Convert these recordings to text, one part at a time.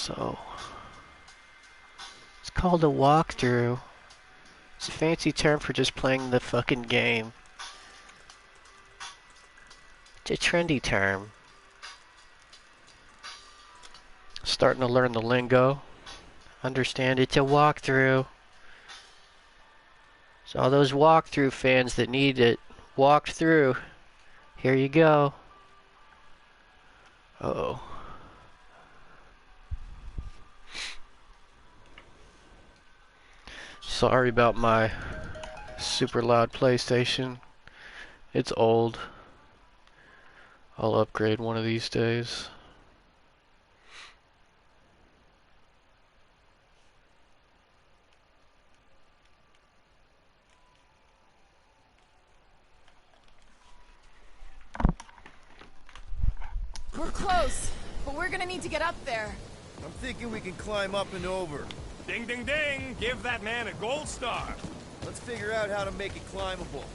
So, it's called a walkthrough. It's a fancy term for just playing the fucking game. It's a trendy term. Starting to learn the lingo. Understand it's a walkthrough. So all those walkthrough fans that need it walked through, here you go. Uh-oh. Sorry about my super loud PlayStation. It's old. I'll upgrade one of these days. We're close, but we're gonna need to get up there. I'm thinking we can climb up and over. Ding, ding, ding! Give that man a gold star. Let's figure out how to make it climbable.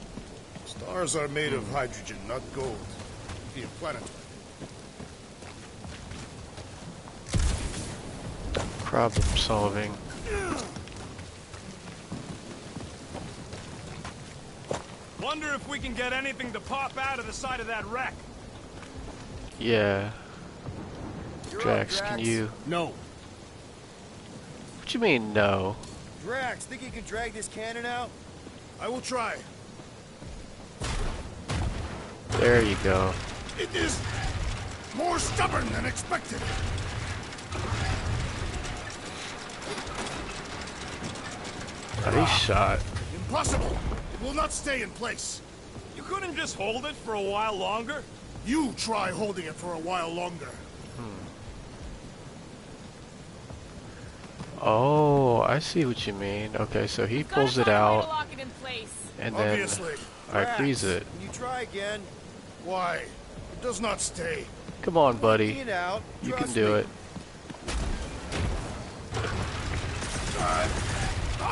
Stars are made of hydrogen, not gold. The planetary. Problem solving. Wonder if we can get anything to pop out of the side of that wreck. Yeah. You're Drax, up, can you... No. What you mean, no? Drax, think you can drag this cannon out? I will try. There you go. It is more stubborn than expected. Nice shot. Impossible. It will not stay in place. You couldn't just hold it for a while longer? You try holding it for a while longer. Oh, I see what you mean. Okay, so he pulls it out, Lock it in place. and then Obviously. I freeze it. Can you try again? Why? It does not stay. Come on, buddy. Get it out. You can Trust do me. it.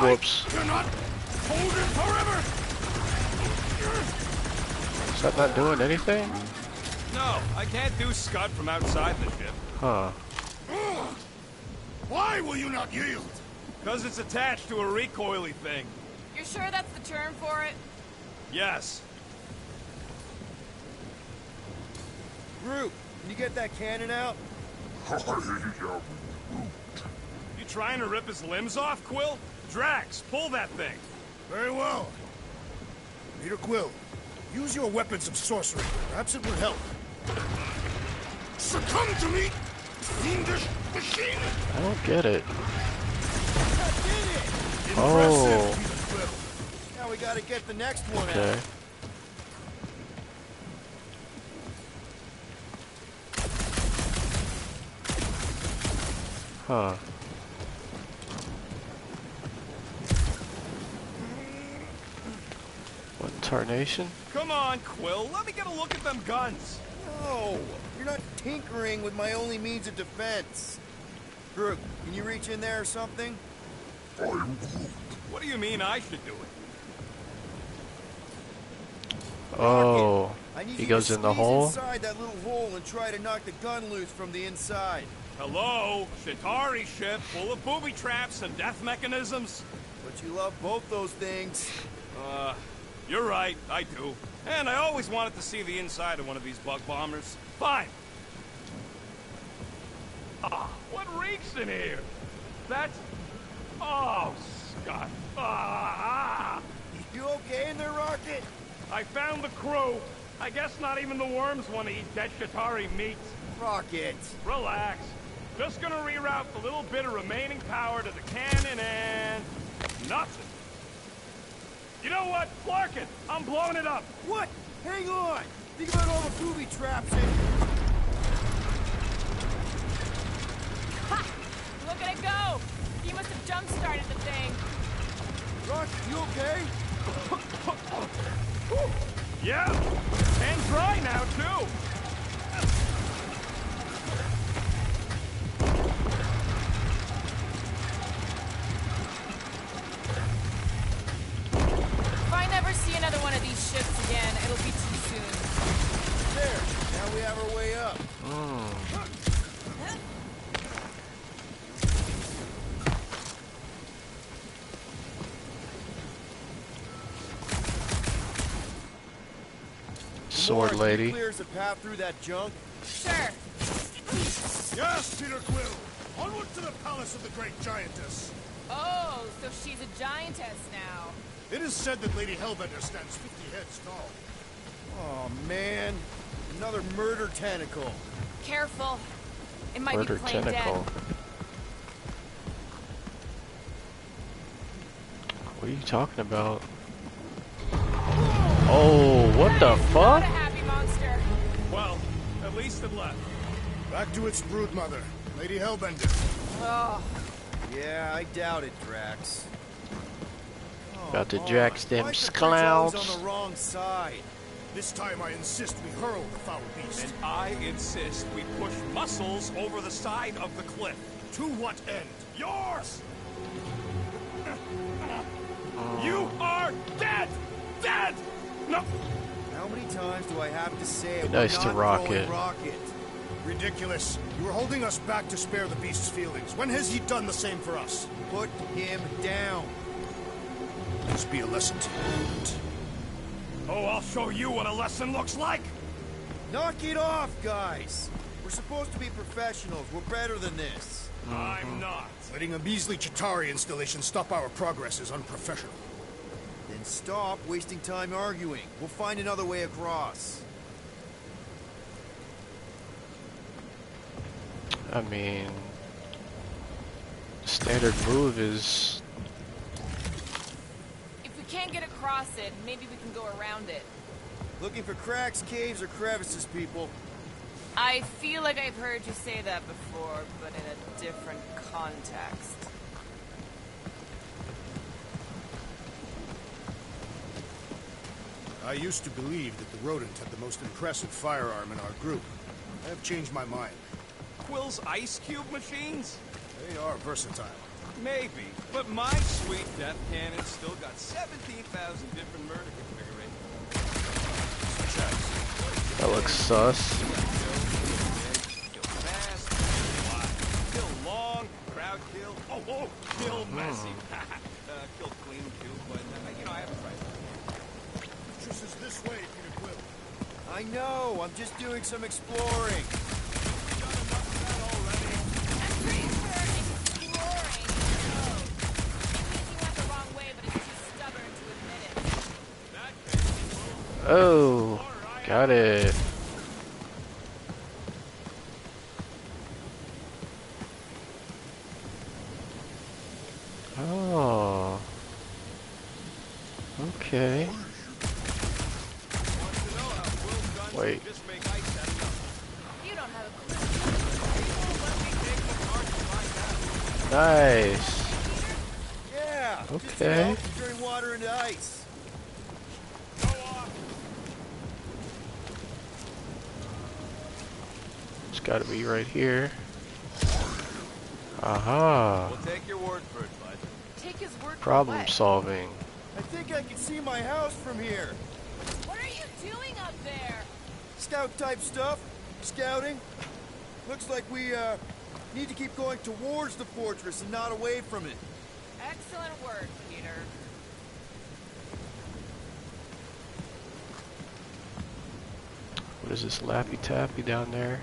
Whoops. Cannot hold it forever. Is that not doing anything? No, I can't do Scud from outside the ship. Huh. Why will you not yield? Because it's attached to a recoily thing. You're sure that's the term for it? Yes. Groot, can you get that cannon out? You trying to rip his limbs off, Quill? Drax, pull that thing. Very well. Peter Quill, use your weapons of sorcery. Perhaps it will help. Succumb to me, fiendish machine! I don't get it. I did it! Oh. Impressive, Peter Quill. Now we gotta get the next one Okay. out. Huh. What in tarnation? Come on, Quill, let me get a look at them guns. No, you're not tinkering with my only means of defense. Groot, can you reach in there or something? What do you mean I should do it? Oh. I need He you goes to in the squeeze hole? inside that little hole and try to knock the gun loose from the inside. Hello? Shatari ship full of booby traps and death mechanisms? But you love both those things. You're right, I do. And I always wanted to see the inside of one of these bug bombers. Fine. Ah, what reeks in here? That's... Oh, Scott. You okay in there, Rocket? I found the crew. I guess not even the worms want to eat dead Shatari meat. Rocket. Relax. Just gonna reroute the little bit of remaining power to the cannon and... nothing. You know what? Clark it! I'm blowing it up! What? Hang on! Think about all the booby traps and... Ha! Look at it go! You must have jump-started the thing. Rocket, you okay? Yeah! And dry now, too! If I never see another one of these ships again, it'll be too soon. There. Now we have our way up. sword Morris, lady. can you clear us a path through that junk? Sure. Yes, Peter Quill! Onward to the palace of the great giantess! Oh, so she's a giantess now. It is said that Lady Hellbender stands 50 heads tall. Oh, man. Another murder tentacle. Careful. It might Murder be plain tentacle. dead. What are you talking about? Oh, what the Not a fuck? happy monster. Well, at least it left. Back to its broodmother, Lady Hellbender. Oh, Yeah, I doubt it, Drax. About to Come jax on. them Why's the bridge always clowns. on the wrong side? This time I insist we hurl the foul beast. And I insist we push muscles over the side of the cliff. To what end? Yours! You are dead! Dead! No! How many times do I have to say it? Be nice We're to not Rocket. throwing Rocket. Ridiculous. You were holding us back to spare the beast's feelings. When has he done the same for us? Put him down. This be a lesson to you. Oh, I'll show you what a lesson looks like! Knock it off, guys. We're supposed to be professionals. We're better than this. I'm not. Letting a measly Chitauri installation stop our progress is unprofessional. Then stop wasting time arguing. We'll find another way across. I mean, standard move is if we can't get across it, maybe we can go around it. Looking for cracks, caves, or crevices, people. I feel like I've heard you say that before, but in a different context. I used to believe that the rodent had the most impressive firearm in our group. I have changed my mind. Quill's ice cube machines? They are versatile. Maybe, but my sweet death cannon's still got 17,000 different murder configurations. that looks sus. Kill fast, kill wide, kill long, crowd kill, kill messy. Kill clean too, but I haven't tried that. Fortress is this way, Peter Quill. I know. I'm just doing some exploring. I'm pretty sure exploring is no. It means you went the wrong way, but it's too stubborn to admit it. Oh, got it. Oh. Okay. Wait. You don't have a clue. Nice. Yeah. Just Okay. help you turn water into ice. It's got to be right here. Aha. We'll take your word for it, bud. Take his word for Problem what? solving. I think I can see my house from here. What are you doing up there? Scout type stuff. Scouting. Looks like we need to keep going towards the fortress and not away from it. Excellent work, Peter. What is this Lappy Tappy down there?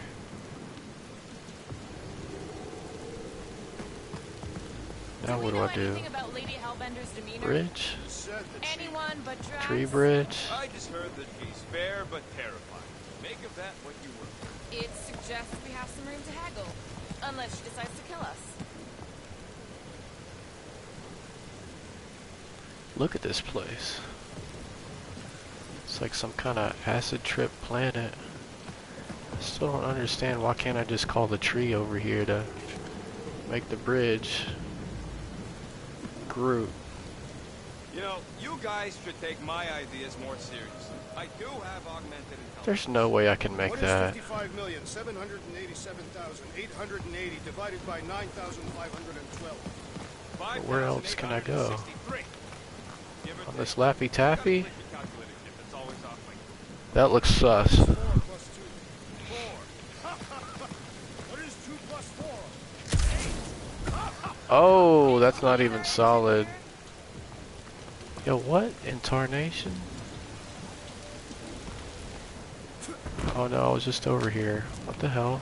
Now what do I do? Anything about Lady Hellbender's demeanor? Bridge? It is said that she... Anyone but Drax? Tree bridge? I just heard that she's fair but terrifying. Make of that what you will. It suggests we have some room to haggle. Unless she decides to kill us. Look at this place. It's like some kind of acid trip planet. I still don't understand why can't I just call the tree over here to make the bridge. Groot. You know, you guys should take my ideas more seriously. I do have augmented intelligence. There's no way I can make What that. is 55,787,880 divided by 9,512? But where else can I go? 5,863. Give or On take. this Lappy Taffy? Calculate your calculator chip. It's always off like That looks sus. 4 plus 2. 4. What is 2 plus 4? Oh, that's not even solid. Yo, what? In tarnation? Oh no, I was just over here. What the hell?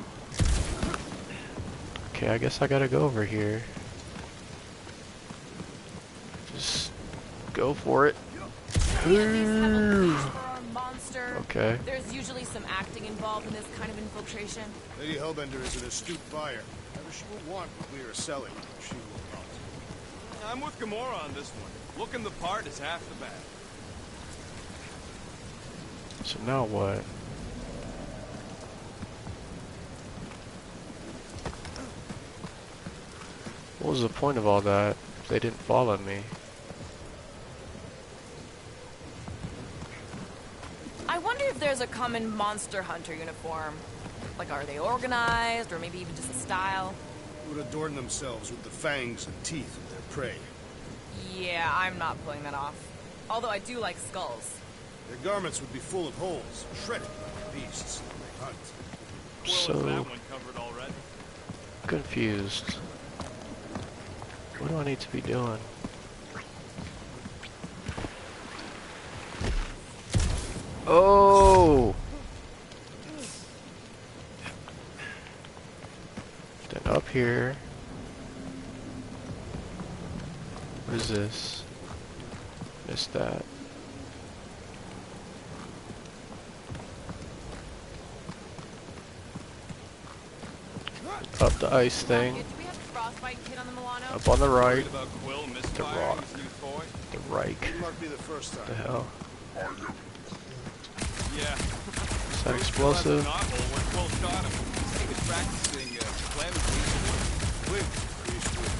Okay, I guess I gotta go over here. Just go for it. Any of these have a leash for a monster? Okay. There's usually some acting involved in this kind of infiltration. Lady Hellbender is an astute buyer. Whatever she will want, we are selling. She will not. I'm with Gamora on this one. Looking the part is half the battle. So now what? What was the point of all that if they didn't follow me? I wonder if there's a common monster hunter uniform. Like, are they organized, or maybe even just a style? Who would adorn themselves with the fangs and teeth of their prey. Yeah, I'm not pulling that off. Although I do like skulls. Their garments would be full of holes, shredded by beasts they hunt. Well, So is that one covered already? confused. What do I need to be doing? Oh! Then up here. What is this? Missed that. Up the ice thing. Do we have a frostbite kit on the Milano? Up on the right. Worried about Quill misfiring rock. his new toy? The Reich. Wouldn't Mark be the first time. What the hell? Yeah. Is that explosive? Novel when Quill shot him. He was practicing clemency. Wait, please, wait.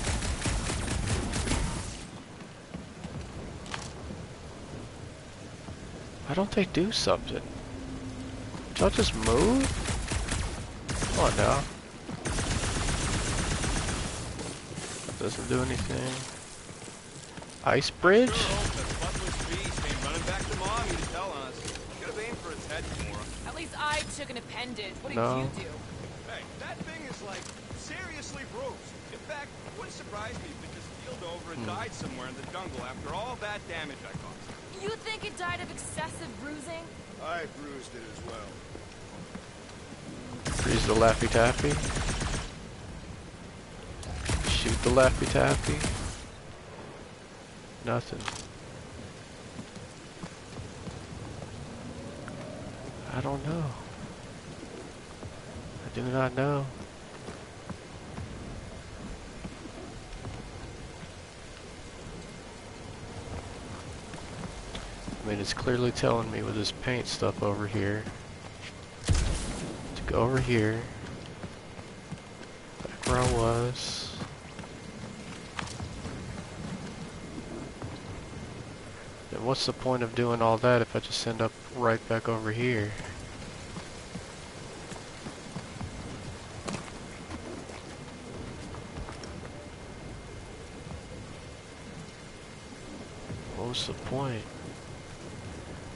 Why don't they do something? Did y'all just move? Come on now. Doesn't do anything. Ice bridge? Sure hope that buttless beast came running back to Mommy to tell on us. Could have aimed for its head, Gamora. At least I took an appendage. What did No. you do? Hey, that thing is like seriously bruised. In fact, it wouldn't surprise me if it just keeled over and died somewhere in the jungle after all that damage I caused. You think it died of excessive bruising? I bruised it as well. Freeze the Laffy Taffy. Shoot the Laffy Taffy. Nothing. I don't know. I do not know. I mean, it's clearly telling me with this paint stuff over here to go over here, back where I was. Then what's the point of doing all that if I just end up right back over here? What was the point?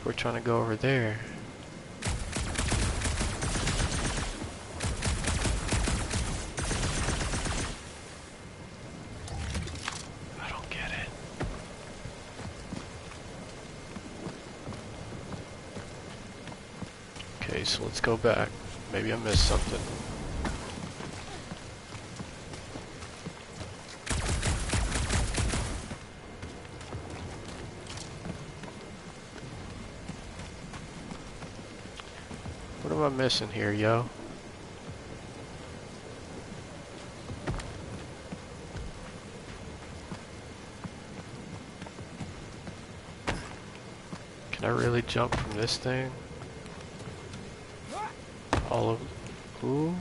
We're trying to go over there. I don't get it. Okay, so let's go back. Maybe I missed something. What am I missing here, yo? Can I really jump from this thing? All of... Ooh.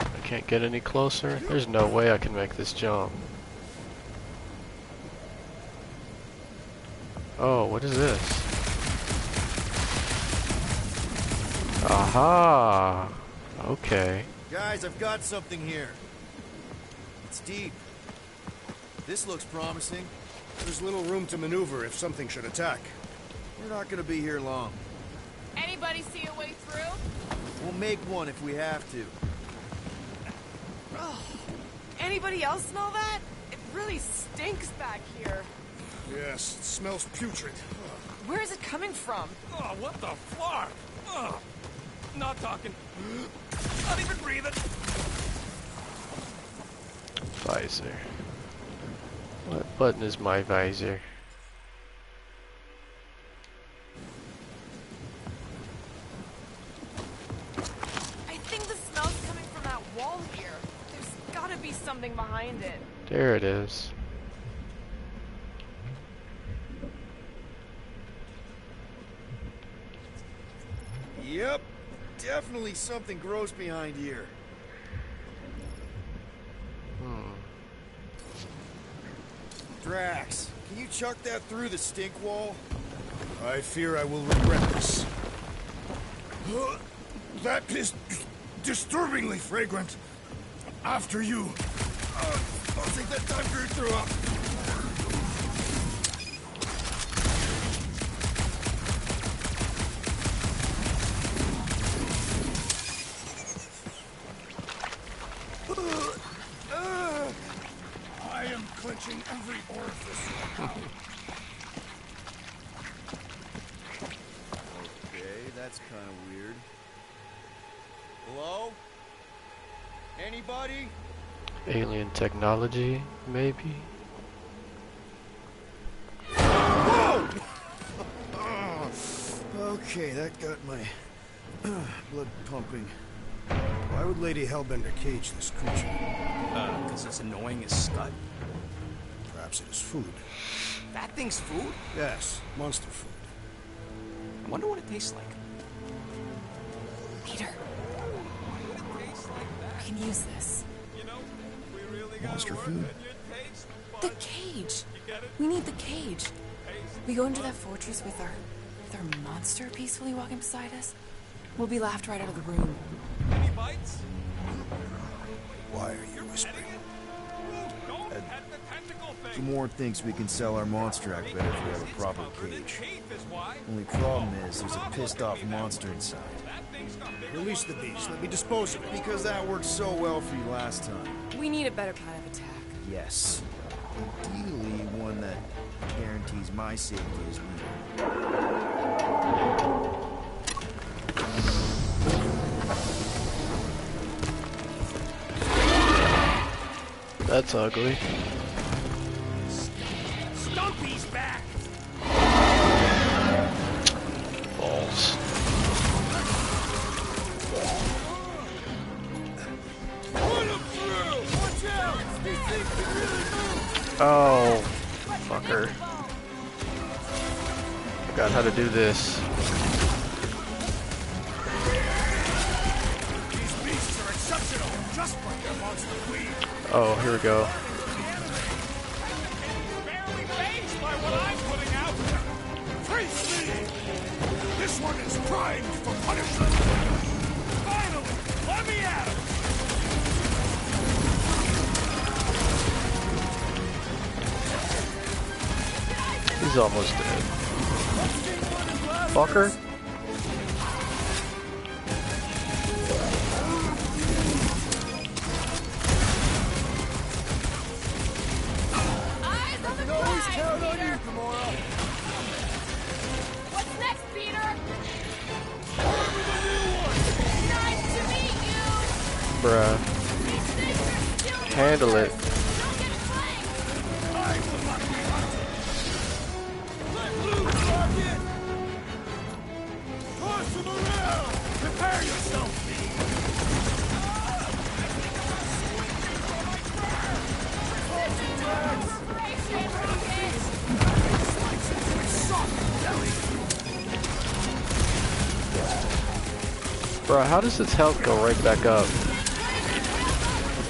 I can't get any closer? There's no way I can make this jump. Oh, what is this? Aha! Okay. Guys, I've got something here. It's deep. This looks promising. There's little room to maneuver if something should attack. We're not gonna be here long. Anybody see a way through? We'll make one if we have to. Anybody else smell that? It really stinks back here. Yes, it smells putrid. Where is it coming from? Oh, what the fuck? Oh, not talking. Not even breathing. Visor. What button is my visor? I think the smell's coming from that wall here. There's gotta be something behind it. There it is. Yep, definitely something gross behind here. Drax, can you chuck that through the stink wall? I fear I will regret this. That is disturbingly fragrant. After you. I'll take that time Drew threw up. I am clenching every orifice. Okay, that's kind of weird. Hello? Anybody? Alien technology, maybe? Whoa! Okay, that got my blood pumping. Why would Lady Hellbender cage this creature? Because it's annoying as scut. Perhaps it is food. That thing's food? Yes, monster food. I wonder what it tastes like. Peter, It tastes like that. we can use this. You know, we really gotta Monster work food? on your taste The buds. cage. You get it? We need the cage. Taste We go into that fortress with our monster peacefully walking beside us. We'll be laughed right out of the room. any bites? Why are you whispering? Don't pet the tentacle thing. Gamorrean thinks we can sell our monster act better if we have a proper cage. Only problem is there's a pissed off monster inside. Release the beast. Let me dispose of it. Because that worked so well for you last time. We need a better plan of attack. Yes. Ideally, one that guarantees my safety as leader. That's ugly. Stumpy's back. Balls. Oh, fucker. Forgot how to do this. These beasts are exceptional, just like their monster queen. Oh, here we go. Barely phased by what I'm putting out. Face me! This one is primed for punishment. Finally, let me at him. He's almost dead. Fucker. Eyes on the prize, Peter! What's next, Peter? Nice to meet you! Bruh. These things are still Handle it. monsters. Don't get flanked! Toss him around! Prepare yourself! Operation Rocket! Bruh, how does its health go right back up?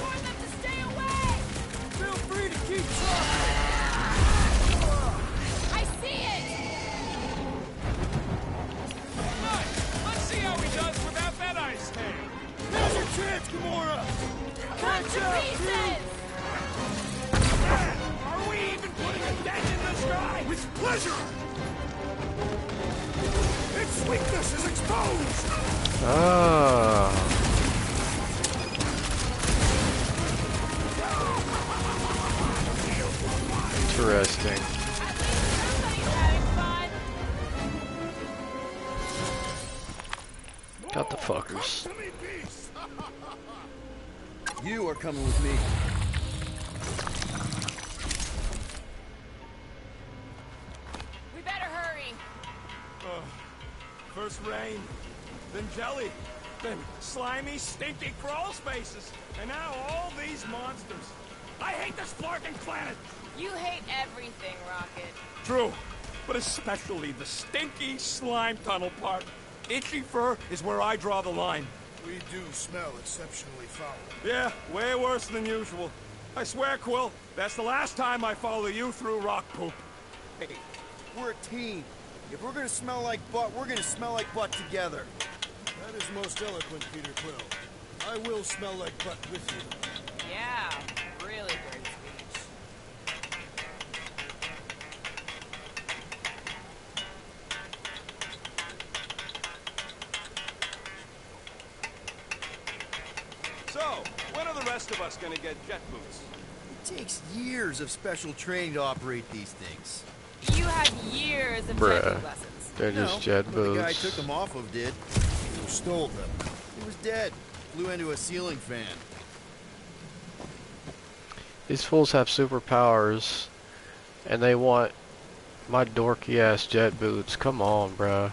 Warn them to stay away! Feel free to keep trying! I see it! Nice. Let's see how he does without that ice tank. Here's your chance, Gamora! Cut to pieces! Are we even putting a dent in the sky? With pleasure! Its weakness is exposed! Ah. Interesting. motherfuckers. To me, beast. You are coming with me. We better hurry. First rain, then jelly, then slimy, stinky crawl spaces, and now all these monsters. I hate this flarkin' planet! You hate everything, Rocket. True, but especially the stinky slime tunnel part. Itchy fur is where I draw the line. We do smell exceptionally foul. Yeah, way worse than usual. I swear, Quill, that's the last time I follow you through rock poop. Hey, we're a team. If we're gonna smell like butt, we're gonna smell like butt together. That is most eloquent, Peter Quill. I will smell like butt with you. Yeah, really great speech. So, when are the rest of us gonna get jet boots? It takes years of special training to operate these things. You had years of Bruh. driving lessons. They're just jet but the guy I boots. took them off of did. You stole them. He was dead. Flew into a ceiling fan. These fools have superpowers, and they want my dorky ass jet boots. Come on, bruh.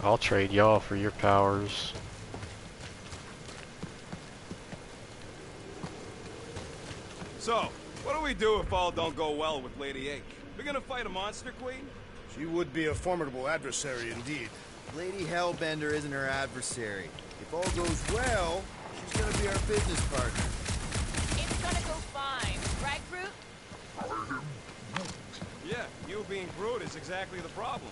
I'll trade y'all for your powers. So, what do we do if all don't go well with Lady H? We gonna fight a monster queen? She would be a formidable adversary indeed. Lady Hellbender isn't her adversary. If all goes well, she's gonna be our business partner. It's gonna go fine, right, Groot? Yeah, you being Groot is exactly the problem.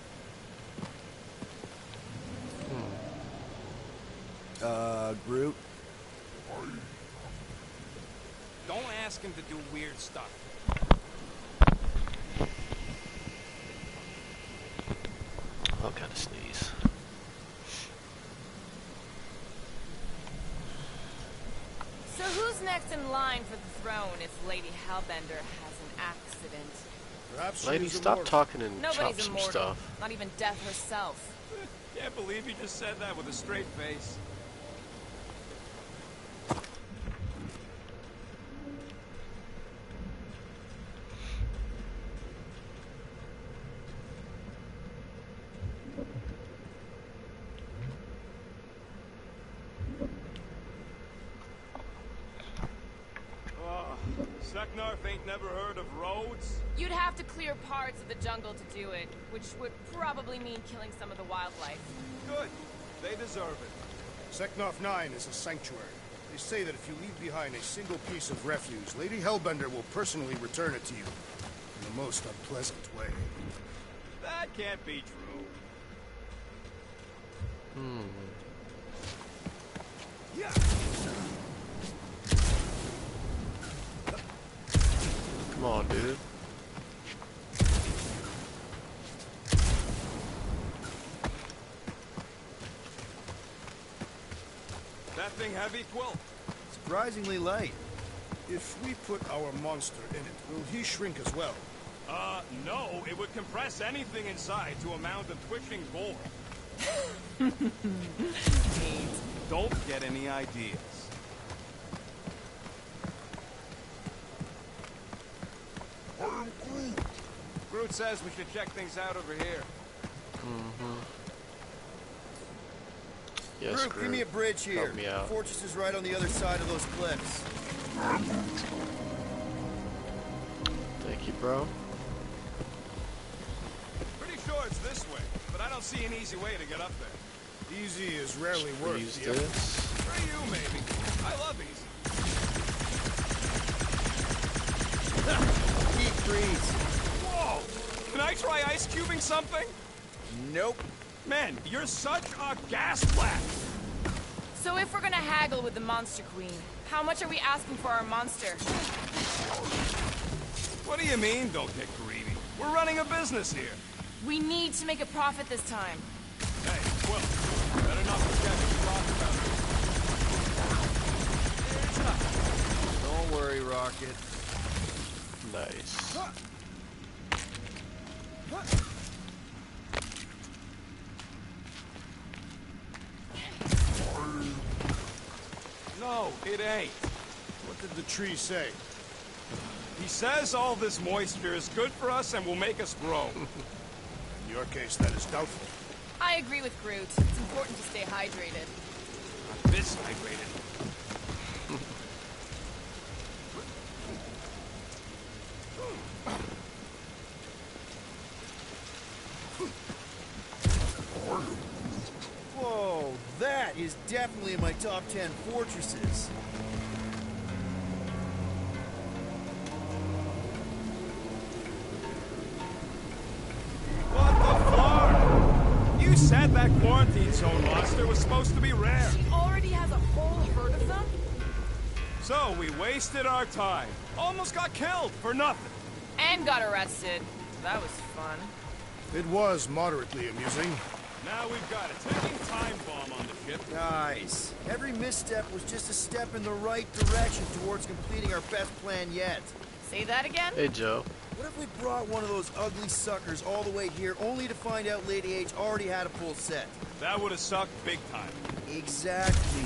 Groot? Don't ask him to do weird stuff. I'll kind of sneeze. So who's next in line for the throne if Lady Hellbender has an accident? Perhaps Lady, she is stop immortal. talking and chop Nobody's some immortal. stuff. Not even death herself. Can't believe you just said that with a straight face. Seknarf ain't never heard of roads? You'd have to clear parts of the jungle to do it, which would probably mean killing some of the wildlife. Good. They deserve it. Seknarf 9 is a sanctuary. They say that if you leave behind a single piece of refuse, Lady Hellbender will personally return it to you in the most unpleasant way. That can't be true. Yeah. Come on, dude. That thing heavy, Quill? Surprisingly light. If we put our monster in it, will he shrink as well? No. It would compress anything inside to a mound of twitching gore. Don't get any ideas. Groot says we should check things out over here. Yes, Groot, give me a bridge here. Help me out. The fortress is right on the other side of those cliffs. Thank you, bro. Pretty sure it's this way, but I don't see an easy way to get up there. Easy is rarely worth Use the effort. this. For you, maybe. I love easy. Deep freeze. Whoa! Can I try ice cubing something? Nope. Man, you're such a gas blast! So if we're gonna haggle with the Monster Queen, how much are we asking for our monster? What do you mean, don't get greedy? We're running a business here. We need to make a profit this time. Hey, Quill, better not forget what you talked about. It's nothing. Don't worry, Rocket. Nice. No, it ain't. What did the tree say? He says all this moisture is good for us and will make us grow. In your case, that is doubtful. I agree with Groot. It's important to stay hydrated. Not this hydrated. Whoa, that is definitely in my top 10 fortresses. What the fuck? You said that quarantine zone monster was supposed to be rare. She already has a whole herd of them? So we wasted our time. Almost got killed for nothing. And got arrested. That was fun. It was moderately amusing. Now we've got a ticking time bomb on the ship. Guys, every misstep was just a step in the right direction towards completing our best plan yet. Say that again? Hey, Joe. What if we brought one of those ugly suckers all the way here only to find out Lady H already had a full set? That would have sucked big time. Exactly.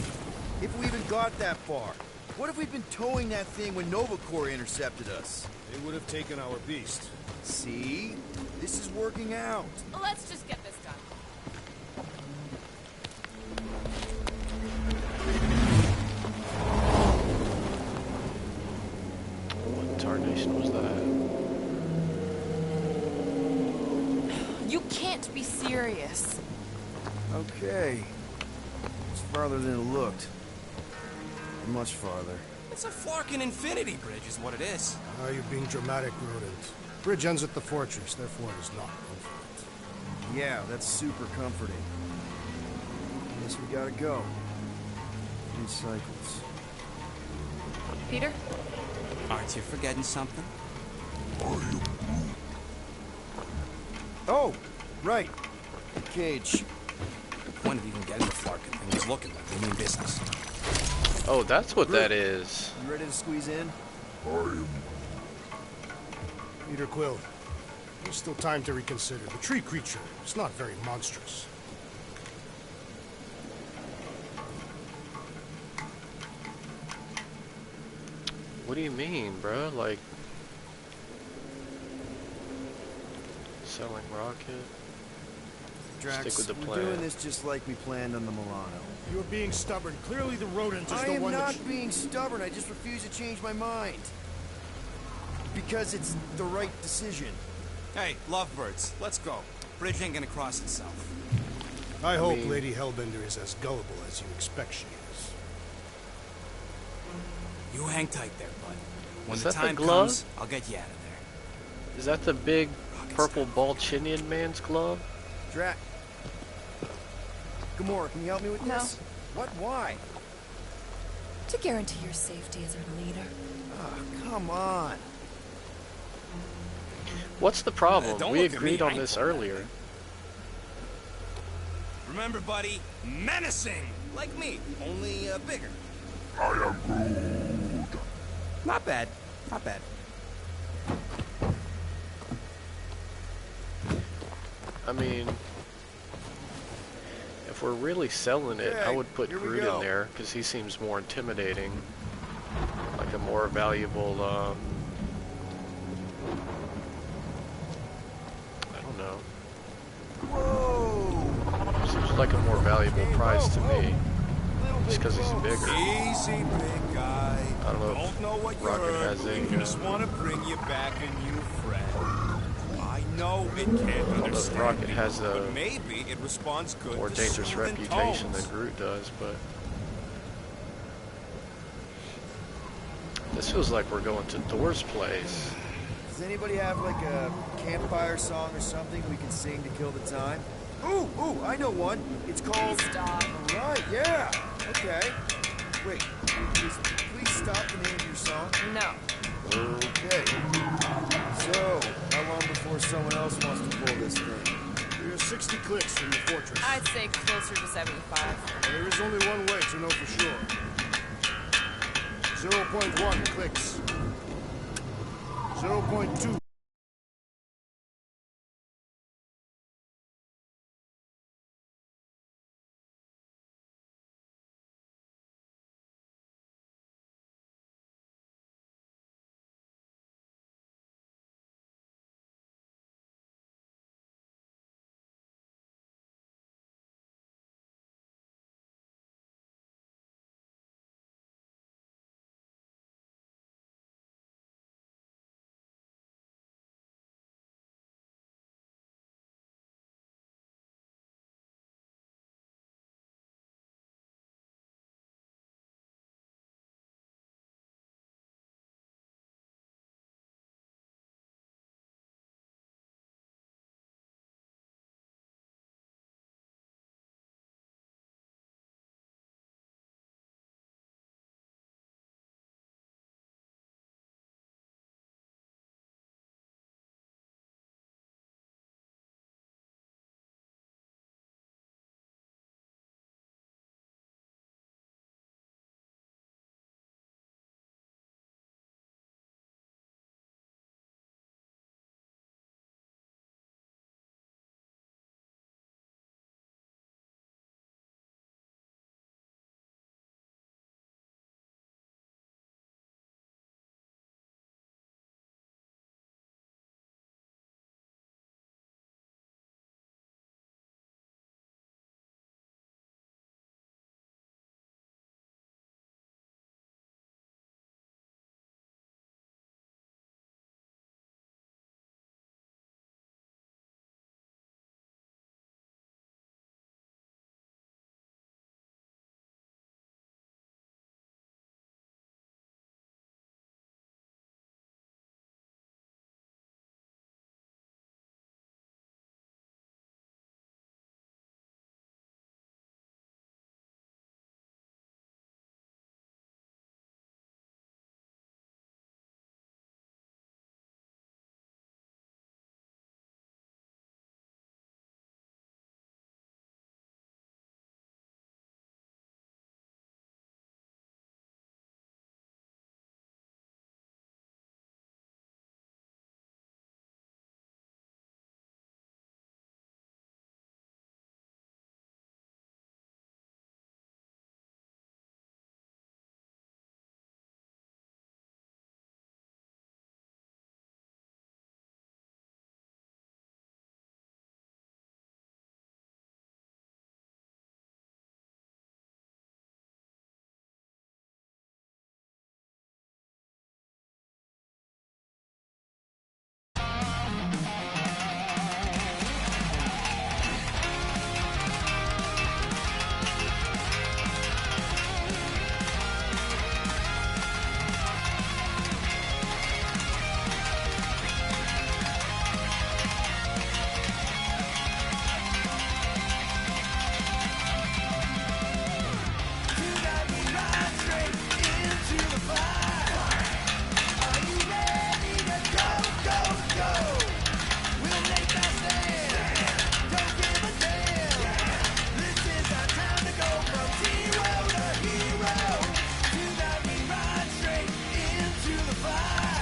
If we even got that far. What if we'd been towing that thing when Nova Corps intercepted us? They would have taken our beast. See? This is working out. Let's just get this done. What tarnation was that? You can't be serious. Okay. It's farther than it looked. Much farther. It's a fucking infinity bridge is what it is. Are you being dramatic, rodent? Bridge ends at the fortress, therefore it is not comfortable. Yeah, that's super comforting. Guess we gotta go. In cycles. Peter? Aren't you forgetting something? Oh, right. Cage. The point of even getting the Flarkin thing was looking like we mean business. Oh, that's what that is. You ready to squeeze in? Peter Quill, there's still time to reconsider. The tree creature is not very monstrous. What do you mean, bro? Like selling rocket? Drax, Stick with the we're plan. doing this just like we planned on the Milano. You're being stubborn. Clearly the rodent is I the am one not that... being stubborn. I just refuse to change my mind. Because it's the right decision. Hey, lovebirds, let's go. Bridge ain't gonna cross itself. I hope mean- Lady Hellbender is as gullible as you expect she is. You hang tight there, bud. When Is the that the time glove? comes, I'll get you out of there. Is that the big Rocket's purple down. Balchinian man's glove? Drax. Gamora, can you help me with No. this? What? Why? To guarantee your safety as our leader. Oh, come on. What's the problem? Don't We look at agreed me, I on ain't this pulling earlier. Remember, buddy, menacing! Like me, only bigger. Not bad. Not bad. I mean, if we're really selling it, I Okay, would put here we Groot go. in there because he seems more intimidating, like a more valuable. I don't know. Whoa! Seems like a more valuable prize to me, Little just bit because he's close. bigger. Easy, big guy. I don't know if Don't know what you Rocket heard. has a, We just want to bring you back a new friend. I know it can't I don't know if understand Rocket you, has but a maybe it responds good more to dangerous soothing reputation tones. than Groot does, but this feels like we're going to Thor's place. Does anybody have like a campfire song or something we can sing to kill the time? Ooh, I know one. It's called... Stop. Right, yeah. Okay. Wait, please stop the name of your song. No. Okay. So, how long before someone else wants to pull this thing? We are 60 clicks from the fortress. I'd say closer to 75. There is only one way to know for sure. 0.1 clicks. 0.2.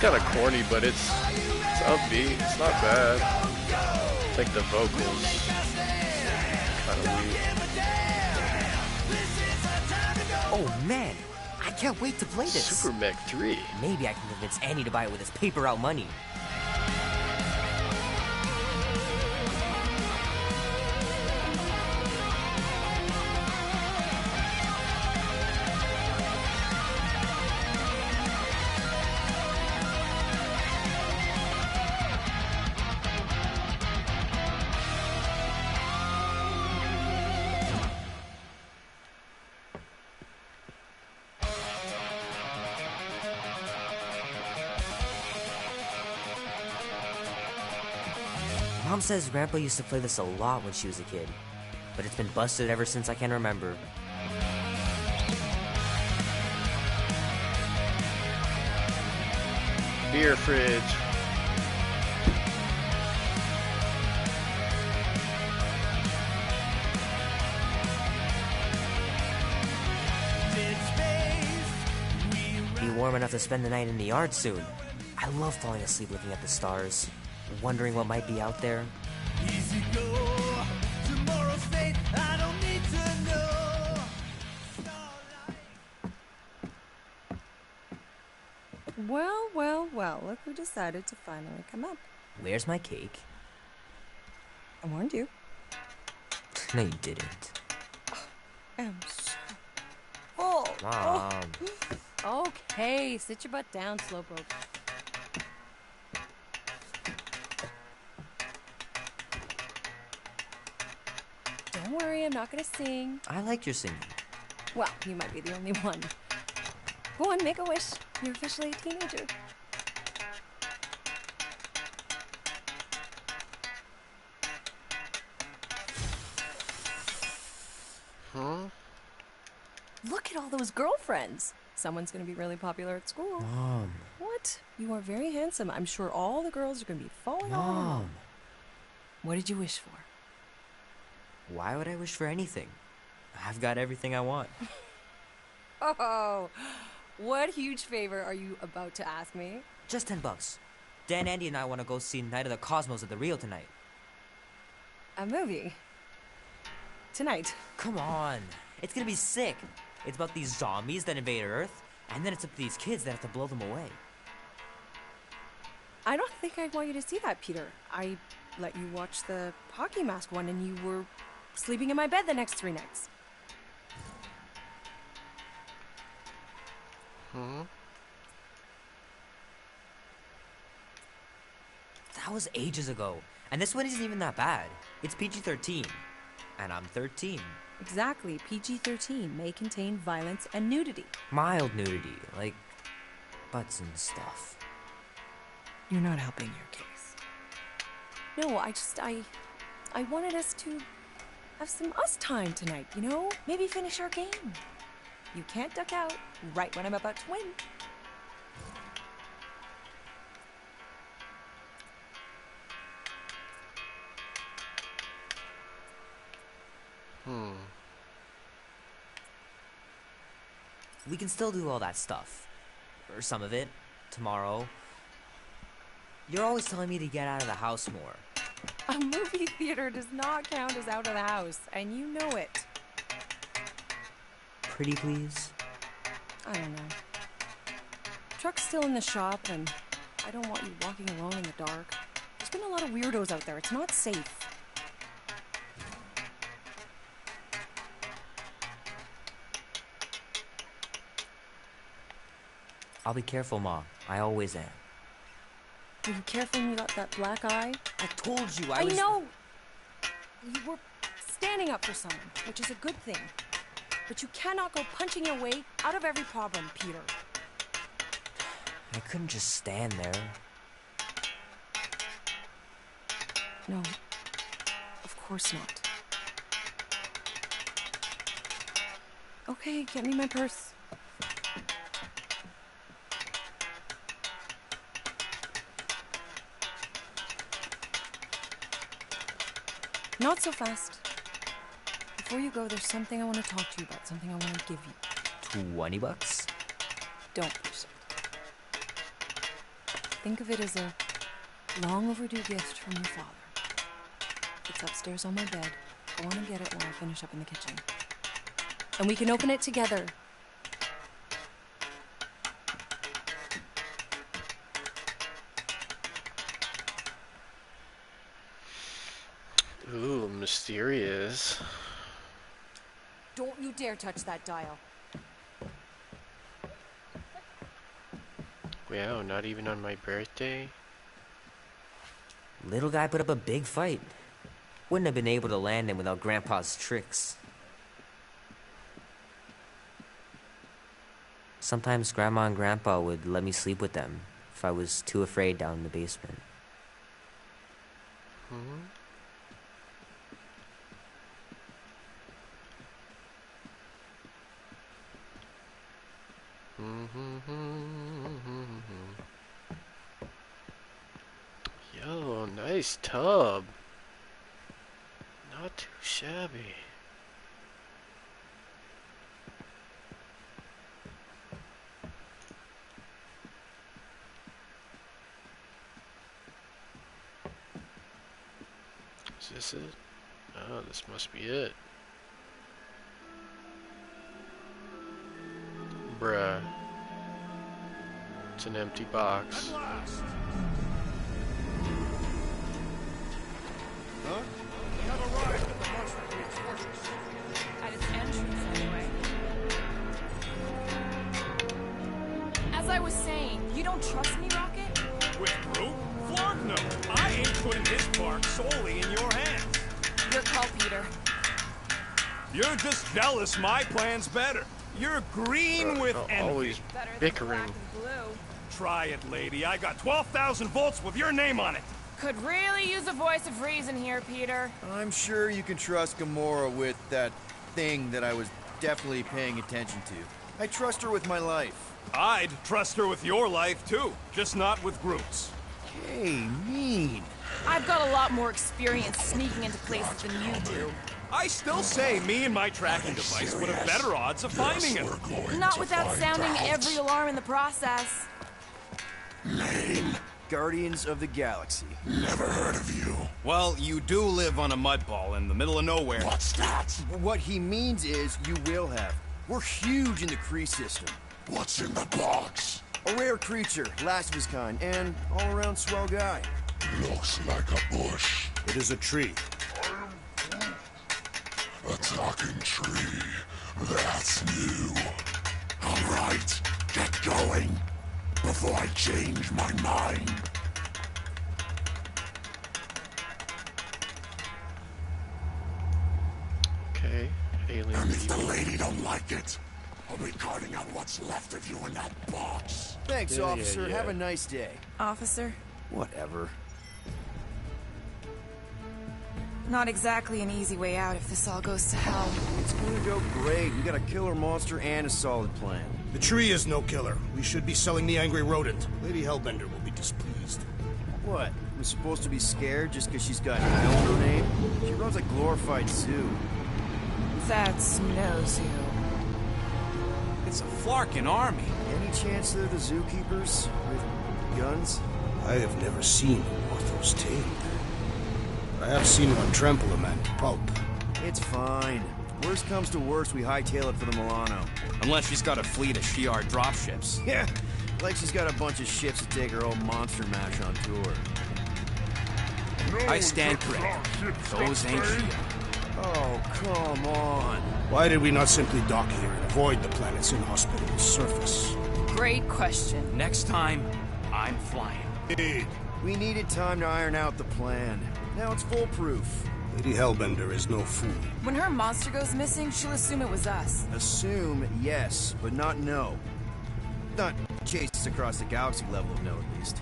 kind of corny, but it's upbeat. It's not bad. It's like the vocals kind of weak. Oh man, I can't wait to play this. Super Mech 3. Maybe I can convince Annie to buy it with his paper route money. Mom says Grandpa used to play this a lot when she was a kid, but it's been busted ever since I can remember. Beer fridge. Be warm enough to spend the night in the yard soon. I love falling asleep looking at the stars, wondering what might be out there. Easy go, tomorrow's fate, I don't need to know. Well, well, well, look who decided to finally come up. Where's my cake? I warned you. No, you didn't. I'm so full. Mom. Okay, sit your butt down, Slowpoke. Don't worry, I'm not gonna sing. I like your singing. Well, you might be the only one. Go on, make a wish. You're officially a teenager. Huh? Look at all those girlfriends. Someone's gonna be really popular at school. Mom. What? You are very handsome. I'm sure all the girls are gonna be falling all over you. Mom. What did you wish for? Why would I wish for anything? I've got everything I want. Oh, what huge favor are you about to ask me? Just $10. Dan, Andy, and I want to go see Night of the Cosmos at the Rio tonight. A movie? Tonight? Come on. It's gonna be sick. It's about these zombies that invade Earth, and then it's up to these kids that have to blow them away. I don't think I want you to see that, Peter. I let you watch the hockey mask one and you were sleeping in my bed the next 3 nights. That was ages ago. And this one isn't even that bad. It's PG-13. And I'm 13. Exactly. PG-13 may contain violence and nudity. Mild nudity, like butts and stuff. You're not helping your case. No, I wanted us to have some us time tonight, you know? Maybe finish our game. You can't duck out right when I'm about to win. We can still do all that stuff. Or some of it. Tomorrow. You're always telling me to get out of the house more. A movie theater does not count as out of the house, and you know it. Pretty please? I don't know. Truck's still in the shop, and I don't want you walking alone in the dark. There's been a lot of weirdos out there. It's not safe. I'll be careful, Mom. I always am. Were you careful when you got that black eye? I told you I was... know! You were standing up for someone, which is a good thing. But you cannot go punching your way out of every problem, Peter. I couldn't just stand there. No, of course not. Okay, get me my purse. Not so fast. Before you go, there's something I want to talk to you about, something I want to give you. $20? Don't push it. think of it as a long overdue gift from your father. It's upstairs on my bed. Go on and get it while I finish up in the kitchen. And we can open it together. Ooh, mysterious. Don't you dare touch that dial. Wow, not even on my birthday? Little guy put up a big fight. Wouldn't have been able to land him without Grandpa's tricks. Sometimes Grandma and Grandpa would let me sleep with them if I was too afraid down in the basement. Yo, nice tub. Not too shabby. Is this it? Oh, this must be it. Bruh. It's an empty box. Huh? We have arrived at the Monster Queen's fortress. At its entrance, anyway. As I was saying, you don't trust me, Rocket? With Groot? Flark no. I ain't putting this park solely in your hands. Your call, Peter. You're just jealous my plan's better. You're green with envy. Always bickering. Try it, lady. I got 12,000 volts with your name on it. Could really use a voice of reason here, Peter. I'm sure you can trust Gamora with that thing that I was definitely paying attention to. I trust her with my life. I'd trust her with your life, too. Just not with Groot's. Hey, mean. I've got a lot more experience sneaking into places than you do. I still say me and my tracking device would have better odds of finding him. Not without sounding every alarm in the process. Name? Guardians of the Galaxy. Never heard of you. Well, you do live on a mud ball in the middle of nowhere. What's that? What he means is you will have. We're huge in the Kree system. What's in the box? A rare creature, last of his kind, and all-around swell guy. Looks like a bush. It is a tree. A talking tree. That's new. All right, get going before I change my mind. Okay, alien. And if the lady don't like it, I'll be carting out what's left of you in that box. Thanks, Yeah, officer. yeah. Have a nice day. Officer? Whatever. Not exactly an easy way out if this all goes to hell. It's gonna go great. We got a killer monster and a solid plan. The tree is no killer. We should be selling the angry rodent. Lady Hellbender will be displeased. What? I'm supposed to be scared just because she's got hell in her name? She runs a glorified zoo. That's no zoo. It's a Flarkin army. Any chance they're the zookeepers with guns? I have never seen Ortho's tamed. I have seen one trample a man to pulp. It's fine. Worst comes to worst, we hightail it for the Milano. Unless she's got a fleet of Shi'ar dropships. Yeah, like she's got a bunch of ships to take her old monster mash on tour. I stand corrected. Those ain't Shi'ar. Oh, come on. Why did we not simply dock here and avoid the planet's inhospitable surface? Great question. Next time, I'm flying. Indeed. We needed time to iron out the plan. Now it's foolproof. Lady Hellbender is no fool. When her monster goes missing, she'll assume it was us. Assume yes, but not no. Not chase us across the galaxy level of no, at least.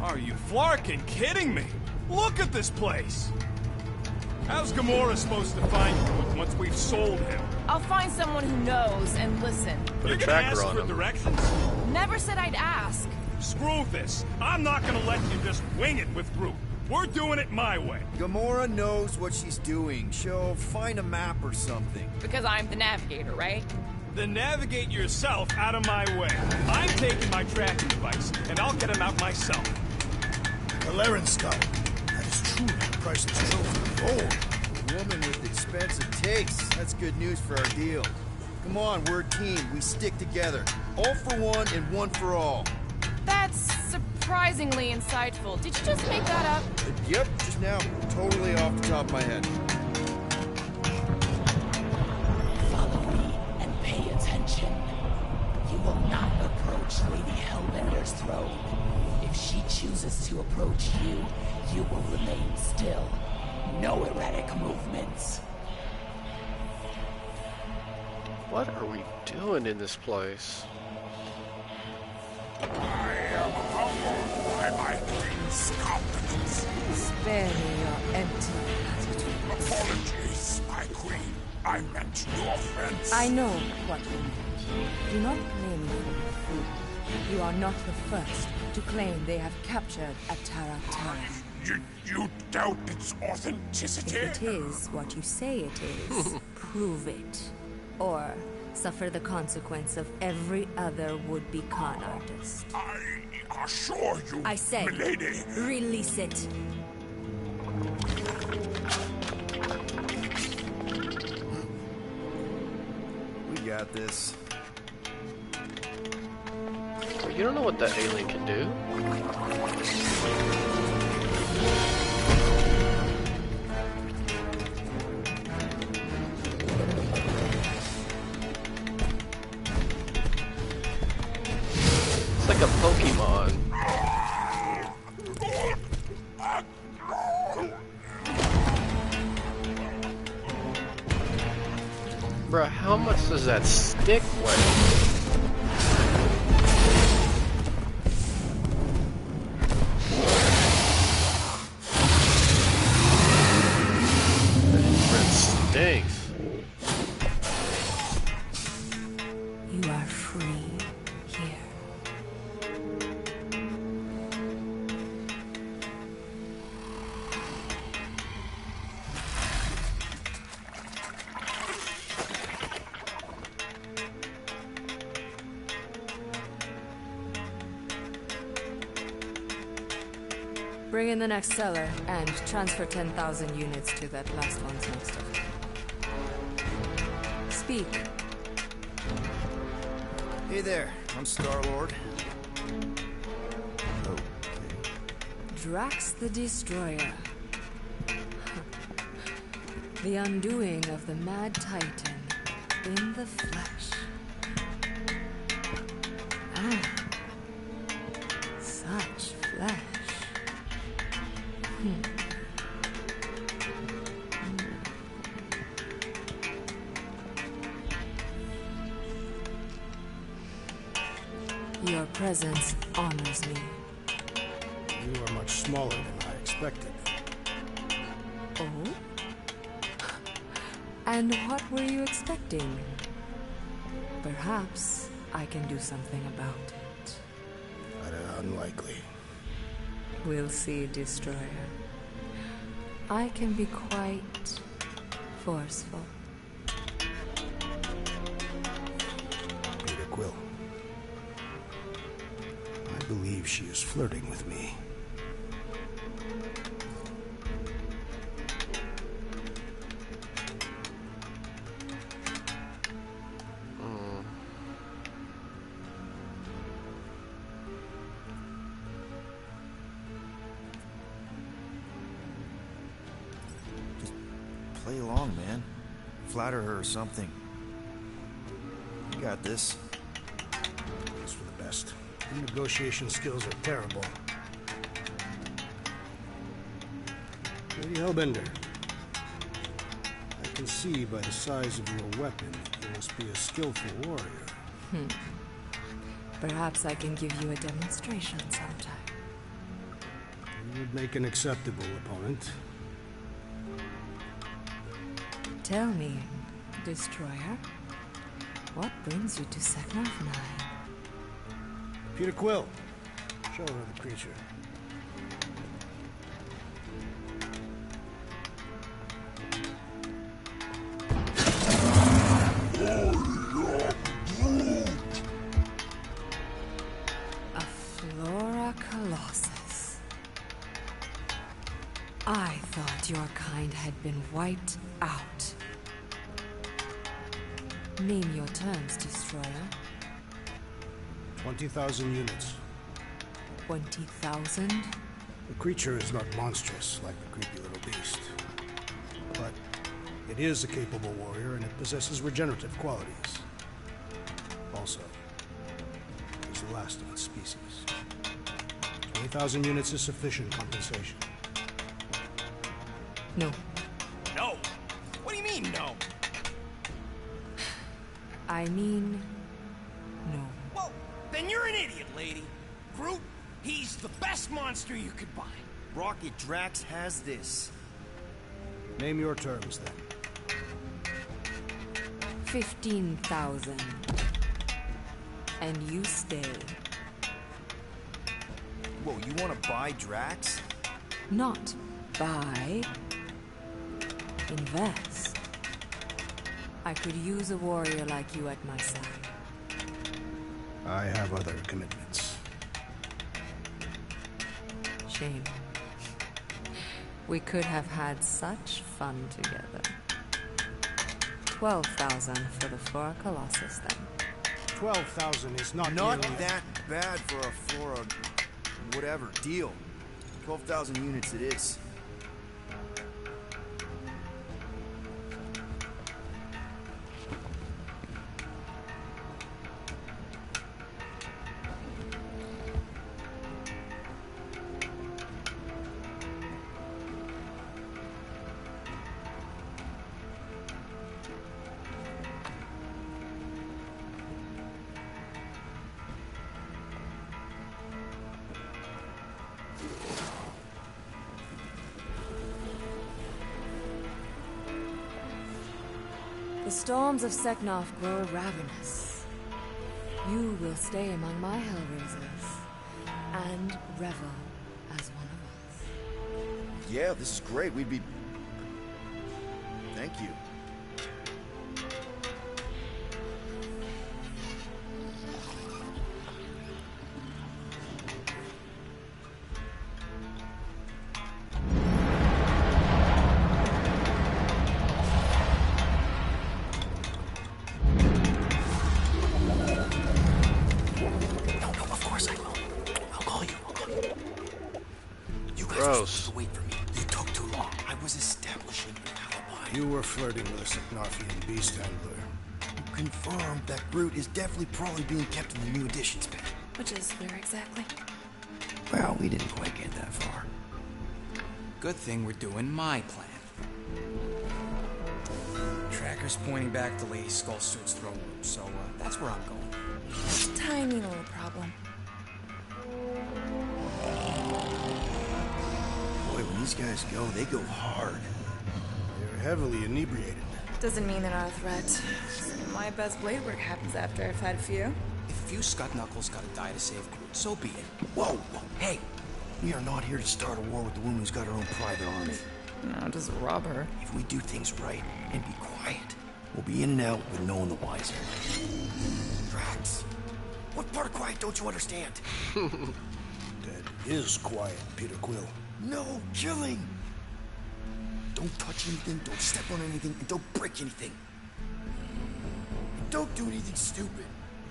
Are you Flarkin kidding me? Look at this place! How's Gamora supposed to find Groot once we've sold him? I'll find someone who knows and listen. Put a You're gonna tracker ask on for him. directions? Never said I'd ask. Screw this. I'm not gonna let you just wing it with Groot. We're doing it my way. Gamora knows what she's doing. She'll find a map or something. Because I'm the navigator, right? Then navigate yourself out of my way. I'm taking my tracking device, and I'll get him out myself. Valerian skull. That is truly a priceless trophy of gold. A woman with expensive tastes. That's good news for our deal. Come on, we're a team. We stick together. All for one and one for all. That's surprisingly insightful. Did you just make that up? Yep, just now. Totally off the top of my head. Follow me and pay attention. You will not approach Lady Hellbender's throne. If she chooses to approach you, you will remain still. No erratic movements. What are we doing in this place? I am humbled by my queen's competence. Spare me your empty platitudes. Apologies, my queen. I meant no offense. I know what you meant. Do not blame me for your food. You are not the first to claim they have captured a Tara. You doubt its authenticity? If it is what you say it is, prove it. Or suffer the consequence of every other would-be con artist. I assure you, I said, milady. Release it. We got this. You don't know what that alien can do. It's like a Pokemon. Bruh, how much does that stick weigh? Stinks. You are free here. Bring in the next seller and transfer 10,000 units to that last one's next of kin. Speak. Hey there, I'm Star-Lord. Okay. Drax the Destroyer. The undoing of the Mad Titan in the flesh. Ah. Such flesh. Your presence honors me. You are much smaller than I expected. Oh? And what were you expecting? Perhaps I can do something about it. Unlikely. We'll see, Destroyer. I can be quite forceful. Peter Quill. I believe she is flirting with me. Play along, man. Flatter her or something. You got this. It's for the best. Your negotiation skills are terrible. Lady Hellbender, I can see by the size of your weapon you must be a skillful warrior. Perhaps I can give you a demonstration sometime. You would make an acceptable opponent. Tell me, Destroyer, what brings you to Seknarf 9? Peter Quill, show her the creature. had been wiped out. Name your terms, Destroyer. 20,000 units. 20,000? The creature is not monstrous like the creepy little beast. But it is a capable warrior, and it possesses regenerative qualities. Also, it's the last of its species. 20,000 units is sufficient compensation. No. No. What do you mean, no? I mean, no. Well, then you're an idiot, lady. Groot, he's the best monster you could buy. Rocket Drax has this. Name your terms, then. 15,000. And you stay. Whoa, you want to buy Drax? Not buy. Invest. I could use a warrior like you at my side. I have other commitments. Shame. We could have had such fun together. 12,000 for the Flora Colossus, then. 12,000 is not Not nearly that bad for a Flora... whatever, deal. 12,000 units it is. The storms of Seknarf grow ravenous. You will stay among my Hellraisers and revel as one of us. Yeah, this is great. We'd be... Thank you. Gross. Wait for me. You took too long. I was establishing an alibi. You were flirting with a Seknarfian beast handler. You confirmed that Groot is definitely probably being kept in the new editions bin. Which is where exactly? Well, we didn't quite get that far. Good thing we're doing my plan. Tracker's pointing back to Lady Skullsuit's throne room, so that's where I'm going. Tiny little problem. Boy, when these guys they go hard. They're heavily inebriated. Doesn't mean they're not a threat. Some of my best blade work happens after I've had a few. If a few Scud Knuckles gotta die to save Groot, so be it. Whoa, whoa, hey! We are not here to start a war with the woman who's got her own private army. No, just rob her. If we do things right and be quiet, we'll be in and out with no one the wiser. Drax, what part of quiet don't you understand? That is quiet, Peter Quill. No killing! Don't touch anything, don't step on anything, and don't break anything. And don't do anything stupid.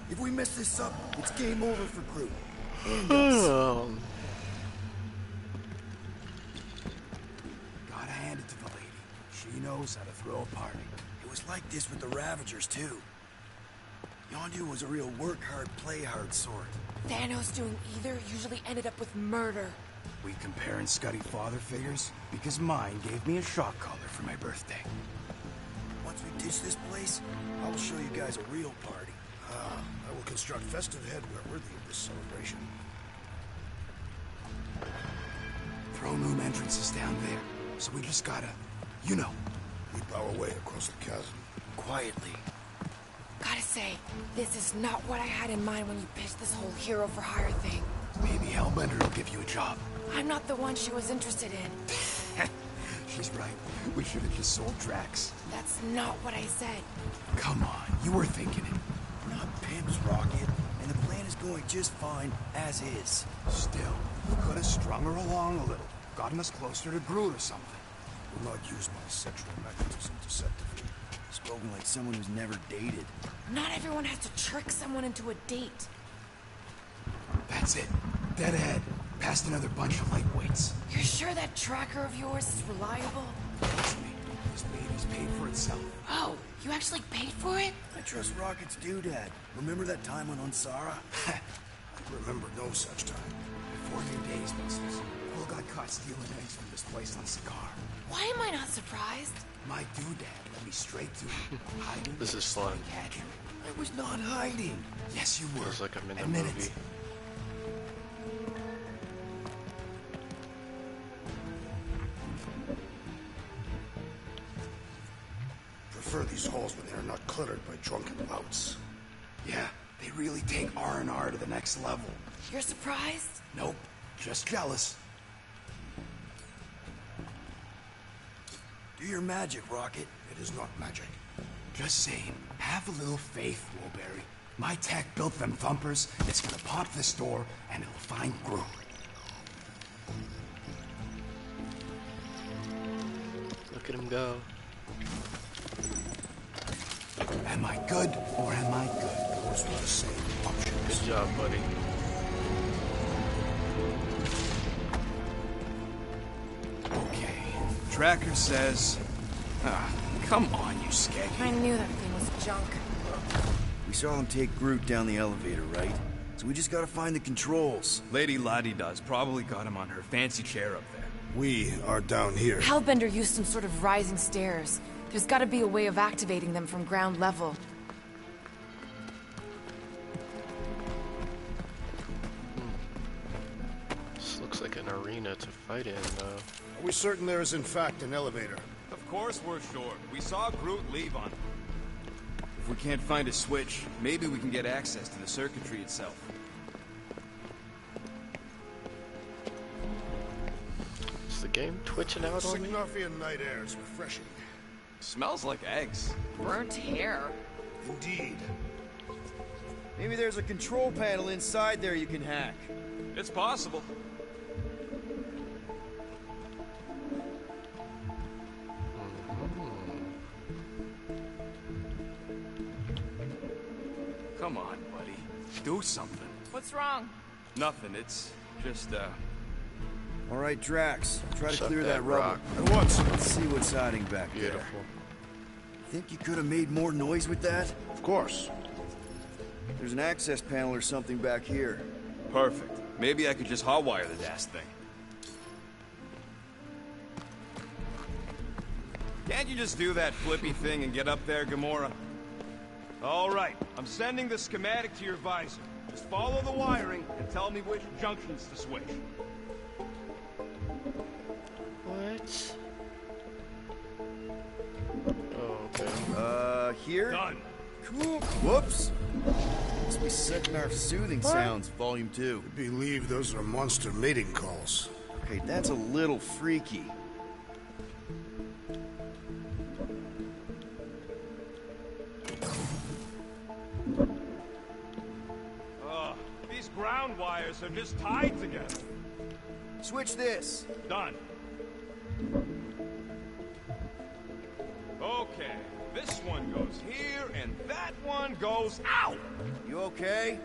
If we mess this up, it's game over for Groot. And us. Gotta hand it to the lady. She knows how to throw a party. It was like this with the Ravagers, too. Yondu was a real work-hard, play-hard sort. Thanos doing either usually ended up with murder. We comparing Scuddy father figures? Because mine gave me a shock collar for my birthday. Once we ditch this place, I will show you guys a real party. I will construct festive headwear worthy of this celebration. Throne room entrance is down there, so we just gotta, you know. Leap our way across the chasm. Quietly. Gotta say, this is not what I had in mind when you pitched this whole hero for hire thing. Maybe Hellbender will give you a job. I'm not the one she was interested in. She's right. We should have just sold Drax. That's not what I said. Come on, you were thinking it. We're not pimps, Rocket, and the plan is going just fine as is. Still, we could have strung her along a little, gotten us closer to Groot or something. will not use my sexual magnetism deceptively. Spoken like someone who's never dated. Not everyone has to trick someone into a date. That's it. Dead ahead. Past another bunch of lightweights. You're sure that tracker of yours is reliable? Trust me, this baby's paid for itself. Oh, you actually paid for it? I trust Rocket's doodad. Remember that time on Unsara? I remember no such time. Before your days, Busters. Will got caught stealing eggs from this place on Cigar. Why am I not surprised? My doodad led me straight to hiding. This is fun. I was not hiding. Yes, you were. Feels like I'm in the Admit movie. it. Prefer these halls when they are not cluttered by drunken louts. Yeah, they really take R&R to the next level. You're surprised? Nope, just jealous. Do your magic, Rocket. It is not magic. Just saying, have a little faith, Woolberry. My tech built them thumpers. It's gonna pop this door, and it'll find Groot. Look at him go. Am I good, or am I good? Those were the same options. Good job, buddy. Okay. Tracker says... come on, you skeggy. I knew that thing was junk. We saw him take Groot down the elevator, right? So we just gotta find the controls. Lady Lottie-Does probably got him on her fancy chair up there. We are down here. Hellbender used some sort of rising stairs. There's gotta be a way of activating them from ground level. This looks like an arena to fight in, though. Are we certain there is in fact an elevator? Of course we're sure. We saw Groot leave on it. If we can't find a switch, maybe we can get access to the circuitry itself. Is the game twitching out on me? Signofian night air is refreshing. Smells like eggs. Burnt hair. Indeed. Maybe there's a control panel inside there you can hack. It's possible. Come on, buddy. Do something. What's wrong? Nothing. It's just, All right, Drax. Try to Suck clear that that rubber. rock. At once. Let's see what's hiding back there. Beautiful. Think you could have made more noise with that? Of course. There's an access panel or something back here. perfect. Maybe I could just hotwire the dashed thing. Can't you just do that flippy thing and get up there, Gamora? All right, I'm sending the schematic to your visor. Just follow the wiring and tell me which junctions to switch. What? Oh, okay. Here? Done. Cool. Whoops. Must be Seknarf Soothing Sounds, Volume 2. I believe those are monster mating calls. Okay, that's a little freaky. These ground wires are just tied together. Switch this. Done. Okay, this one goes here, and that one goes out. You okay?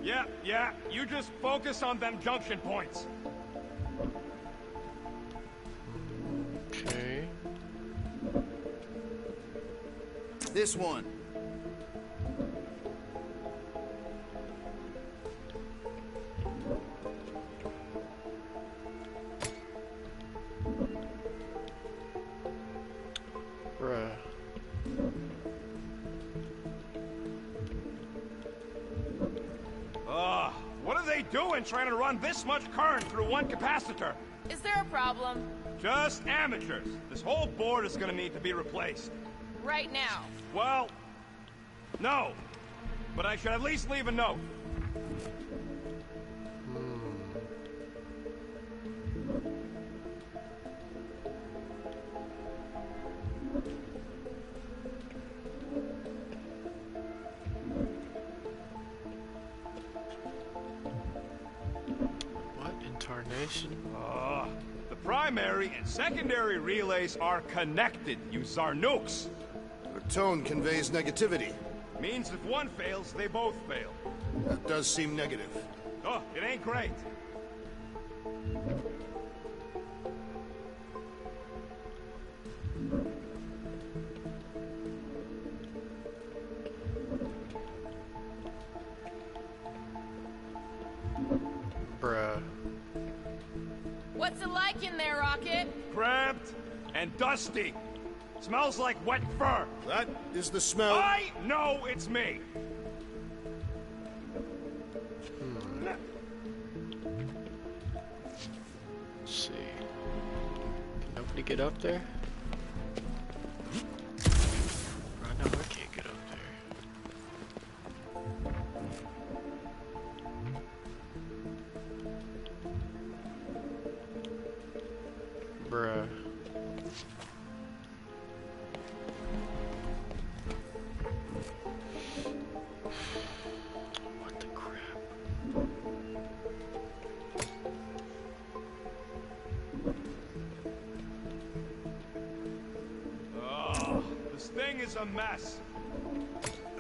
Yeah, you just focus on them junction points. Okay. This one. Bruh. What are they doing trying to run this much current through one capacitor? Is there a problem? Just amateurs. This whole board is gonna need to be replaced. Right now. Well, no. But I should at least leave a note. What incarnation? The primary and secondary relays are connected, you Zarnooks. The tone conveys negativity. Means if one fails, they both fail. That does seem negative. Oh, it ain't great. Bruh. What's it like in there, Rocket? Cramped and dusty. Smells like wet fur. That is the smell. I know it's me. Let's see. Can nobody get up there? Right now I can't get up there. Bruh. What the crap? Oh, this thing is a mess.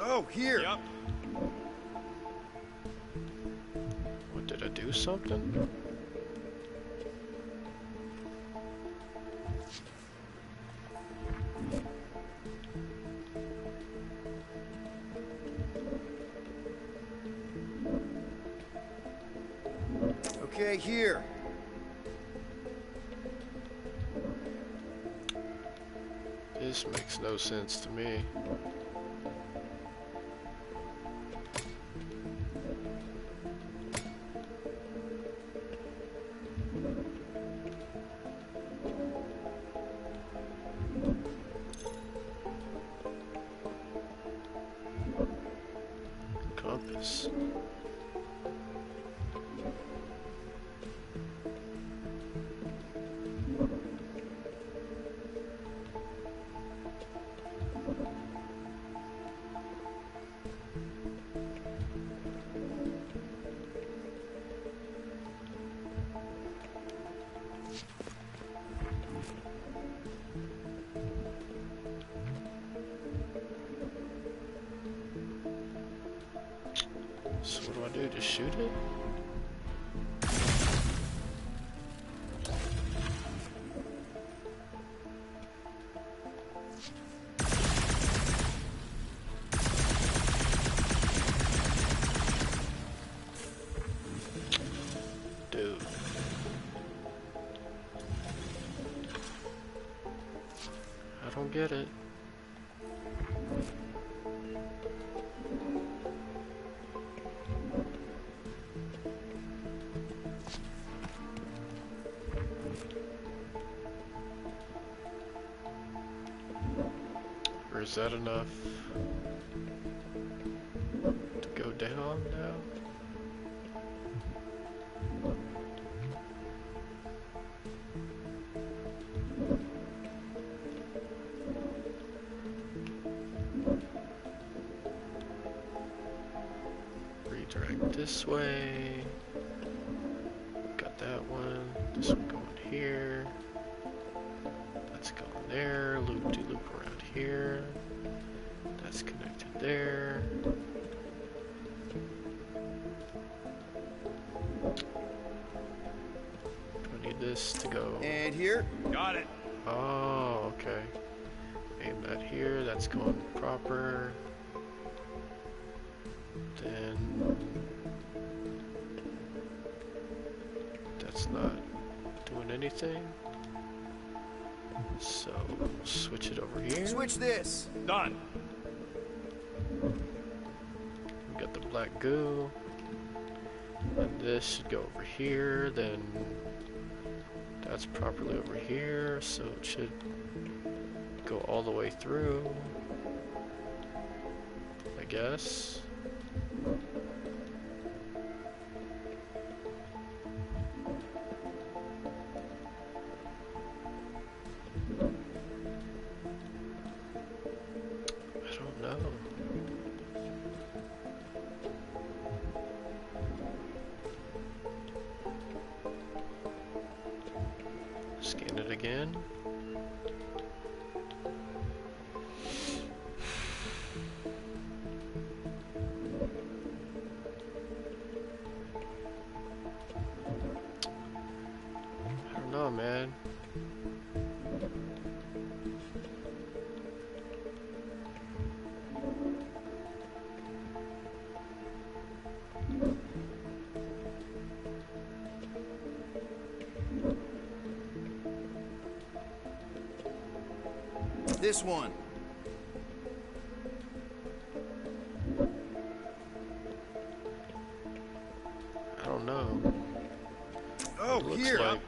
Oh, here. Yep. What, did I do something? Okay, here. This makes no sense to me. Compass. So what do I do? Just shoot it? Dude. I don't get it. Or is that enough to go down now? Redirect this way. Got that one. This one going here. That's going there. Loop-de-loop around here. That's connected there. Do I need this to go? And here. Got it. Oh, okay. Aim that here. That's going proper. Then that's not doing anything. So switch it over here. Switch this. Done. We got the black goo. And this should go over here. Then that's properly over here. So it should go all the way through, I guess. I don't know. Scan again? I don't know, man. This one. I don't know. Oh, Looks here.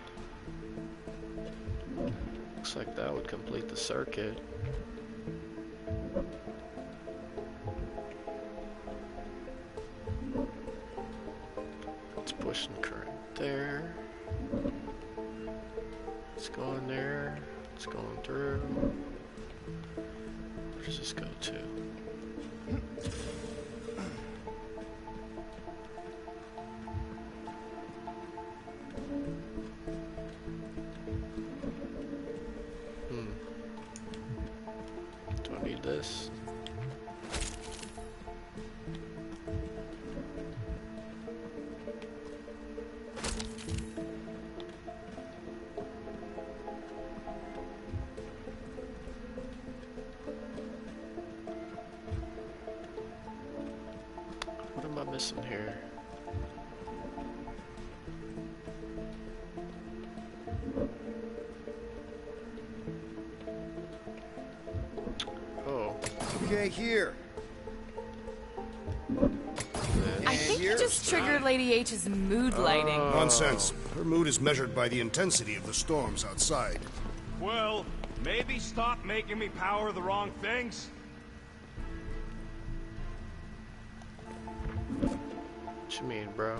Looks like that would complete the circuit. It's pushing current there. It's going there. It's going through. Where does this go to? Do I need this? What am I missing here? Oh. Okay, here. I think you just triggered Lady H's mood lighting. Nonsense. Her mood is measured by the intensity of the storms outside. Well, maybe stop making me power the wrong things. What you mean, bro?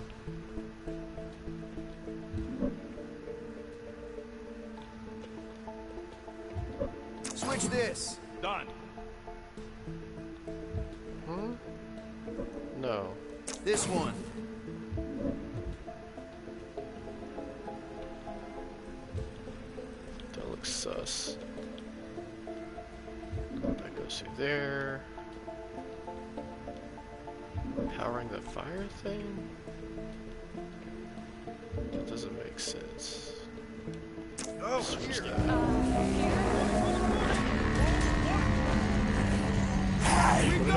Switch this. Done. Hmm? No. This one. That looks sus. That goes through there. Powering the fire thing? That doesn't make sense. Oh, Switch here.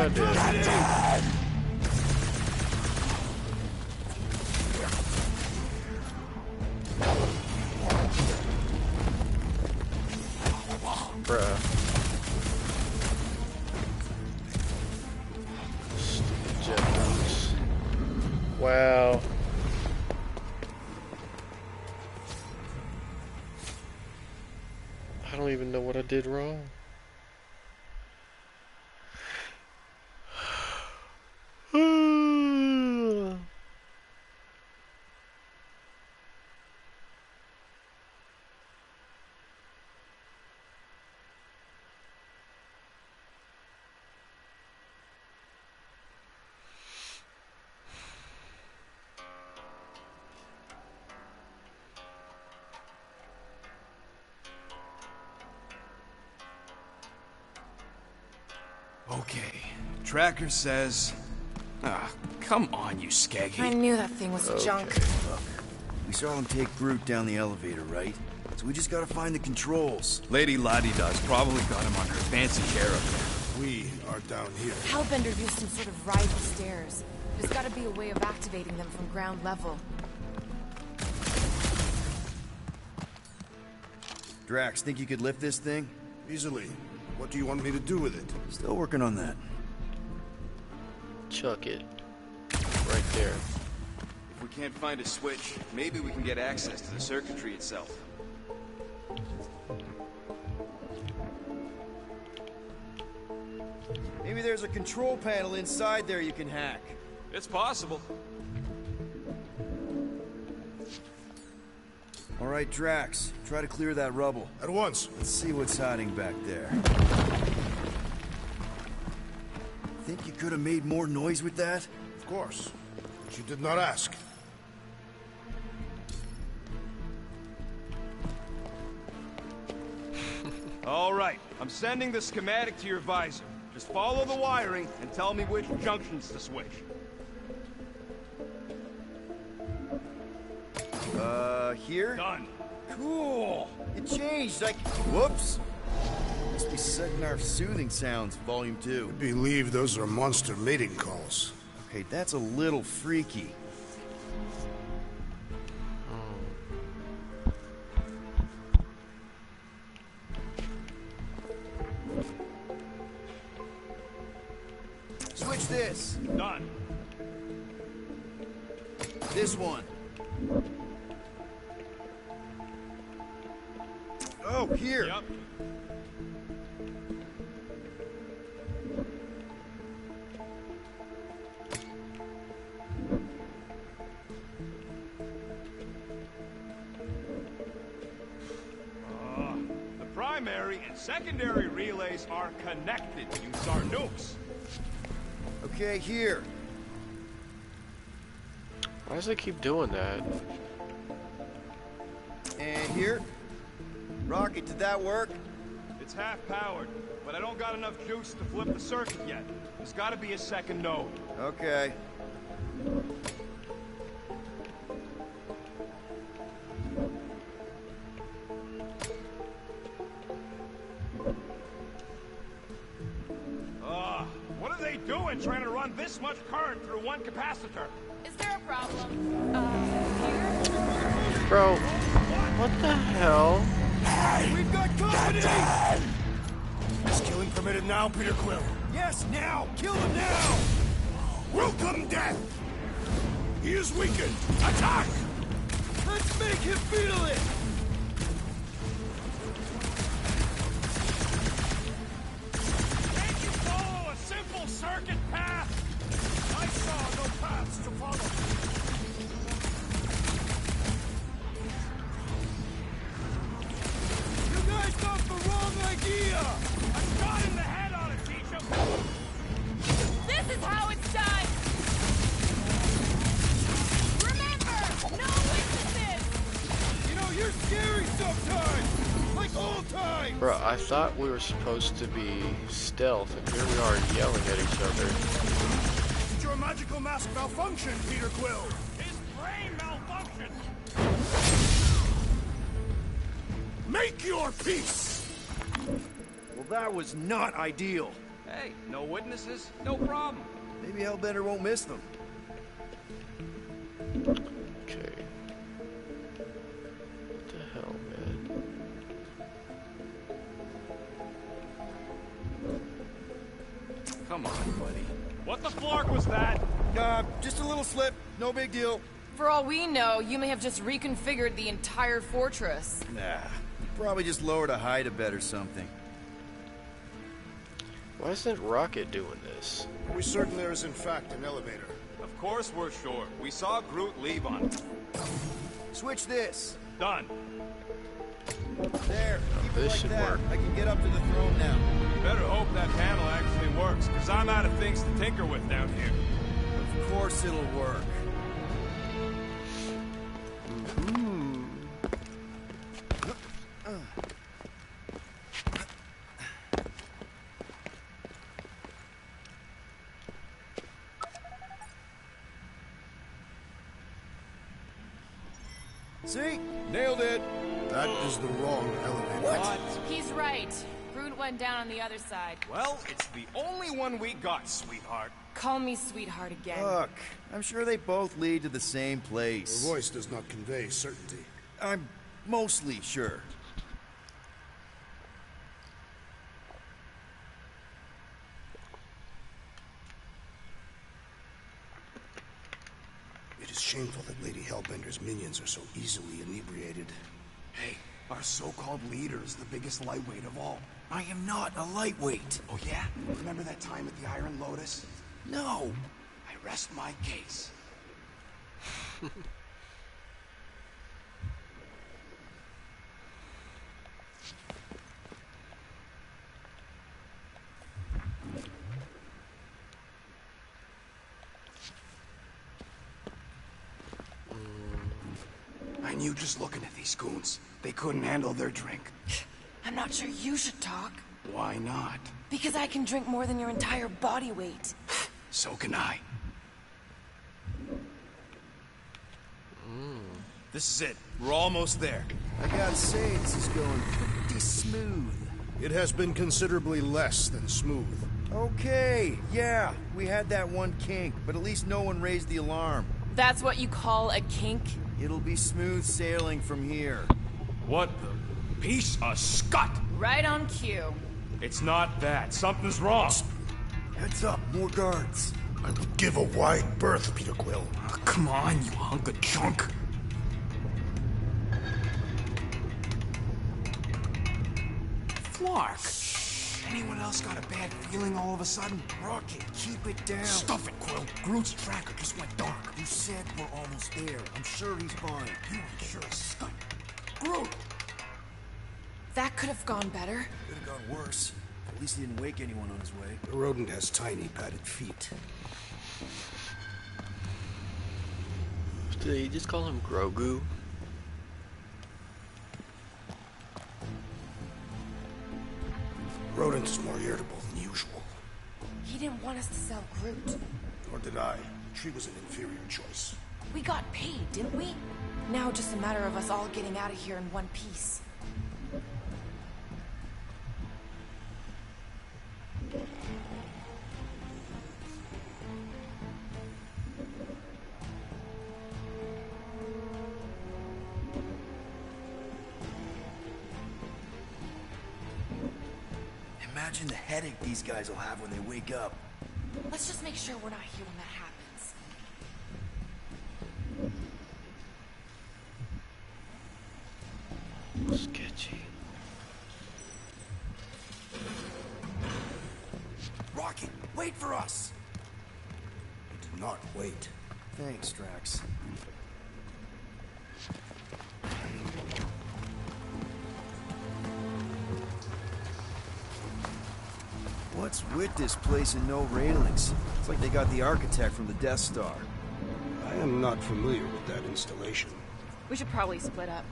that. What did I do? Bruh. Stupid jet boats. Wow. I don't even know what I did wrong. Okay. Tracker says... Ah, come on, you skaggy. I knew that thing was junk. Look, we saw them take Groot down the elevator, right? So we just gotta find the controls. Lady Lottie-Da's probably got him on her fancy chair up there. We are down here. Hellbender used some sort of rising stairs. There's gotta be a way of activating them from ground level. Drax, think you could lift this thing? Easily. What do you want me to do with it? Still working on that. Chuck it. Right there. If we can't find a switch, maybe we can get access to the circuitry itself. Maybe there's a control panel inside there you can hack. It's possible. All right, Drax, try to clear that rubble. At once. Let's see what's hiding back there. Think you could have made more noise with that? Of course. But you did not ask. All right, I'm sending the schematic to your visor. Just follow the wiring and tell me which junctions to switch. Here? Done. Cool! It changed, whoops! Must be setting our soothing sounds, volume 2. I believe those are monster mating calls. Okay, that's a little freaky. Switch this. Done. This one. Oh, here. Yep. The primary and secondary relays are connected. Use our nukes. Okay, here. Why does it keep doing that? And here. Rocket, did that work? It's half powered, but I don't got enough juice to flip the circuit yet. There's gotta be a second node. Okay. What are they doing trying to run this much current through one capacitor? Is there a problem? Here? Bro, what the hell? We've got company! Is killing permitted now, Peter Quill? Yes, now! Kill him now! Welcome, death! He is weakened! Attack! Let's make him feel it! Can't you follow a simple circuit path? I saw no paths to follow. You guys got the wrong idea! A shot in the head on it, teach 'em! This is how it's done! Remember, no witnesses! You know, you're scary sometimes! Like old times! Bro, I thought we were supposed to be stealth, and here we are yelling at each other. Did your magical mask malfunction, Peter Quill? His brain malfunctioned! Make your peace! Well, that was not ideal. Hey, no witnesses, no problem. Maybe Hellbender won't miss them. Okay. What the hell, man? Come on, buddy. What the flark was that? Just a little slip. No big deal. For all we know, you may have just reconfigured the entire fortress. Nah. Probably just lowered a hide a bed or something. Why isn't Rocket doing this? Are we certain there is in fact an elevator? Of course we're sure. We saw Groot leave on it. Switch this. Done. There. Keep it this like should that. work. I can get up to the throne now. Better hope that panel actually works, because I'm out of things to tinker with down here. Of course it'll work. See? Nailed it. That is the wrong elevator. What? He's right. Groot went down on the other side. Well, it's the only one we got, sweetheart. Call me sweetheart again. Look, I'm sure they both lead to the same place. Your voice does not convey certainty. I'm mostly sure. It is shameful that Lady Hellbender's minions are so easily inebriated. Hey, our so-called leader is the biggest lightweight of all. I am not a lightweight. Oh yeah? Remember that time at the Iron Lotus? No. I rest my case. I knew just looking at these goons. They couldn't handle their drink. I'm not sure you should talk. Why not? Because I can drink more than your entire body weight. So can I. This is it. We're almost there. I gotta say, this is going pretty smooth. It has been considerably less than smooth. Okay, yeah, we had that one kink, but at least no one raised the alarm. That's what you call a kink? It'll be smooth sailing from here. What the piece of scut? Right on cue. It's not that. Something's wrong. Heads up, more guards. I could give a wide berth, Peter Quill. Oh, come on, you hunk of junk. Flark. Anyone else got a bad feeling all of a sudden? Rocket, keep it down. Stuff it, Quill. Groot's tracker just went dark. You said we're almost there. I'm sure he's fine. You ain't sure as scut. Groot! That could have gone better. Could have gone worse. At least he didn't wake anyone on his way. The rodent has tiny padded feet. Did you just call him Grogu? Rodent is more irritable than usual. He didn't want us to sell Groot. Nor did I. The tree was an inferior choice. We got paid, didn't we? Now just a matter of us all getting out of here in one piece. Imagine the headache these guys will have when they wake up. Let's just make sure we're not here when that happens. Sketchy. Rocky, wait for us! Do not wait. Thanks, Drax. What's with this place and no railings? It's like they got the architect from the Death Star. I am not familiar with that installation. We should probably split up.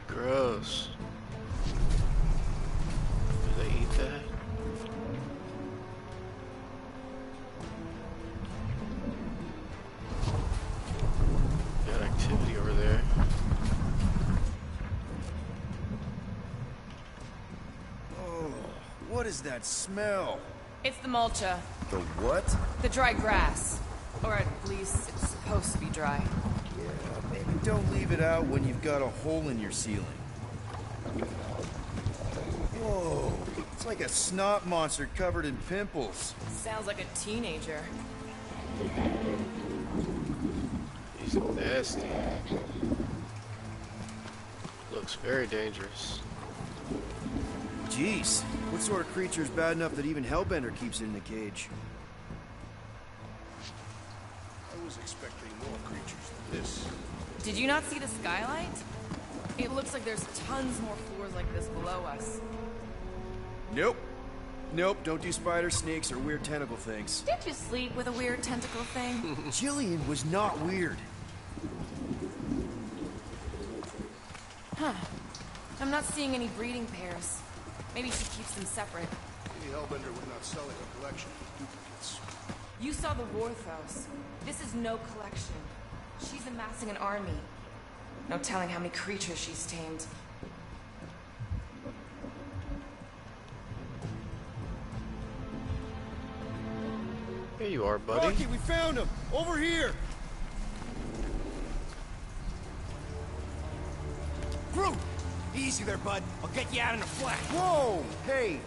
Gross. Do they eat that? Got activity over there. Oh, what is that smell? It's the mulcha. The what? The dry grass. Or at least it's supposed to be dry. Yeah, maybe don't leave it out when you've got a hole in your ceiling. Whoa, it's like a snot monster covered in pimples. Sounds like a teenager. He's nasty. Looks very dangerous. Jeez, what sort of creature is bad enough that even Hellbender keeps it in a cage? I was expecting more creatures than this. Did you not see the skylight? It looks like there's tons more floors like this below us. Nope. Nope, don't do spiders, snakes, or weird tentacle things. Did you sleep with a weird tentacle thing? Jillian was not weird. Huh. I'm not seeing any breeding pairs. Maybe she keeps them separate. Maybe Hellbender would not sell a collection of duplicates. You saw the Warthos. This is no collection. She's amassing an army. No telling how many creatures she's tamed. Here you are, buddy. Rocky, we found him! Over here! Groot! Easy there, bud. I'll get you out in a flash. Whoa! Hey!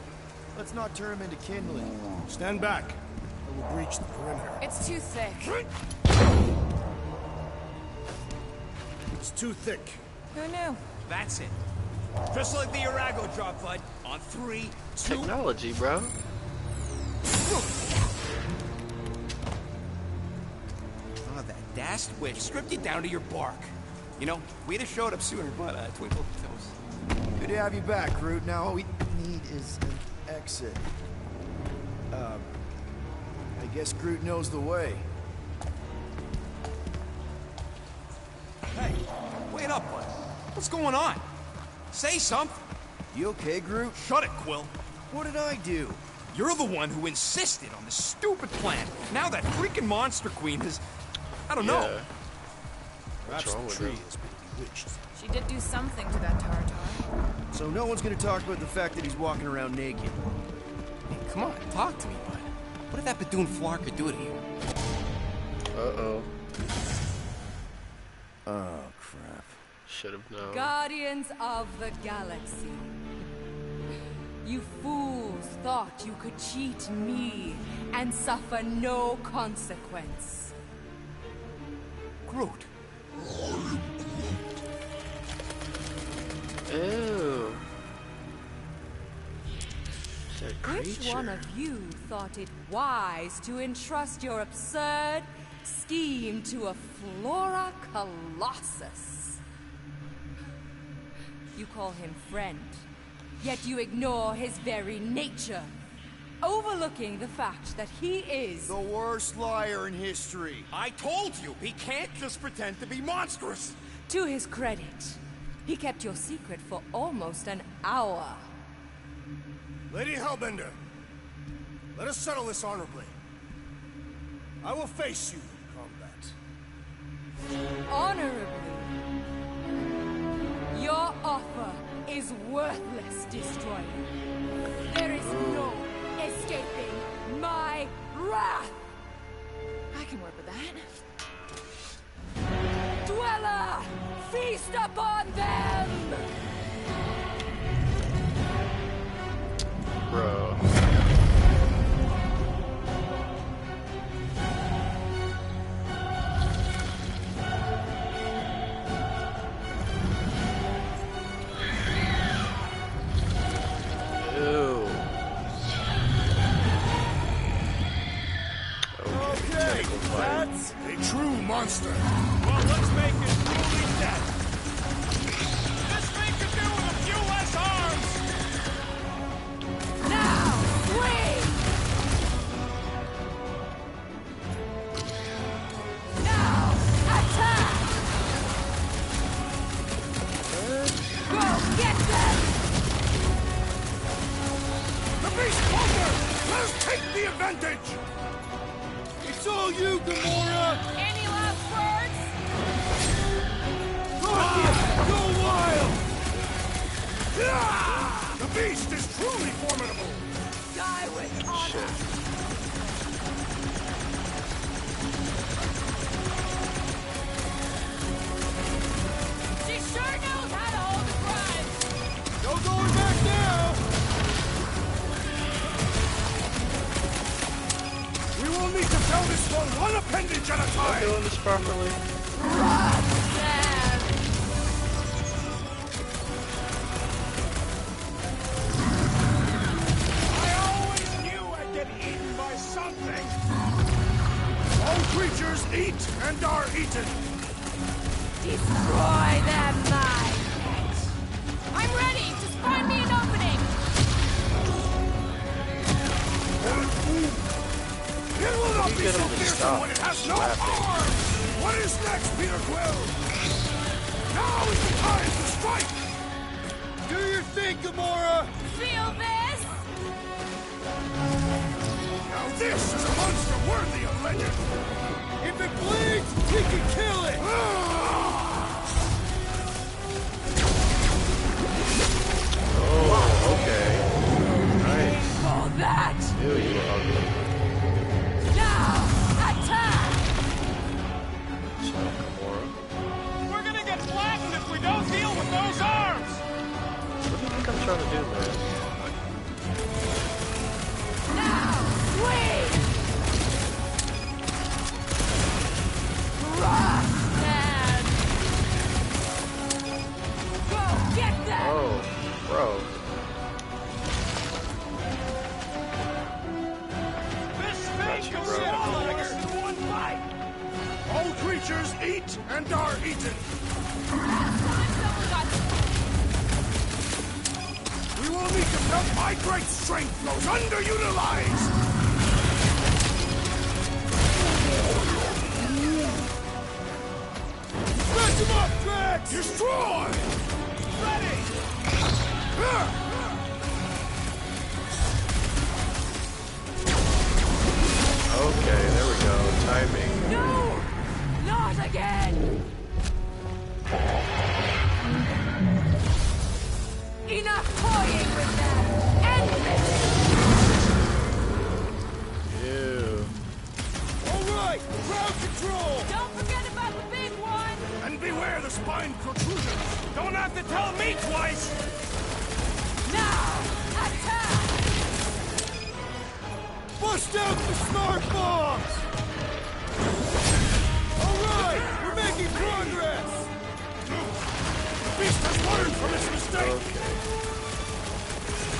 Let's not turn him into kindling. Stand back. I will breach the perimeter. It's too thick. It's too thick. Who knew? That's it. Just like the Arago drop, bud. On 3, 2... Technology, bro. Oh, that dashed witch stripped you down to your bark. You know, we'd have showed up sooner, but twinkle toes. Good to have you back, Groot. Now all we need is an exit. I guess Groot knows the way. Hey, wait up, bud. What's going on? Say something. You okay, Groot? Shut it, Quill. What did I do? You're the one who insisted on this stupid plan. Now that freaking Monster Queen is... I don't know. Perhaps the tree has been bewitched. She did do something to that Tartar. So no one's gonna talk about the fact that he's walking around naked. Hey, come on, talk to me, bud. What did that Bethune Flarker do to you? Uh-oh. Oh, crap. Should have known. Guardians of the Galaxy. You fools thought you could cheat me and suffer no consequence. Groot. Ew. That Which creature. one of you thought it wise to entrust your absurd scheme to a Flora Colossus? You call him friend, yet you ignore his very nature, overlooking the fact that he is The worst liar in history. I told you, he can't just pretend to be monstrous. To his credit, he kept your secret for almost an hour. Lady Hellbender, let us settle this honorably. I will face you in combat. Honorably. Your offer is worthless, Destroyer. There is no escaping my wrath! I can work with that. Dweller! Feast upon them! Bro. Ew. Okay, that's a true monster. Well, let's make it truly dead. This thing could do with a few less arms. Now, swing! Now, attack! Go get them! The beast closer! Let us take the advantage! It's all you, Gamora! Any last words? Go wild! The beast is truly formidable! Die with honor! She sure knows how to hold the prize. No going back now! We will need to tell this one appendage at a Am I time! doing this properly? I always knew I'd get eaten by something! All creatures eat and are eaten! Destroy them, my pet! I'm ready. Just find me an opening. It will not You be get so him to fearsome stop when it has no slapping. arms! What is next, Peter Quill? Now is the time to strike! Do your thing, Gamora! Feel this? Now this is a monster worthy of legend! If it bleeds, we can kill it! Oh, okay. Nice. For that! Ew, you were ugly. Now, attack! So, Gamora. We're gonna get flattened if we don't deal with those arms. What do you think I'm trying to do, man? Now, swing! Crush them! Go get them! Oh, bro. This Got thing you, can bro. swallow us in one bite. All creatures eat and are eaten! We will need to melt my great strength goes underutilized! Special Smash him up, Drax! Destroy! Ready! Okay, there we go. Timing. No! Not again! Enough toying with them! End this! Ew. Alright! Crowd control! Don't forget about the big one! And beware the spine protrusions! Don't have to tell me twice! Now! Attack! Bust out the smart bombs! Alright! We're making progress! The beast has learned from its mistake! Okay.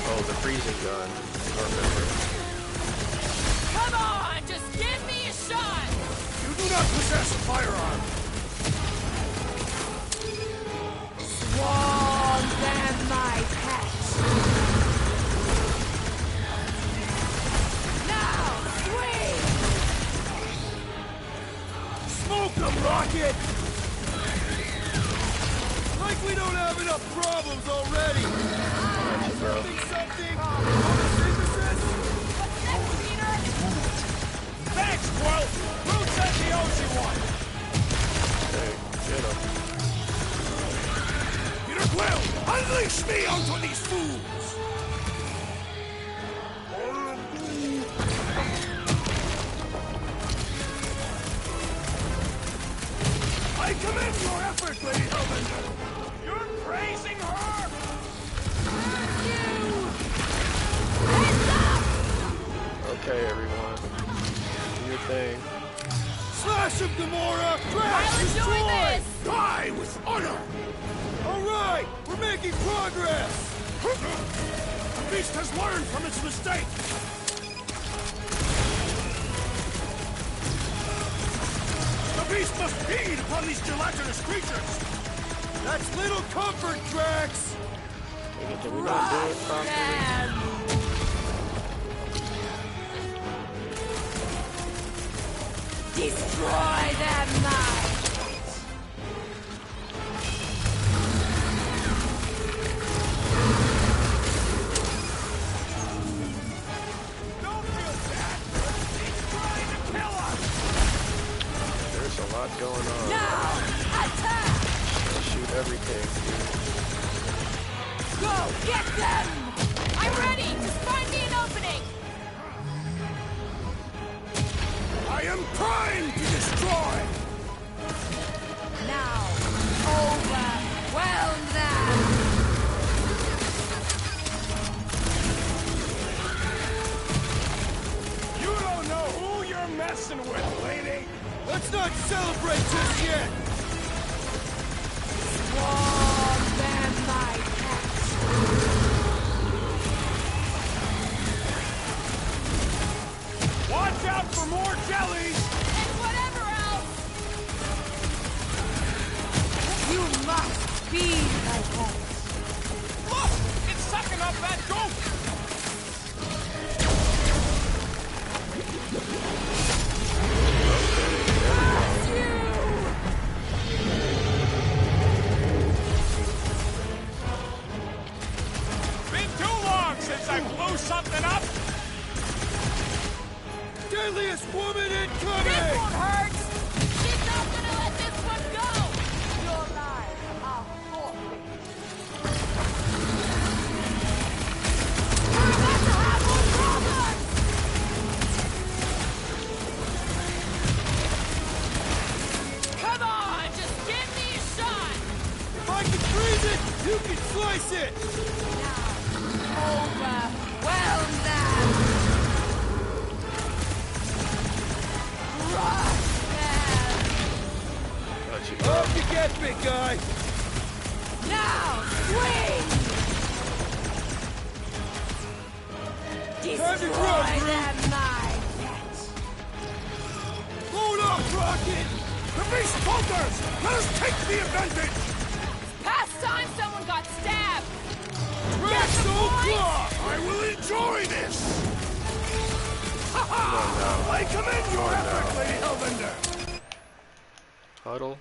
Oh, the freezing gun. I remember. Come on! Just give me a shot! You do not possess a firearm! Swarm them, my pets! Now! Swing! Smoke them, Rocket! Like we don't have enough problems already! Something! What's next, Peter? Thanks, Quill! Who said the ocean one? Okay, get him. Peter Quill, unleash me onto these fools! I commend your effort, Lady Hellbender! You're praising her? Okay, everyone. Do your thing. Slash him, Gamora! Crash! I'll enjoy Destroy! this! Die with honor! Alright! We're making progress! The beast has learned from its mistake! The beast must feed upon these gelatinous creatures! That's little comfort, Drax! Did we not do it properly? Destroy them now! Don't feel bad! He's trying to kill us! There's a lot going on. Now! Attack! Shoot everything, dude. Go! Get them! I'm ready! Just find me an opening! I am primed to destroy! Now! Overwhelm them! You don't know who you're messing with, lady! Let's not celebrate just yet! Swarm them, my pets! Watch out for more jellies! And whatever else! You must be my pets! Look! It's sucking up that goat! Been too long since I blew something up! Deadliest woman This incoming! won't hurt! She's not gonna let this one go! Your lives are forfeit. We're about to have more problems! Come on, just give me a shot! If I can freeze it, you can slice it! Now, overwhelm them! Crush them! Got you. Up you get, big guy! Now, swing! Time to Destroy grow, Groot. them, my pet! Load up, Rocket! The beast falters! Let us take the advantage! Past time someone got stabbed! Drax, the so point? close! I will enjoy this! Ha-ha! I commend your effort, Lady Hellbender! Huddle.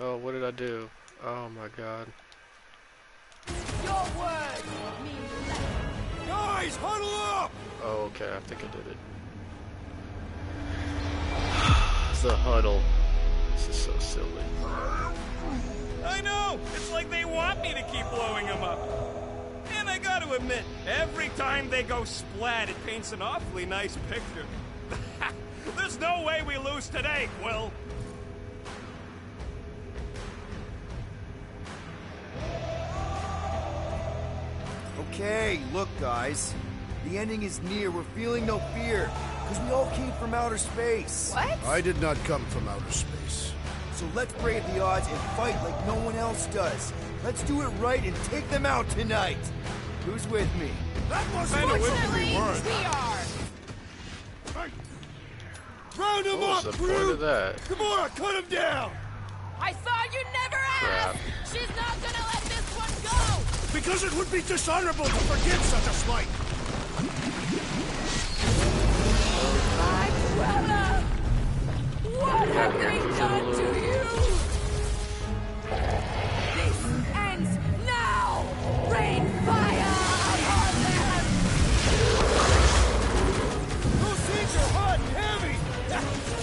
Oh, what did I do? Oh my god. Your word means less. Guys, huddle up! Oh, okay, I think I did it. The huddle. This is so silly. I know! It's like they want me to keep blowing them up. And I gotta admit, every time they go splat, it paints an awfully nice picture. There's no way we lose today, Quill. Okay, look, guys. The ending is near. We're feeling no fear. Because we all came from outer space. What? I did not come from outer space. So let's brave the odds and fight like no one else does. Let's do it right and take them out tonight. Who's with me? That was Fortunately, we are. Round him What was up, the point crew! of that? Gamora, cut him down! I thought you'd never Crap. ask! She's not gonna let this one go! Because it would be dishonorable to forgive such a slight. My brother! What have they done to you? This ends now! Rain fire upon them! Those seeds are hot and heavy!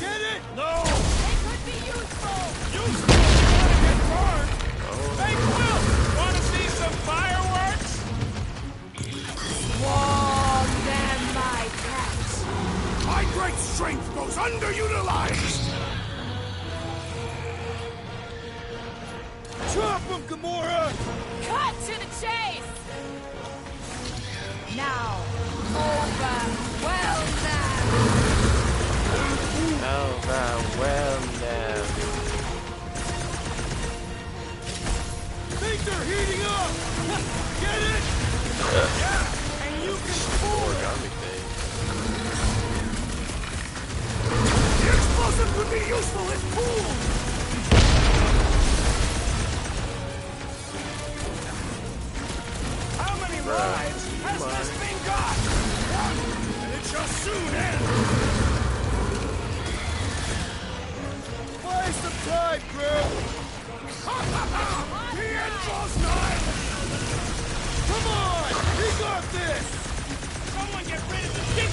Get it? No! They could be useful! Useful! Wanna get burned? Hey, Quill! Wanna see some fireworks? Warm them, my cat! My great strength goes underutilized. Chop him, Gamora! Cut to the chase! Now, overwhelm them! Overwhelm them. Things are heating up! Get it? Yeah! And you can fool it! Origami thing. The explosive could be useful as tools! How many lives has this thing got? One! And it shall soon end! Buy some time, crew! The end draws nigh! Come on! We got this! Someone get rid of the stick!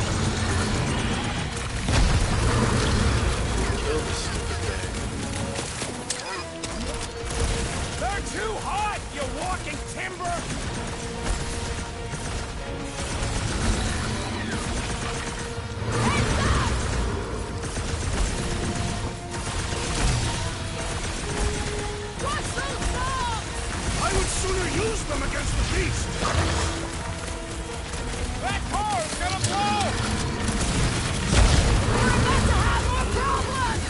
Kill this stupid thing. They're too hot, you walking timber! What's those songs? I would sooner use them against the beast. That car's gonna blow! We're about to have more problems!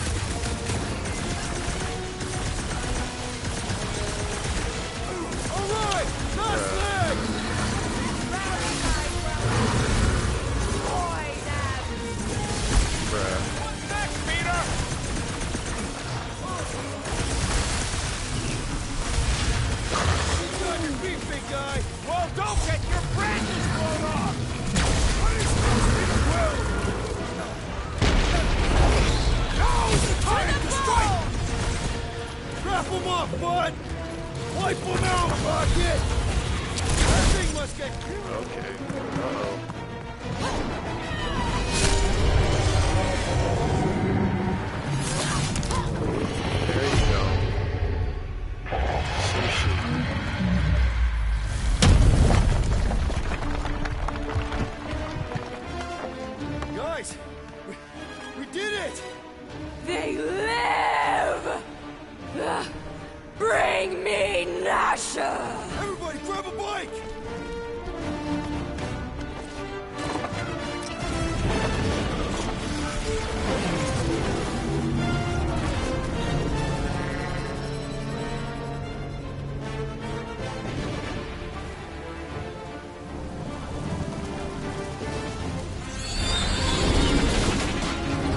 All right, last leg! Rally, my brother! Destroy them! Bruh. What's next, Peter? Keep on your feet, big guy! Well, don't get your branches blown off! Now is the time to strike! Wrap him up, bud! Wipe him out, Rocket! That thing must get killed! Okay. Uh-oh. There you go. Sushi. Guys, we did it! They live! Bring me Nasha! Everybody grab a bike!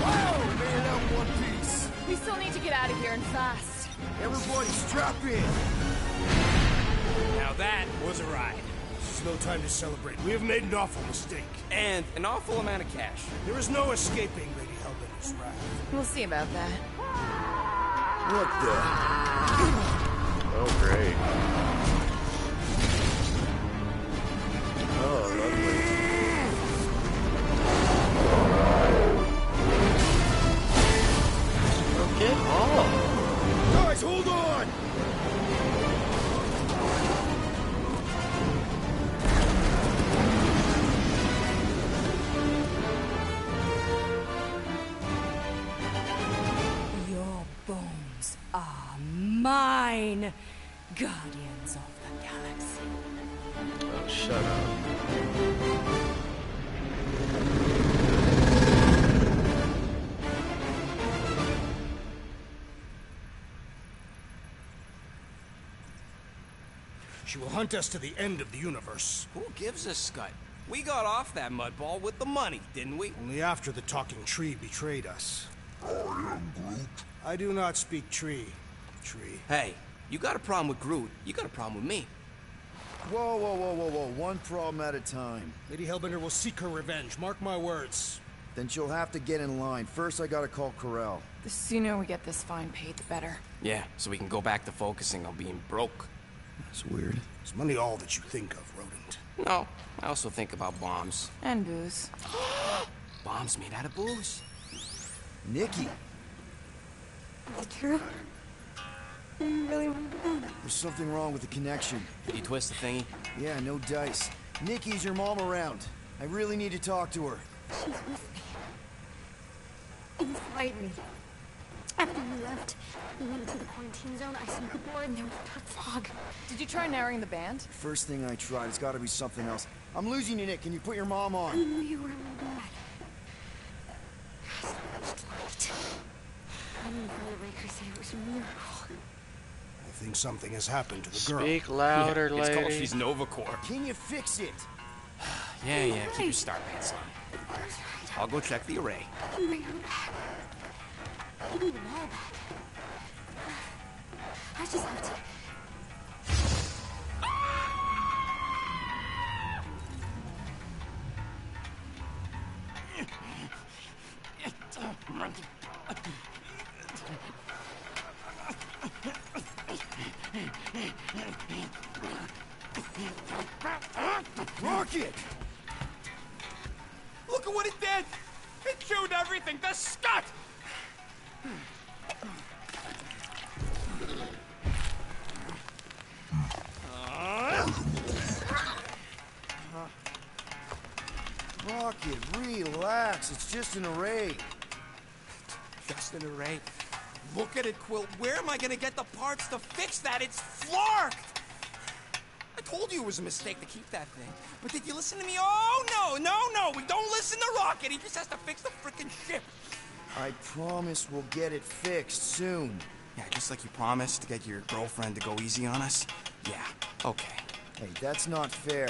Wow, made it out in one piece! We still need to get out of here and fast. Everybody strap in. Now that was a ride. This is no time to celebrate. We have made an awful mistake. And an awful amount of cash. There is no escaping Lady Hellbender's wrath. We'll see about that. What the? Oh, great. Oh, lovely. Oh, get off! Guys, hold on! Your bones are mine, Guardians of the Galaxy. Oh, shut up. She will hunt us to the end of the universe. Who gives a scut? We got off that mudball with the money, didn't we? Only after the talking tree betrayed us. I do not speak tree. Tree. Hey, you got a problem with Groot, you got a problem with me. Whoa, whoa, whoa, whoa, whoa. One problem at a time. Lady Hellbender will seek her revenge. Mark my words. Then she'll have to get in line. First, I gotta call Corel. The sooner we get this fine paid, the better. Yeah, so we can go back to focusing on being broke. That's weird. Is money all that you think of, rodent? No, I also think about bombs. And booze. Bombs made out of booze. Nikki, Is it true? I really want to go. there's something wrong with the connection. Did you twist the thingy? Yeah, no dice. Nikki, is your mom around? I really need to talk to her. She's with me. Inside me. After we left, we went into the quarantine zone. I snuck aboard and there was dark fog. Did you try narrowing the band? First thing I tried, it's gotta be something else. I'm losing you, Nick. Can you put your mom I on? knew you were my dad. It's light. I didn't know the Raker said it was a miracle. I think something has happened to the girl. Speak louder, It's called lady. she's Novacore. Can you fix it? Yeah, keep your star pants on. I'll go check the array. Bring her back. I need them all back. I just have to... Rocket! Look at what it did! It chewed everything to scut! Rocket, relax. It's just an array. Just an array. Look at it, Quill. Where am I gonna get the parts to fix that? It's flarked! I told you it was a mistake to keep that thing. But did you listen to me? Oh, no! We don't listen to Rocket. He just has to fix the frickin' ship. I promise we'll get it fixed soon. Yeah, just like you promised to get your girlfriend to go easy on us? Yeah, okay. Hey, that's not fair.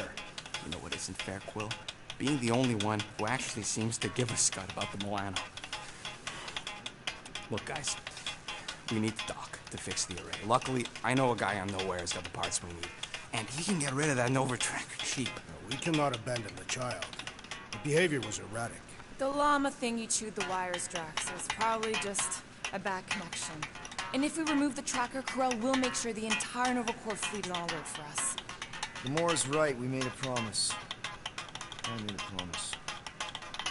You know what isn't fair, Quill? Being the only one who actually seems to give a scut about the Milano. Look, guys, we need the dock to fix the array. Luckily, I know a guy on Nowhere's got the parts we need. And he can get rid of that Nova tracker cheap. We cannot abandon the child. The behavior was erratic. The llama thing you chewed the wires, Drax, was probably just a bad connection. And if we remove the tracker, Corel will make sure the entire Nova Corps fleet is on alert for us. Gamora's right. We made a promise. I made a promise.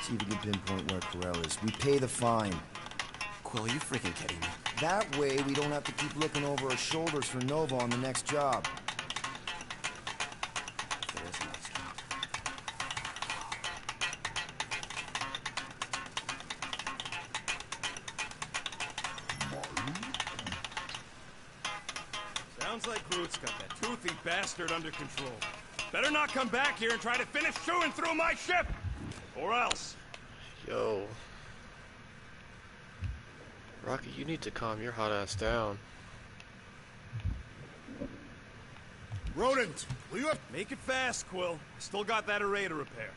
See if we can pinpoint where Corel is. We pay the fine. Quill, are you freaking kidding me? That way, we don't have to keep looking over our shoulders for Nova on the next job. There is a next job. Sounds like Groot's got that toothy bastard under control. Better not come back here and try to finish chewing through my ship! Or else. Yo. Rocky, you need to calm your hot ass down. Rodent, will you make it fast, Quill? I still got that array to repair.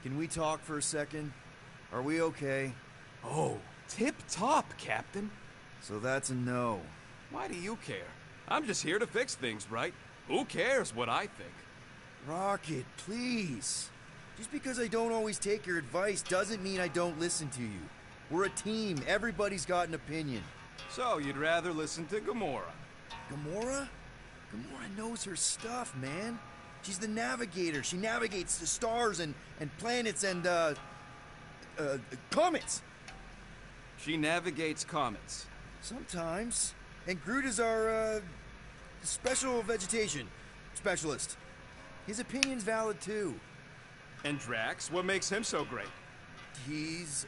Can we talk for a second? Are we okay? Oh, tip-top, Captain. So that's a no. Why do you care? I'm just here to fix things, right? Who cares what I think? Rocket, please. Just because I don't always take your advice doesn't mean I don't listen to you. We're a team. Everybody's got an opinion. So, you'd rather listen to Gamora? Gamora? Gamora knows her stuff, man. She's the navigator. She navigates the stars and planets and, comets. She navigates comets. Sometimes. And Groot is our, special vegetation specialist. His opinion's valid, too. And Drax, what makes him so great? He's,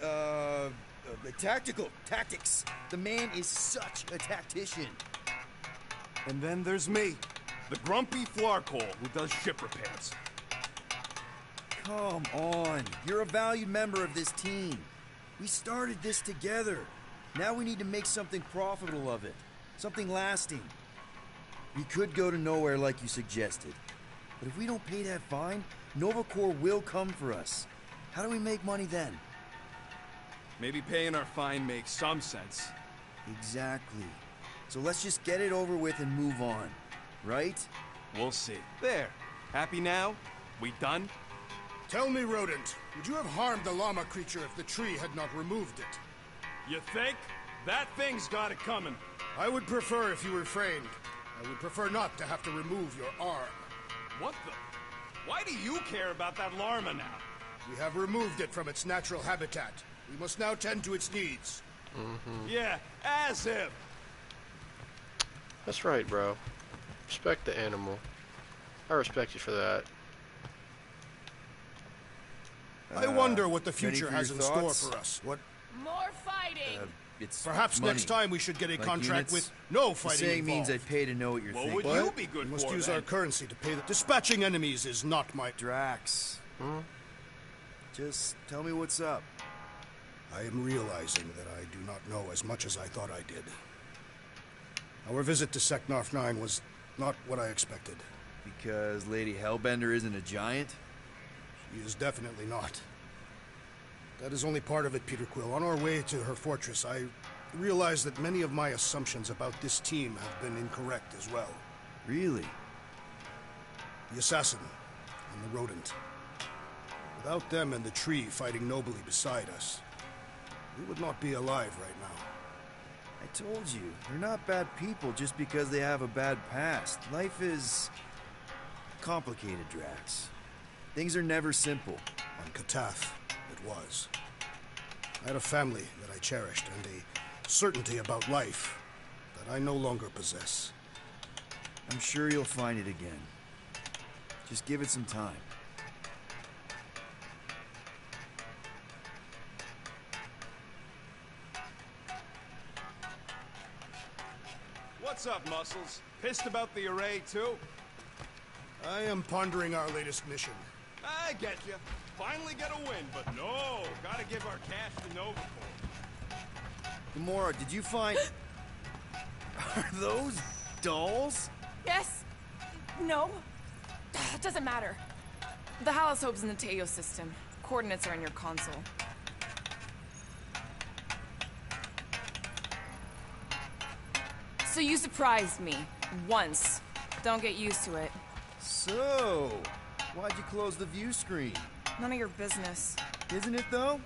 tactics. The man is such a tactician. And then there's me, the grumpy Flarkle who does ship repairs. Come on. You're a valued member of this team. We started this together. Now we need to make something profitable of it. Something lasting. We could go to nowhere like you suggested. But if we don't pay that fine, Nova Corps will come for us. How do we make money then? Maybe paying our fine makes some sense. Exactly. So let's just get it over with and move on. Right? We'll see. There. Happy now? We done? Tell me, Rodent, would you have harmed the llama creature if the tree had not removed it? You think? That thing's got it coming. I would prefer if you refrained. I would prefer not to have to remove your arm. What the? Why do you care about that llama now? We have removed it from its natural habitat. We must now tend to its needs. Yeah, as if. That's right, bro. Respect the animal. I respect you for that. I wonder what the ready future for has your in store thoughts? for us. What? More fighting! It's Perhaps money. next time we should get a Like contract units? with no The fighting saying involved. means I'd pay to know what you're What thinking. would you be good We must for, use then? our currency to pay the... Dispatching enemies is not my... Drax. Just tell me what's up. I am realizing that I do not know as much as I thought I did. Our visit to Seknarf 9 was not what I expected. Because Lady Hellbender isn't a giant? She is definitely not. That is only part of it, Peter Quill. On our way to her fortress, I realized that many of my assumptions about this team have been incorrect as well. Really? The assassin and the rodent. Without them and the tree fighting nobly beside us, we would not be alive right now. I told you, they're not bad people just because they have a bad past. Life is complicated, Drax. Things are never simple. On Katath, it was. I had a family that I cherished and a certainty about life that I no longer possess. I'm sure you'll find it again. Just give it some time. What's up, Muscles? Pissed about the array, too? I am pondering our latest mission. I get you. Finally get a win, but no, gotta give our cash to Nova Corps. Gamora, did you find... Are those dolls? Yes? No? It doesn't matter. The Hallis Hope's in the Teo system. Coordinates are in your console. So you surprised me. Once. Don't get used to it. So, why'd you close the view screen? None of your business. Isn't it, though?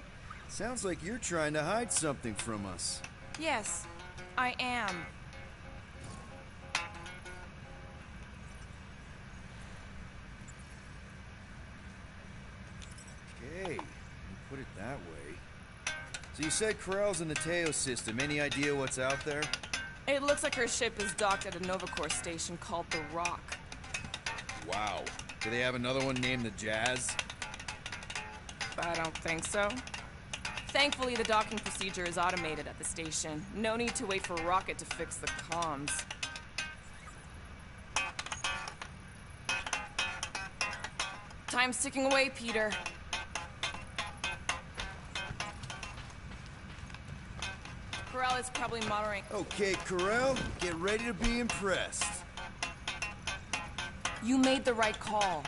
Sounds like you're trying to hide something from us. Yes, I am. Okay, you put it that way. So you said Corell's in the Teo system. Any idea what's out there? It looks like her ship is docked at a Nova Corps station called the Rock. Wow. Do they have another one named the Jazz? I don't think so. Thankfully, the docking procedure is automated at the station. No need to wait for Rocket to fix the comms. Time's ticking away, Peter. Corell is probably monitoring. Okay, Corell, get ready to be impressed. You made the right call.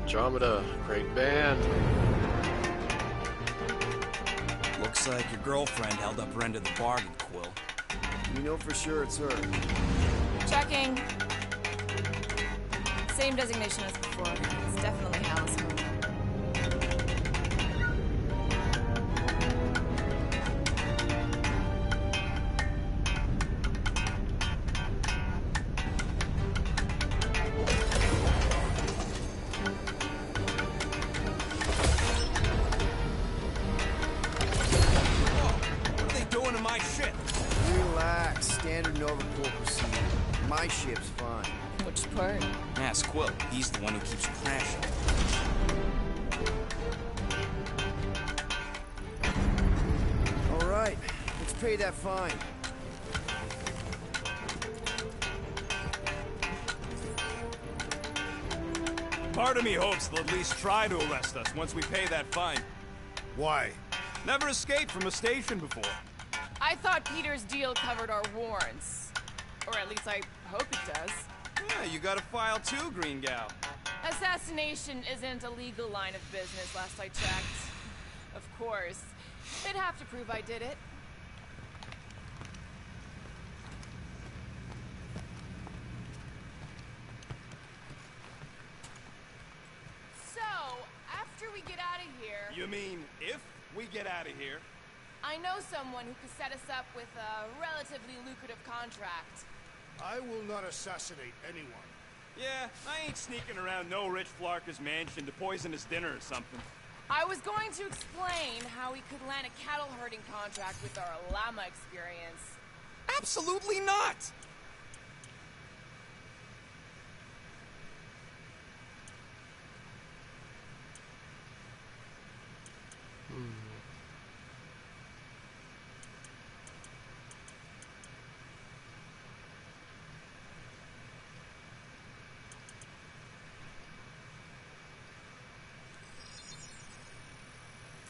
Andromeda, great band. Looks like your girlfriend held up her end of the bargain, Quill. We know for sure it's her. Checking. Same designation as before. It's definitely Hal's home. What are they doing to my ship? Relax. Standard Nova Corps procedure. My ship's fine. Which part? Ask Quill. He's the one who keeps crashing. All right. Let's pay that fine. Part of me hopes they'll at least try to arrest us once we pay that fine. Why? Never escaped from a station before. I thought Peter's deal covered our warrants. Or at least I hope it does. Yeah, you got a file too, Green Gal. Assassination isn't a legal line of business, last I checked. Of course. They'd have to prove I did it. So, after we get out of here... You mean if we get out of here? I know someone who could set us up with a relatively lucrative contract. I will not assassinate anyone. Yeah, I ain't sneaking around no rich flarker's mansion to poison his dinner or something. I was going to explain how we could land a cattle herding contract with our llama experience. Absolutely not!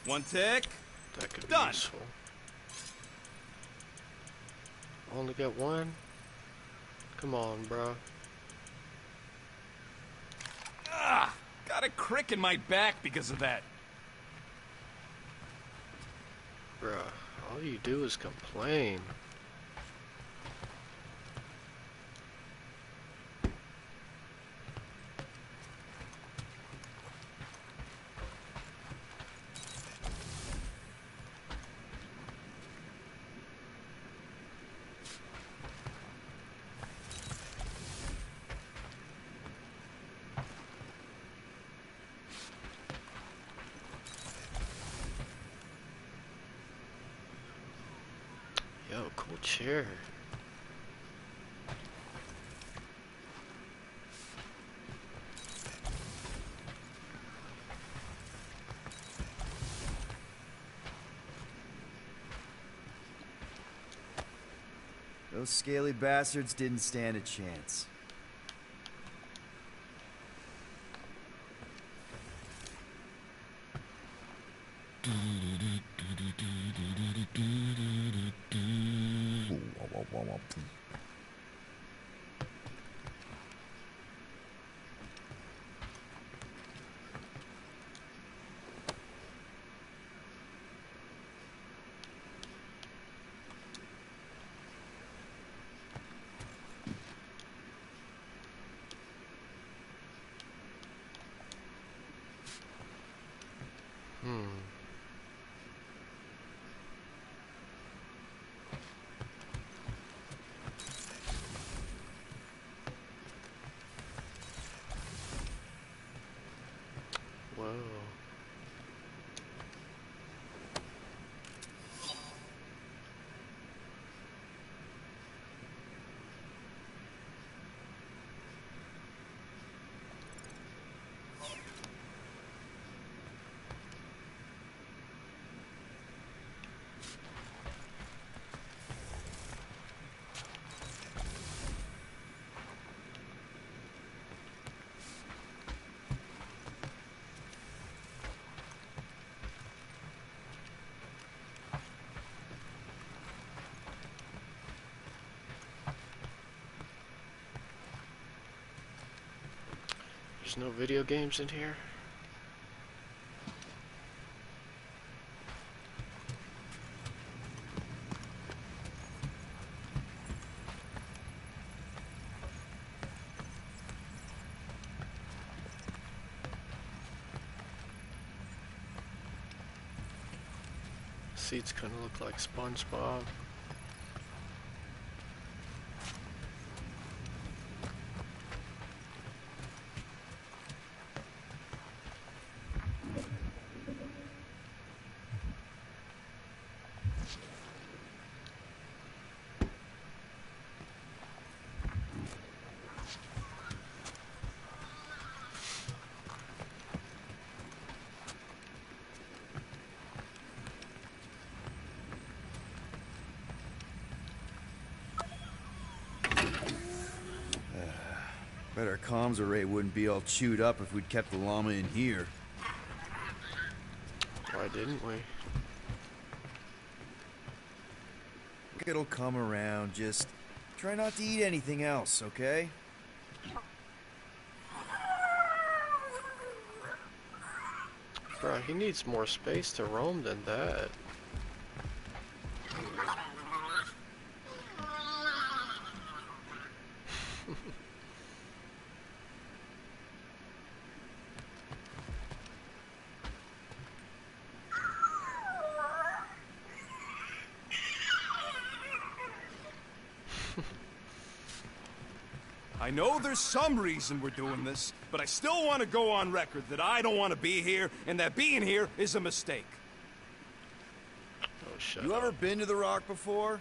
One tick. That could be Done. useful. Only got one? Come on, bro. Ah! Got a crick in my back because of that. Bruh, all you do is complain. Yo, cool chair. Those scaly bastards didn't stand a chance. Whoa. There's no video games in here? seats kind of look like SpongeBob. Bet our comms array wouldn't be all chewed up if we'd kept the llama in here. Why didn't we? It'll come around, just try not to eat anything else, okay? Bro, he needs more space to roam than that. I know there's some reason we're doing this, but I still want to go on record that I don't want to be here, and that being here is a mistake. Oh, shut You up. ever been to the Rock before?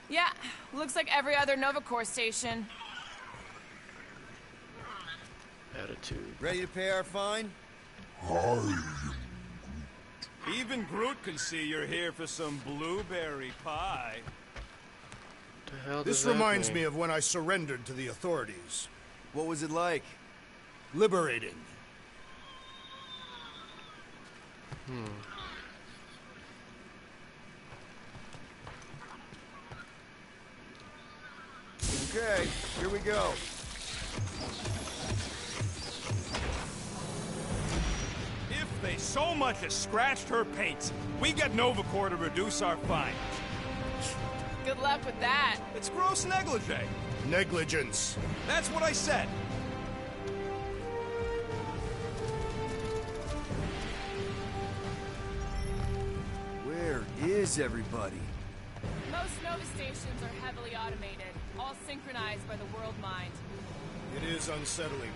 Yeah, looks like every other Nova Corps station. Attitude. Ready to pay our fine? Even Groot can see you're here for some blueberry pie. The hell This does that reminds mean? me of when I surrendered to the authorities. What was it like? Liberating. Okay, here we go. If they so much as scratched her paint, we get Nova Corps to reduce our fine. Good luck with that. It's gross negligee. Negligence. That's what I said. Where is everybody? Most Nova stations are heavily automated, all synchronized by the world mind. It is unsettling.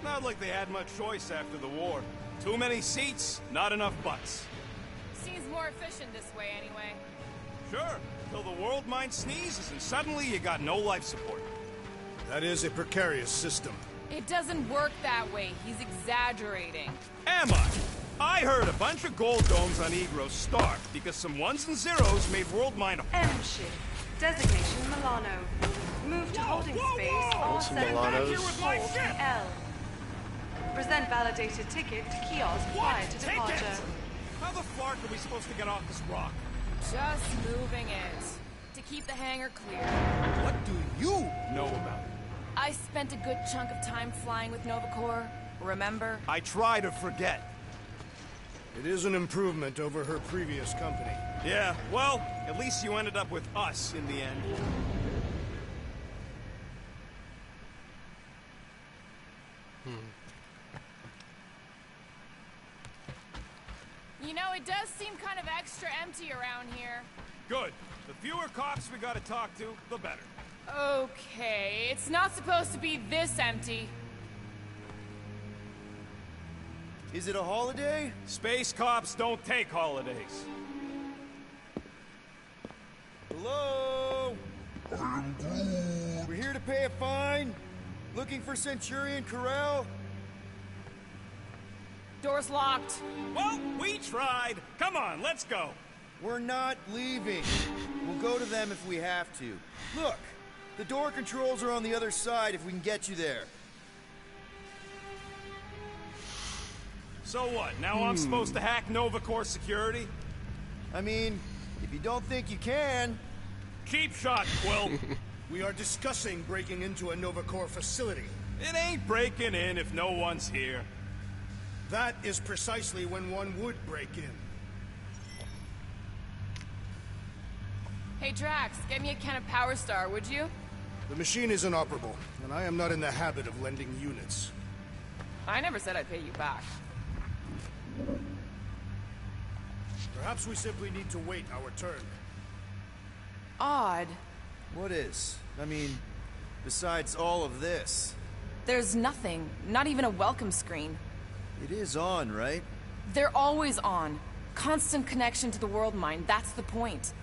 Not like they had much choice after the war. Too many seats, not enough butts. Seems more efficient this way anyway. Sure, till the world mind sneezes and suddenly you got no life support. That is a precarious system. It doesn't work that way. He's exaggerating. Am I? I heard a bunch of gold domes on Egros starved because some ones and zeros made world mind. M shift. Designation Milano. Move to holding space What's R7. Milanos? Hold L. Present validated ticket to kiosk prior to departure. How the flark are we supposed to get off this rock? Just moving it. To keep the hangar clear. What do you know about it? I spent a good chunk of time flying with Nova Corps. Remember? I try to forget. It is an improvement over her previous company. Yeah, well, at least you ended up with us in the end. You know, it does seem kind of extra empty around here. Good. The fewer cops we gotta talk to, the better. Okay, it's not supposed to be this empty. Is it a holiday? Space cops don't take holidays. Hello? We're here to pay a fine. Looking for Centurion Corral? Door's locked. Well, we tried. Come on, let's go. We're not leaving. We'll go to them if we have to. Look, the door controls are on the other side if we can get you there. So what, now I'm supposed to hack Nova Corps security? I mean, if you don't think you can... Cheap shot, Quill. We are discussing breaking into a Nova Corps facility. It ain't breaking in if no one's here. That is precisely when one would break in. Hey, Drax, get me a can of Power Star, would you? The machine is inoperable, and I am not in the habit of lending units. I never said I'd pay you back. Perhaps Perhaps we simply need to wait our turn. Odd. What is? I mean, besides all of this. There's nothing. Not even a welcome screen. It is on, right? They're always on. Constant connection to the world mine, that's the point.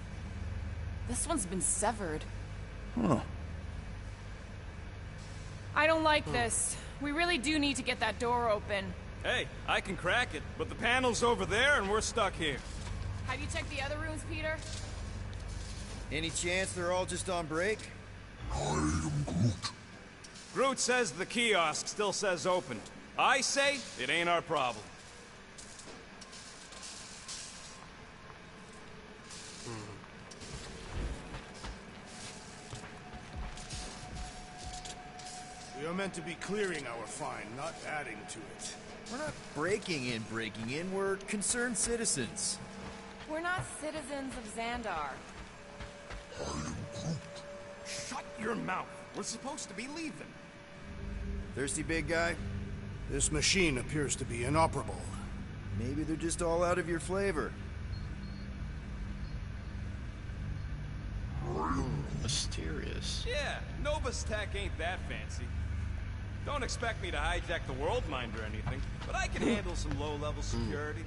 This one's been severed. Huh. I don't like this. We really do need to get that door open. Hey, I can crack it, but the panel's over there and we're stuck here. Have you checked the other rooms, Peter? Any chance they're all just on break? I am Groot. Groot says the kiosk still says open. I say it ain't our problem. We are meant to be clearing our find, not adding to it. We're not breaking in, we're concerned citizens. We're not citizens of Xandar. Shut your mouth. We're supposed to be leaving. Thirsty, big guy? This machine appears to be inoperable. Maybe they're just all out of your flavor. Mysterious. Yeah, Nova's tech ain't that fancy. Don't expect me to hijack the world mind or anything, but I can handle some low-level security.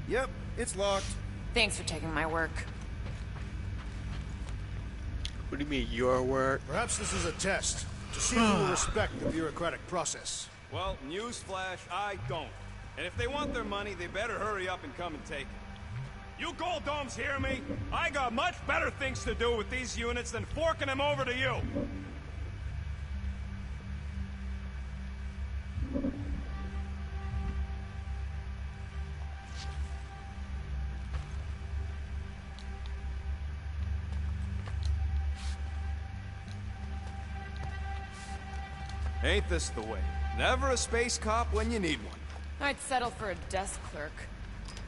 Yep, it's locked. Thanks for taking my work. What do you mean, your work? Perhaps this is a test, to see who will respect the bureaucratic process. Well, newsflash, I don't. And if they want their money, they better hurry up and come and take it. You Gold Domes hear me? I got much better things to do with these units than forking them over to you. Ain't this the way? Never a space cop when you need one. I'd settle for a desk clerk.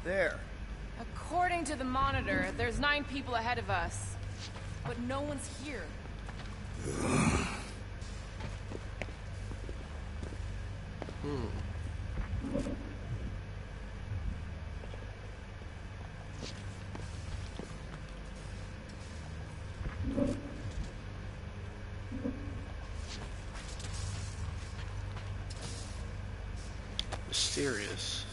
There. According to the monitor, there's 9 people ahead of us. But no one's here. Mysterious.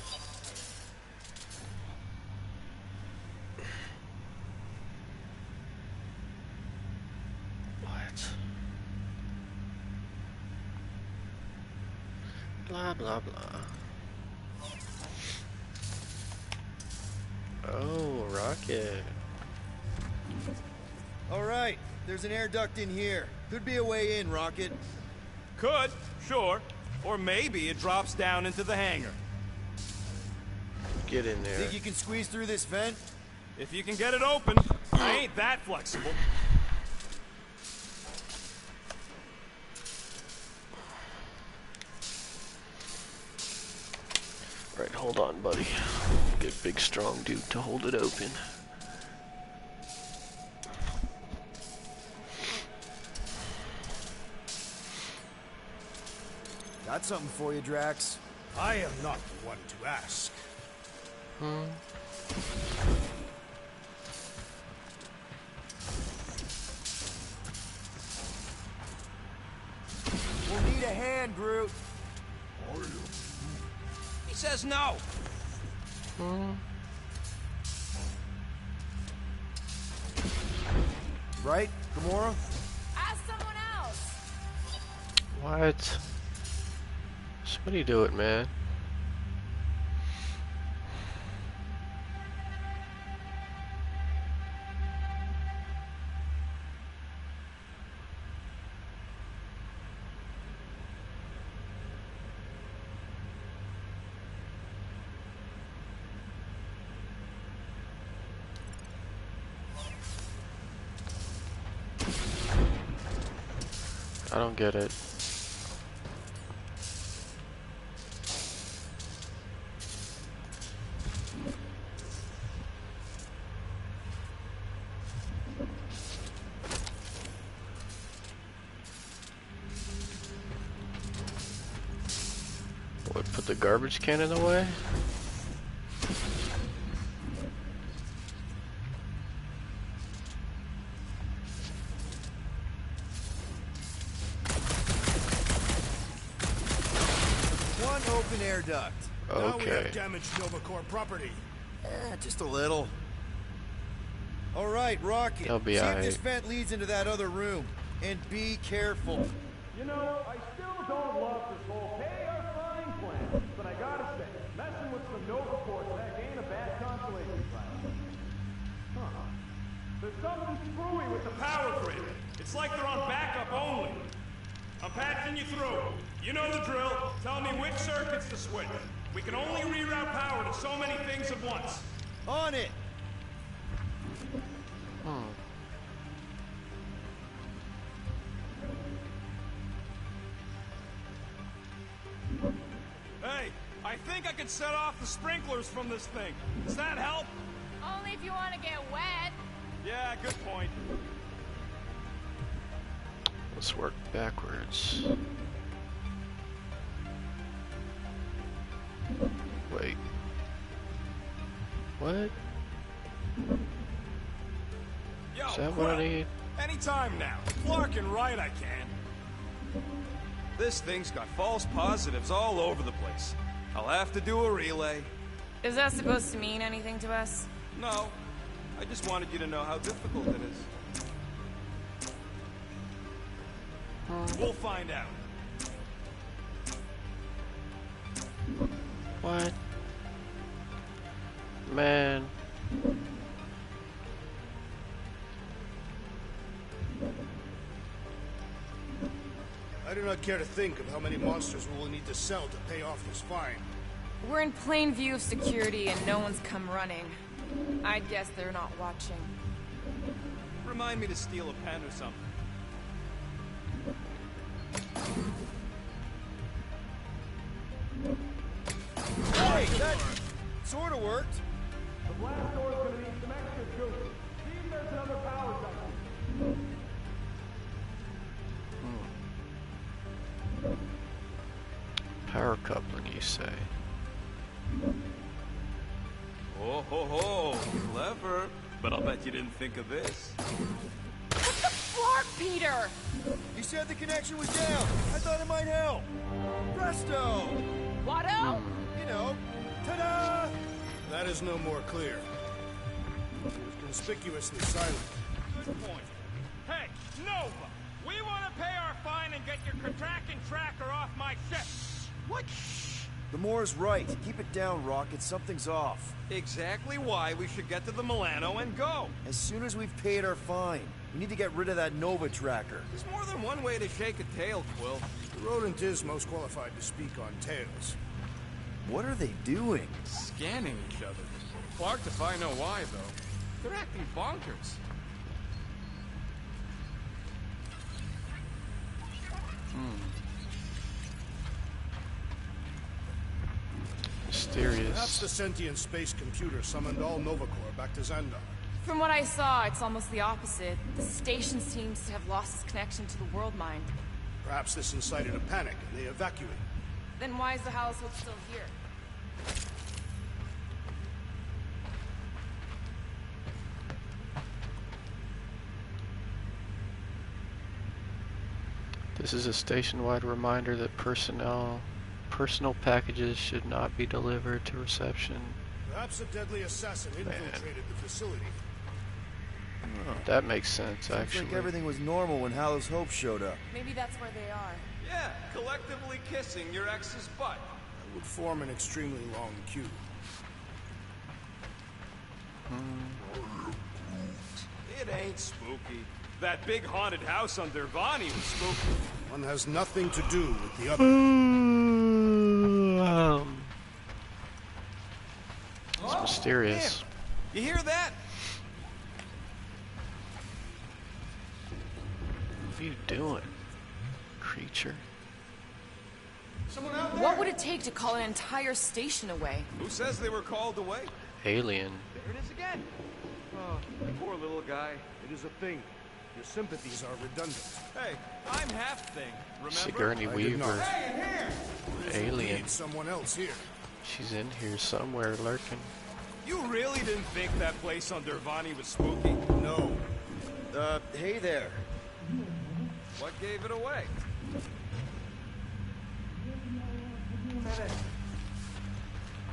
What? Blah blah blah. Oh, rocket. All right, there's an air duct in here. Could be a way in, Rocket. Could, sure. Or maybe it drops down into the hangar. Get in there. Think you can squeeze through this vent? If you can get it open, I ain't that flexible. Right, hold on, buddy. Get big, strong dude to hold it open. Got something for you, Drax. I am not the one to ask. We'll need a hand, Groot. He says no. Right, Gamora? Ask someone else! What? Somebody do it, man. I don't get it. What, put the garbage can in the way? open air duct. Now we Okay. have damaged Novacore property. Just a little. All right, Rocket. They'll be See if alright. this vent leads into that other room. And be careful. You know, I still don't love this whole pay or fine plan, but I gotta say, messing with some Nova Force tech ain't a bad consolation prize. Huh. There's something screwy with the power grid. It's like they're on backup only. I'm patching you through. You know the drill. Tell me which circuits to switch. We can only reroute power to so many things at once. On it. Hey, I think I can set off the sprinklers from this thing. Does that help? Only if you want to get wet. Yeah, good point. Let's work backwards. Wait. What? Yo, Is that what I need? Anytime now. Clark and Wright I can. This thing's got false positives all over the place. I'll have to do a relay. Is that supposed to mean anything to us? No. I just wanted you to know how difficult it is. We'll find out. What? Man. I do not care to think of how many monsters we will need to sell to pay off this fine. We're in plain view of security and no one's come running. I'd guess they're not watching. Remind me to steal a pen or something. Hey, that sort of worked. The blast door's gonna need some extra juice. See if there's another power section. Power coupling, you say? Oh ho ho, clever. But I'll bet you didn't think of this. What the flark, Peter? You said the connection was down. I thought it might help. Presto! Watto? You know, ta-da! That is no more clear. It was conspicuously silent. Good point. Hey, Nova! We want to pay our fine and get your contracting tracker off my ship. What? The Moore's right. Keep it down, Rocket. Something's off. Exactly why we should get to the Milano and go. As soon as we've paid our fine, we need to get rid of that Nova tracker. There's more than one way to shake a tail, Quill. The rodent is most qualified to speak on tails. What are they doing? Scanning each other. Clark if I know why, though. They're acting bonkers. Mysterious. Perhaps the sentient space computer summoned all Novacore back to Xandar. From what I saw, it's almost the opposite. The station seems to have lost its connection to the world mind. Perhaps this incited a panic and they evacuated. Then why is the household still here? This is a station-wide reminder that personal packages should not be delivered to reception. Perhaps a deadly assassin infiltrated the facility. Oh, that makes sense, Seems actually. like everything was normal when Hallows Hope showed up. Maybe that's where they are. Yeah, collectively kissing your ex's butt. It would form an extremely long queue. It ain't spooky. That big haunted house on Dervani was spooky. One has nothing to do with the other. It's mysterious. Damn. You hear that? What are you doing, creature? Someone out there? What would it take to call an entire station away? Who says they were called away? Alien. There it is again. Oh, poor little guy. It is a thing. Your sympathies are redundant. Hey, I'm half thing, remember? Sigourney Weaver. Hey, in here! Alien. Need someone else here. She's in here somewhere lurking. You really didn't think that place on Dervani was spooky? No. Hey there. What gave it away?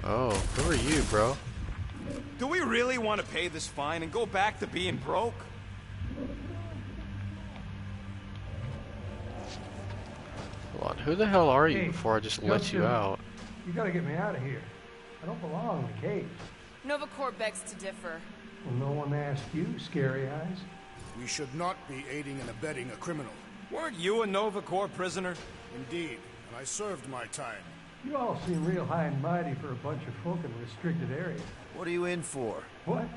Oh, who are you, bro? Do we really want to pay this fine and go back to being broke? Hold on, who the hell are you Hey, before I just let you out? You gotta get me out of here. I don't belong in the cage. Nova Corps begs to differ. Well, no one asked you, Scary Eyes. We should not be aiding and abetting a criminal. Weren't you a Nova Corps prisoner? Indeed, and I served my time. You all seem real high and mighty for a bunch of folk in a restricted area. What are you in for? What?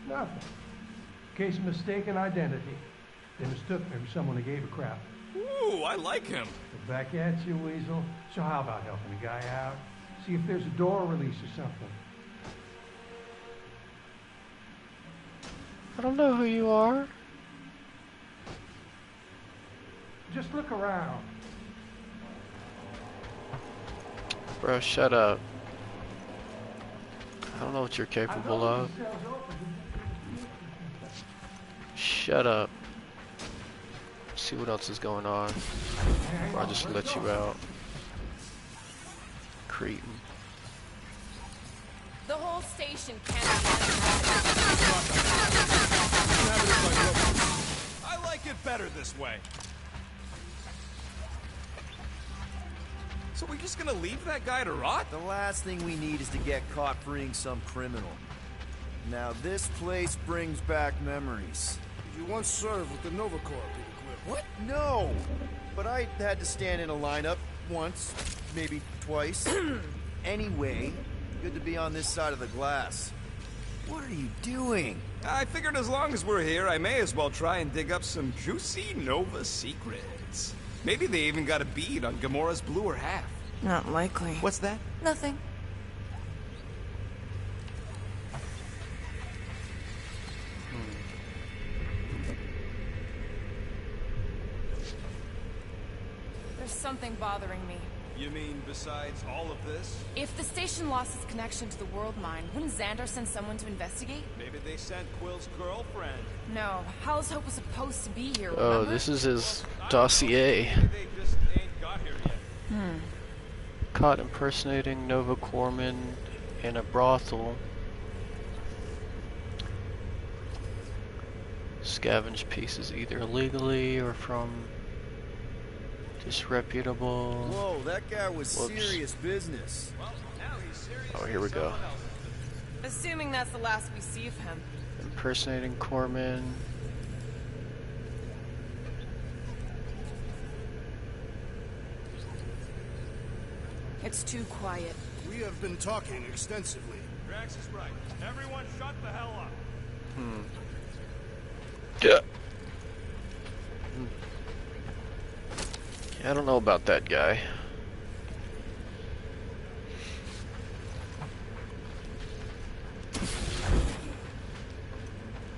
Nothing. Case of mistaken identity. They mistook me for someone who gave a crap. Ooh, I like him. But back at you, Weasel. So how about helping a guy out? See if there's a door release or something. I don't know who you are. Just look around. Bro, shut up. I don't know what you're capable of. Shut up. See what else is going on. Or I'll just let you out. Cretin. The whole station can't. I like it better this way. So we're just gonna leave that guy to rot? The last thing we need is to get caught freeing some criminal. Now this place brings back memories. Did you once serve with the Nova Corps, Peter Quill? What? No! But I had to stand in a lineup once, maybe twice. Anyway, good to be on this side of the glass. What are you doing? I figured as long as we're here, I may as well try and dig up some juicy Nova secrets. Maybe they even got a bead on Gamora's bluer half. Not likely. What's that? Nothing. There's something bothering me. You mean besides all of this? If the station lost its connection to the world mine, wouldn't Xander send someone to investigate? Maybe they sent Quill's girlfriend. No, Howl's Hope was supposed to be here, Oh, remember? this is his dossier. Maybe they just ain't got here yet. Caught impersonating Nova Corpsman in a brothel. Scavenge pieces either illegally or from disreputable. Whoa, that guy was Whoops. serious business. Well, now he's serious. Oh, here we go. Assuming that's the last we see of him. Impersonating Corpsman. It's too quiet. We have been talking extensively. Drax is right. Everyone shut the hell up. Yeah. I don't know about that guy.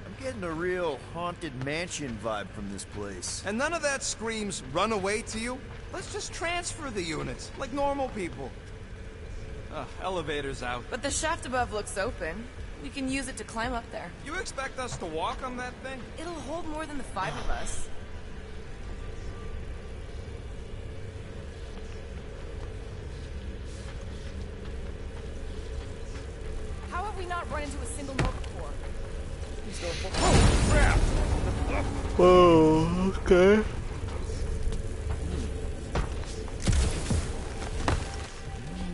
I'm getting a real haunted mansion vibe from this place. And none of that screams run away to you? Let's just transfer the units, like normal people. Elevator's out. But the shaft above looks open. We can use it to climb up there. You expect us to walk on that thing? It'll hold more than the 5 of us. How have we not run into a single Nova Corps? Oh, crap! Oh, okay.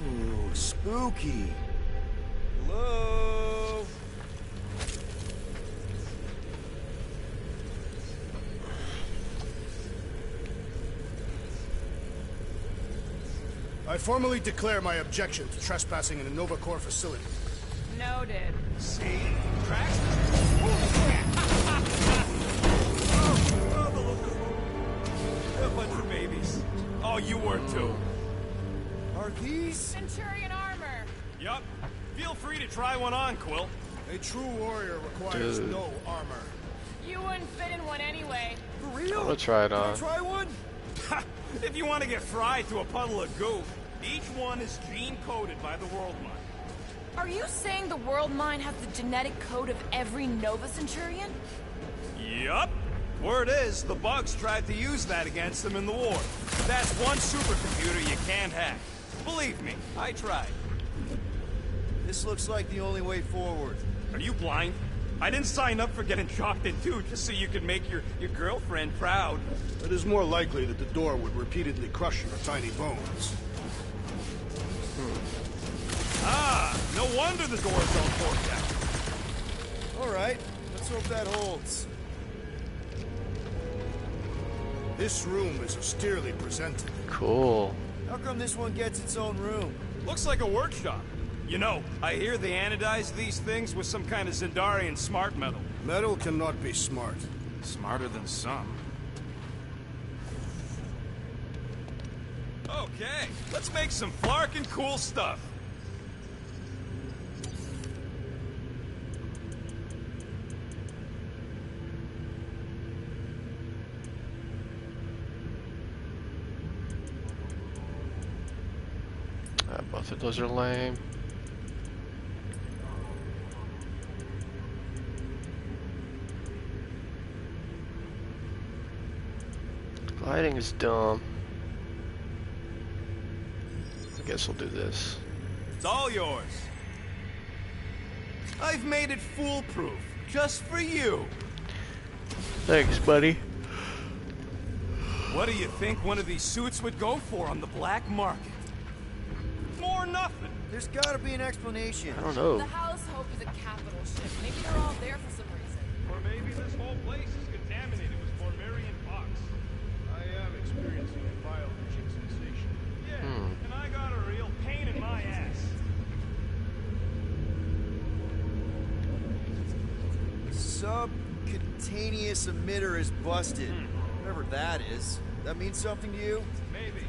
Ooh, spooky. Hello? I formally declare my objection to trespassing in a Nova Corps facility. Noted. See? Drax? A bunch of babies. Oh, you were too. Are these? Centurion armor! Yup. Feel free to try one on, Quill. A true warrior requires Dude. no armor. You wouldn't fit in one anyway. For real? I'm gonna try it Can I on. try one? If you want to get fried to a puddle of goop, each one is gene-coded by the World Mine. Are you saying the world mine has the genetic code of every Nova Centurion? Yup. Word is, the bugs tried to use that against them in the war. That's one supercomputer you can't hack. Believe me, I tried. This looks like the only way forward. Are you blind? I didn't sign up for getting chopped in two just so you could make your girlfriend proud. It is more likely that the door would repeatedly crush your tiny bones. Ah, no wonder the doors don't work that. All right, let's hope that holds. This room is austerely presented. Cool. How come this one gets its own room? Looks like a workshop. You know, I hear they anodize these things with some kind of Zendarian smart metal. Metal cannot be smart. Smarter than some. Okay, let's make some flarkin' cool stuff. Both of those are lame. Gliding is dumb. I guess we'll do this. It's all yours. I've made it foolproof, just for you. Thanks, buddy. What do you think one of these suits would go for on the black market? More nothing. There's gotta be an explanation. I don't know. The House Hope is a capital ship. Maybe they're all there for some reason. Or maybe this whole place is contaminated with Formarian pox. I am experiencing a mild itching sensation. Yeah, and I got a real pain in my ass. Subcutaneous emitter is busted. Whatever that is. That means something to you? Maybe.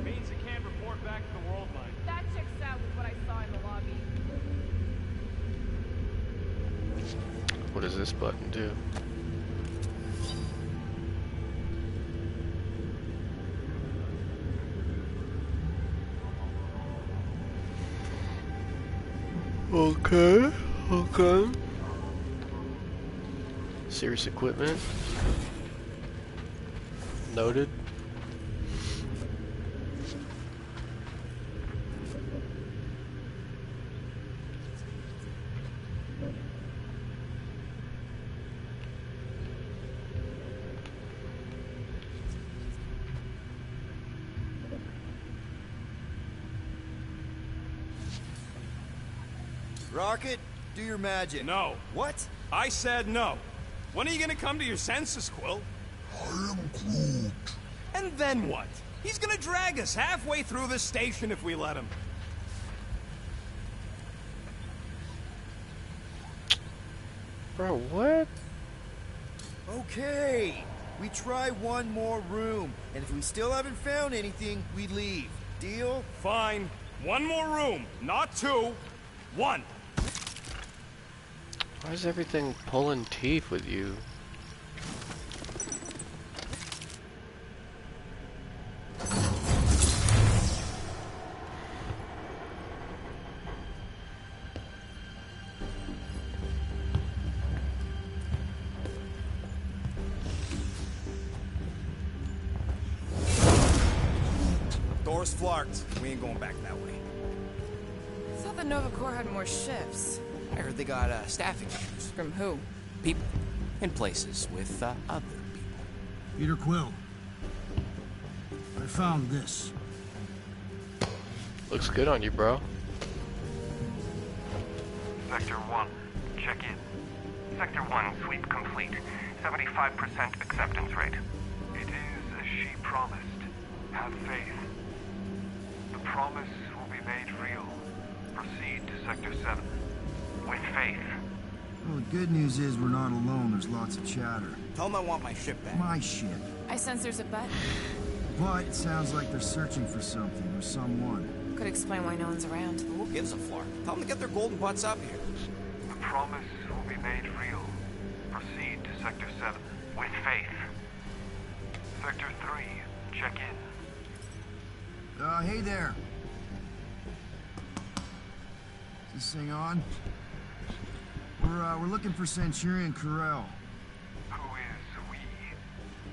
Means it can't report back to the world line. That checks out with what I saw in the lobby. What does this button do? Okay, okay. Serious equipment. Noted. Rocket, do your magic. No. What? I said no. When are you gonna come to your senses, Quill? I am Groot. And then what? He's gonna drag us halfway through this station if we let him. Bro, what? Okay. We try one more room, and if we still haven't found anything, we leave. Deal? Fine. One more room, not two. One. Why is everything pulling teeth with you? Door's flarked. We ain't going back that way. I thought the Nova Corps had more shifts. I heard they got staffing issues. From who? People in places with other people. Peter Quill. I found this. Looks good on you, bro. Sector 1, check in. Sector 1, sweep complete. 75% acceptance rate. It is as she promised. Have faith. The promise will be made real. Proceed to Sector 7. With faith. Well, the good news is we're not alone. There's lots of chatter. Tell them I want my ship back. My ship. I sense there's a bet. But it sounds like they're searching for something or someone. Could explain why no one's around. Who gives a flark? Tell them to get their golden butts up here. The promise will be made real. Proceed to Sector 7. With faith. Sector 3, check in. Hey there. Is this thing on? We're looking for Centurion Carell. Who is we?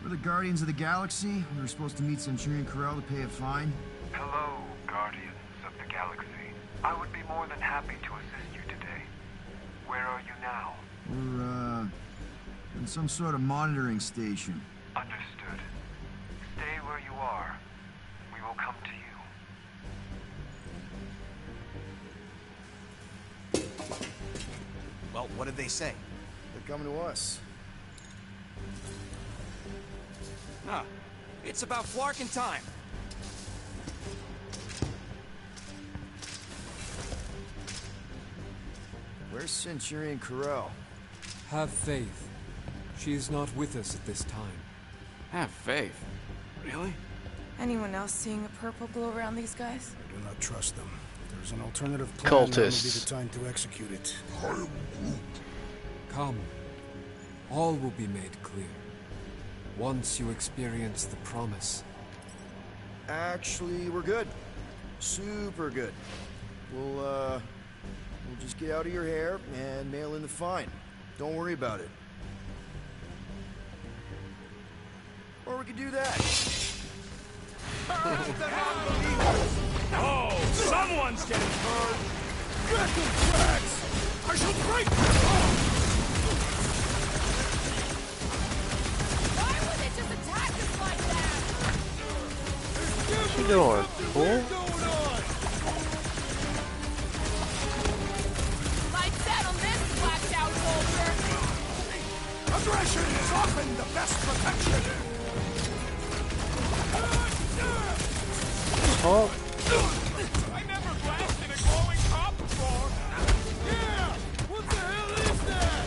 We're the Guardians of the Galaxy. We were supposed to meet Centurion Carell to pay a fine. Hello, Guardians of the Galaxy. I would be more than happy to assist you today. Where are you now? We're, in some sort of monitoring station. Understood. Stay where you are. We will come to you. Well, what did they say? They're coming to us. Huh. It's about Flarkin time. Where's Centurion Corell? Have faith. She is not with us at this time. Have faith? Really? Anyone else seeing a purple glow around these guys? I do not trust them. If there's an alternative plan, now would be Cultists. the time to execute it. Come. All will be made clear. Once you experience the promise. Actually, we're good. Super good. We'll just get out of your hair and mail in the fine. Don't worry about it. Or we could do that. Oh, someone's getting hurt! Get the tracks! I shall break them! Why would they just attack us like that? What you doing, fool? Lights out on this blacked out soldier! Aggression is often the best protection! Oh. I never blasted a glowing cop before! Yeah! What the hell is that?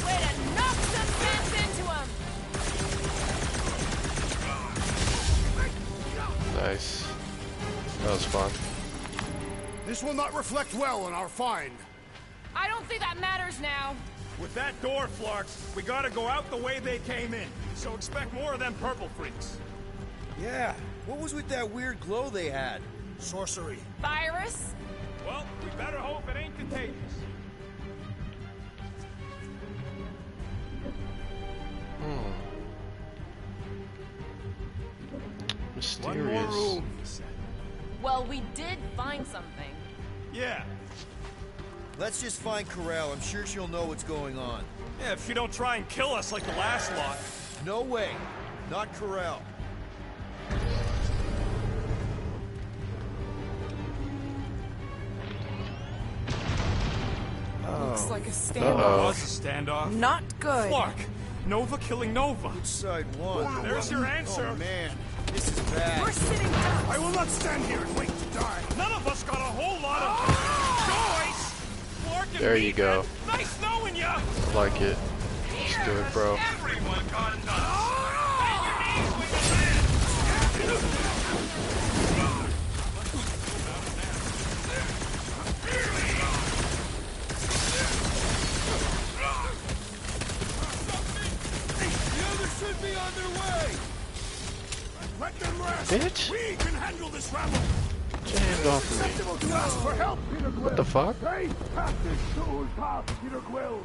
Way to knock some sense into him! Nice. That was fun. This will not reflect well on our fine. I don't think that matters now. With that door, Flark, we gotta go out the way they came in. So expect more of them purple freaks. Yeah, what was with that weird glow they had? Sorcery. Virus? Well, we better hope it ain't contagious. Mysterious. One more room, he said. Well, we did find something. Yeah. Let's just find Corral. I'm sure she'll know what's going on. Yeah, if she don't try and kill us like the last lot. No way. Not Corral. Looks like a It standoff. was a standoff. Not good. Flark, Nova killing Nova. Which side won? There's your answer. Oh, man. This is bad. We're sitting down. I will not stand here and wait to die. None of us got a whole lot of choice. Flark and There me, you go. man. Nice knowing ya. Like it. Let's do it, bro. Everyone got enough. Should be on their way. Let them rest. Bitch. We can handle this rabble. Jammed off of me. To ask for help, Peter Quill. What the fuck? Hey, pass this soul path, Peter Quill.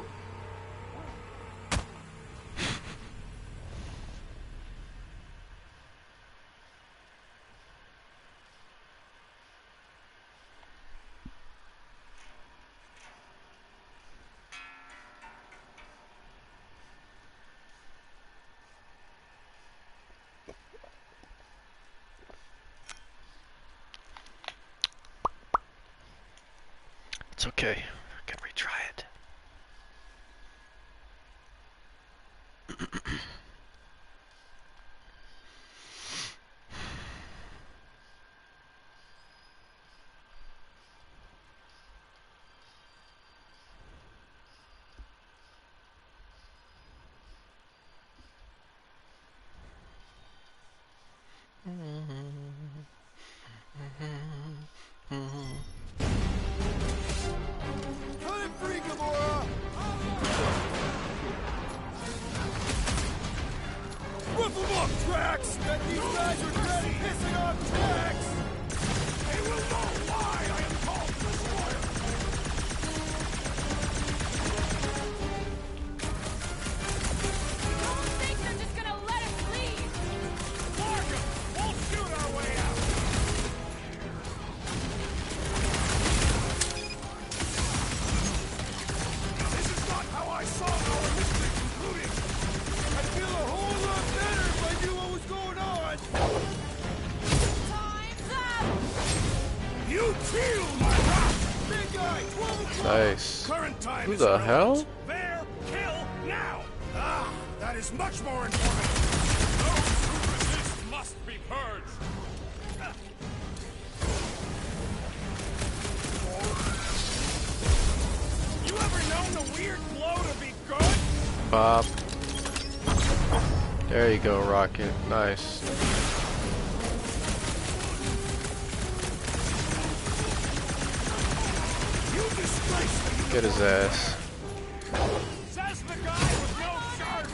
It's okay. I can retry it. You kill my rock! Big guy, 12 o'clock! Nice. Current time Who is the relevant. hell? There, kill, now! Ah, that is much more important. Those who resist must be purged. You ever known a weird glow to be good? Bob. There you go, Rocket. Nice. Get his ass. Says the guy with no shirt.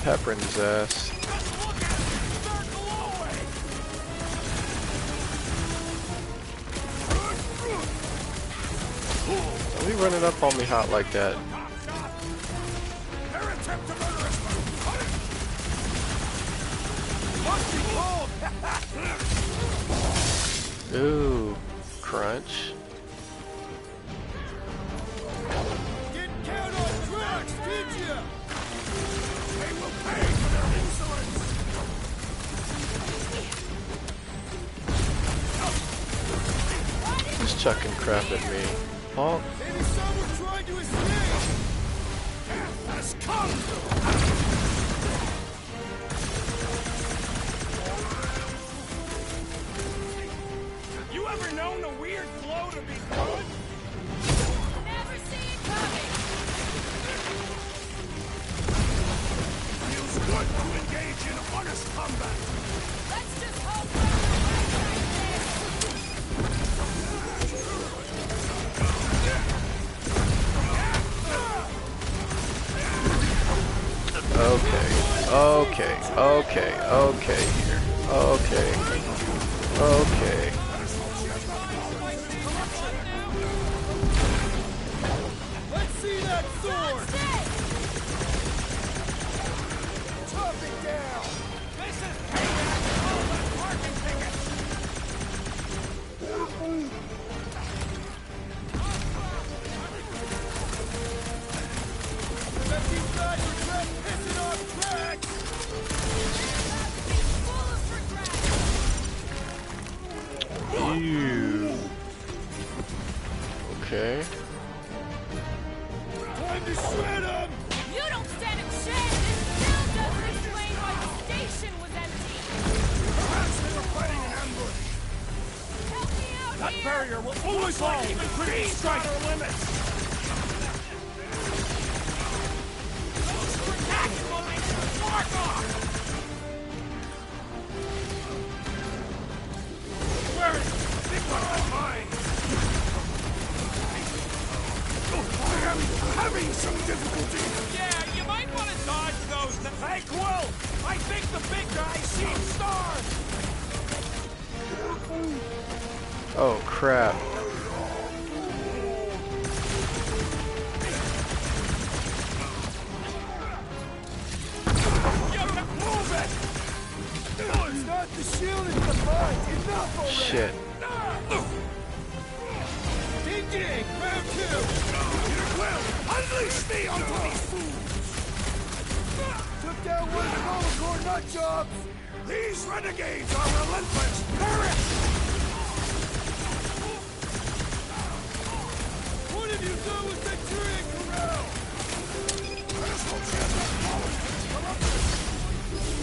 Peppering his ass. Don't be running up on me hot like that. Ooh, crunch. Didn't count on drugs, did you? They will pay for their insolence. Just chucking crap at me. Oh. Maybe someone tried to escape. Death has come. You ever known a weird glow to be good? Never see it coming. Feels good to engage in honest combat. Let's just hope Okay, here. Okay. Let's see that sword! Chop it down! This is payback for all the parking tickets! Bet these guys regret pissing off tracks! Ew. Okay. Time to shred 'em! You don't stand a chance! This still doesn't explain why the station was empty! Perhaps they were fighting an ambush! Help me out That here! barrier will always like even pretty strike our limits! Those attacks going mark off! Where is it? Big one on mine! Oh, I am having some difficulty! Yeah, you might want to dodge those. Hey, Quill! I think the big guy's seen stars! Oh, crap. Move it! It's not the shield, it's the mind! Enough already! Shit. Ding ding! Round two! Here, Quill! Unleash me onto these fools! Took down one of the Monocore nut jobs! These renegades are relentless! Perish! What have you done with Centurion Corral?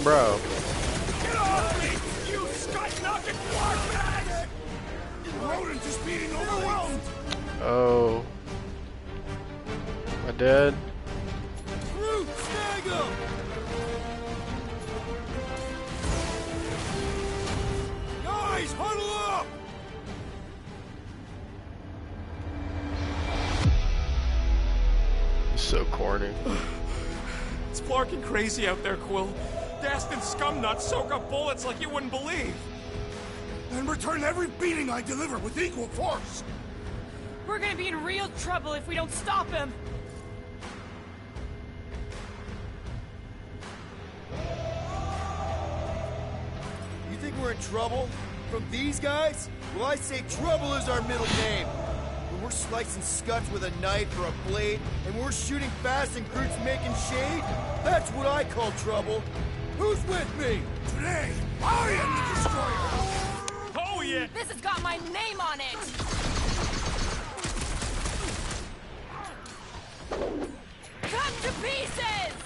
Bro. Get off me! You scut-knocking warbags! Rodent is being overwhelmed! Oh. Am I dead? Root, snag him! Guys, huddle up! So corny. It's barking crazy out there, Quill. Dastin scumnuts soak up bullets like you wouldn't believe. And return every beating I deliver with equal force. We're gonna be in real trouble if we don't stop him! You think we're in trouble? From these guys? Well, I say trouble is our middle name. When we're slicing scuts with a knife or a blade, and we're shooting fast and Groot's making shade, that's That's what I call trouble. Who's with me? Today, I am the destroyer. Oh, yeah. This has got my name on it! Cut to pieces!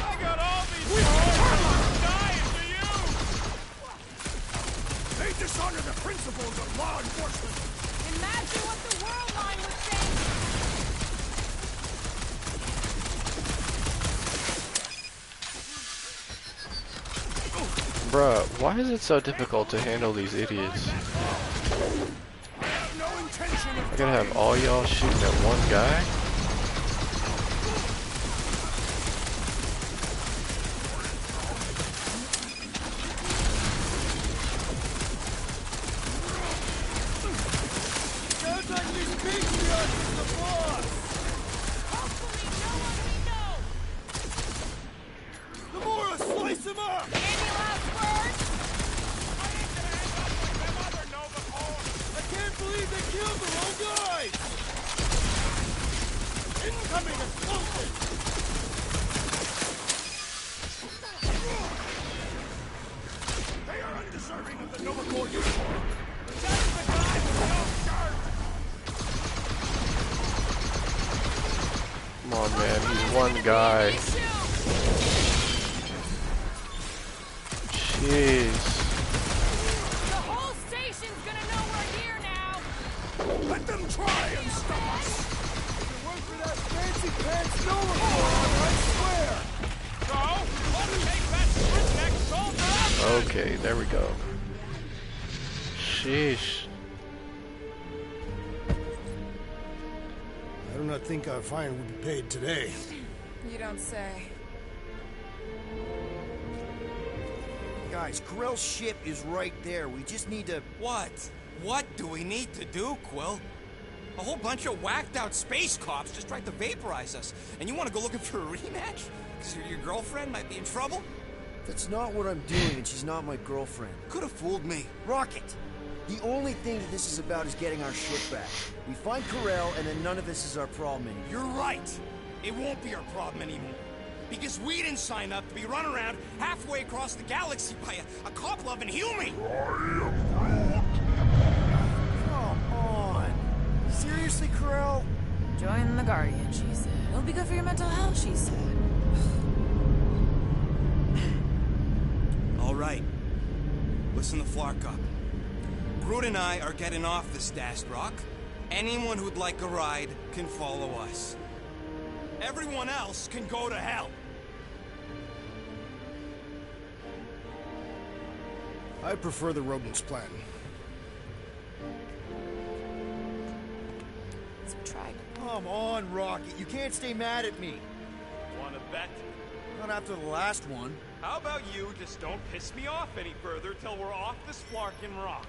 I got all these horses dying for you! They dishonor the principles of law enforcement. Imagine what the world line would think! Bruh, why is it so difficult to handle these idiots? I gotta have all y'all shooting at one guy? Sounds like this patriarch is the boss. Hopefully no one we know! The more I slice him up! Any last words? I can't believe they killed their own guys! Incoming explosion! They are undeserving of the Nova Corps uniform. Come on, man, he's one guy. Jeez. The whole station's gonna know we're here now! Let them try and stop us. If it weren't for that fancy pants Nova Corps, I swear! So, let's take that redneck soldier out! Okay, there we go. Sheesh. I do not think our fine will be paid today. You don't say. Guys, Corell's ship is right there. We just need to... What? What do we need to do, Quill? A whole bunch of whacked out space cops just tried to vaporize us. And you want to go looking for a rematch? Because your girlfriend might be in trouble? That's not what I'm doing, and she's not my girlfriend. Could have fooled me. Rocket! The only thing that this is about is getting our ship back. We find Corell, and then none of this is our problem anymore. You're right. It won't be our problem anymore. Because we didn't sign up to be run around halfway across the galaxy by a cop-loving human. Come on. Seriously, Corell? Join the Guardian, she said. It'll be good for your mental health, she said. All right. Listen to Flark up. Groot and I are getting off this dashed rock. Anyone who'd like a ride can follow us. Everyone else can go to hell. I prefer the rodents plan. Subtract. Come on, Rocket. You can't stay mad at me. Wanna bet? Not after the last one. How about you just don't piss me off any further till we're off this Flarkin' rock?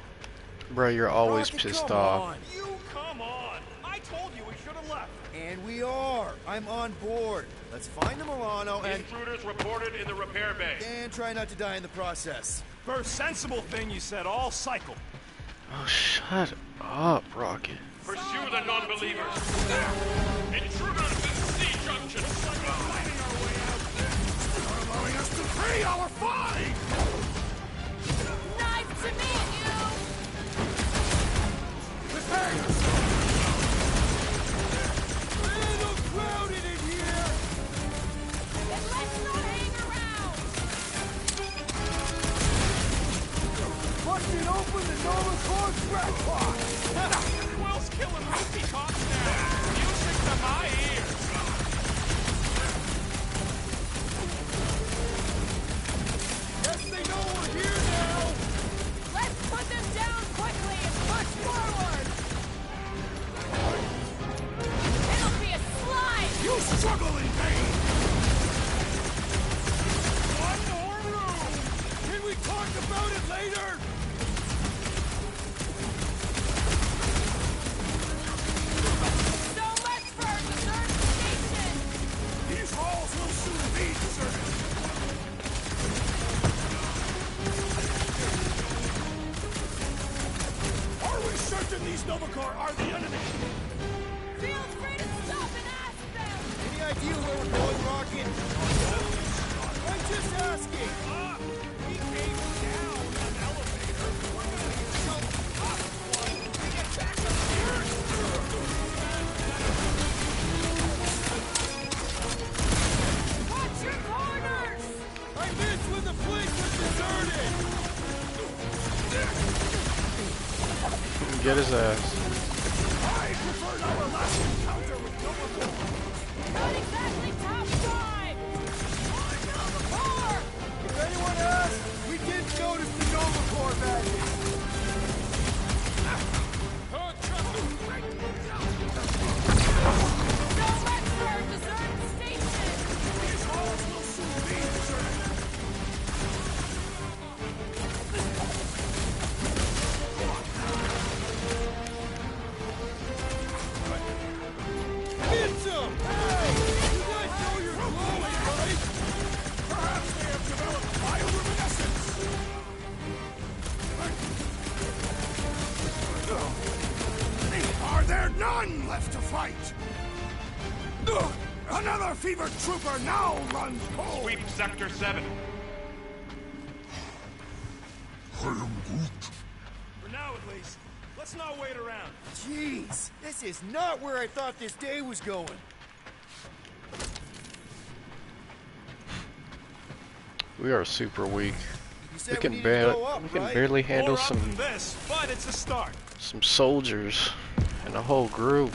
Bro, you're always Rocket, pissed come off. on. You come on! I told you we should have left. And we are. I'm on board. Let's find the Milano and... Intruders reported in the repair bay. And try not to die in the process. First sensible thing you said all cycle. Oh, shut up, Rocket. Pursue the non-believers. Intruders in C junction. Finding our way out. Not allowing us to pay our fine. Nice to meet you! Prepare yourself. Little crowded in here! Then let's not hang around! Busting open the Nova Corps crackpot! Quill's killing rookie cops now. Music to my ears. Guess they know we're here now! Let's put them down quickly and push forward! It'll be a slide! You struggle in vain. One more room! Can we talk about it later? So much for our deserted station! These halls will soon be deserted. Are we certain these Nova Corps are the enemy? Feel free to stop and ask them! Any idea where we're going, Rocket? I missed when the fleet was deserted! Get his ass. I preferred our last encounter with Nova. Not exactly top five! On Nova! If anyone asks, we did notice the Nova Corps badges. Don't let her desert the station! These halls will soon be deserted. Get some! Hey! You guys know you're glowing, right? Perhaps they have developed bioluminescence. Are there none left to fight? Another fevered trooper now runs home! Sweep Sector 7. I am Groot. For now, at least. Let's not wait around. Jeez, this is not where I thought this day was going. We are super weak. You said We can needed to go up, we can right? barely handle More up some than this, but it's a start. some soldiers and a whole group.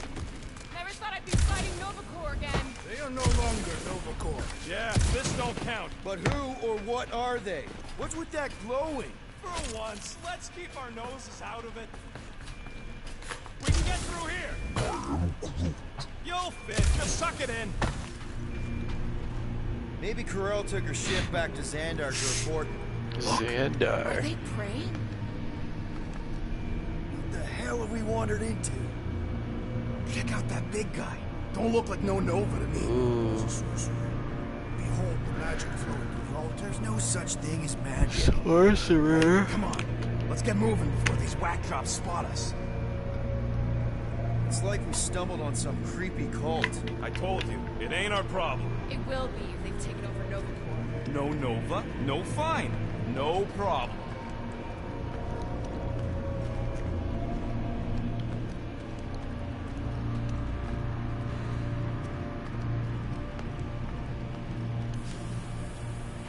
Never thought I'd be fighting Nova Corps again. They are no longer Nova Corps. Yeah, this don't count. But who or what are they? What's with that glowing? For once, let's keep our noses out of it. We can get through here. You'll fit. Just suck it in. Maybe Corell took her ship back to Xandar to report. Are Xandar. they praying? What the hell have we wandered into? Check out that big guy. Don't look like no Nova to me. Ooh. Behold the magic flowing through the altar. There's no such thing as magic. Sorcerer. Come on, let's get moving before these whack drops spot us. It's like we stumbled on some creepy cult. I told you, it ain't our problem. It will be if they've taken over Nova Corps. No Nova, no fine. No problem.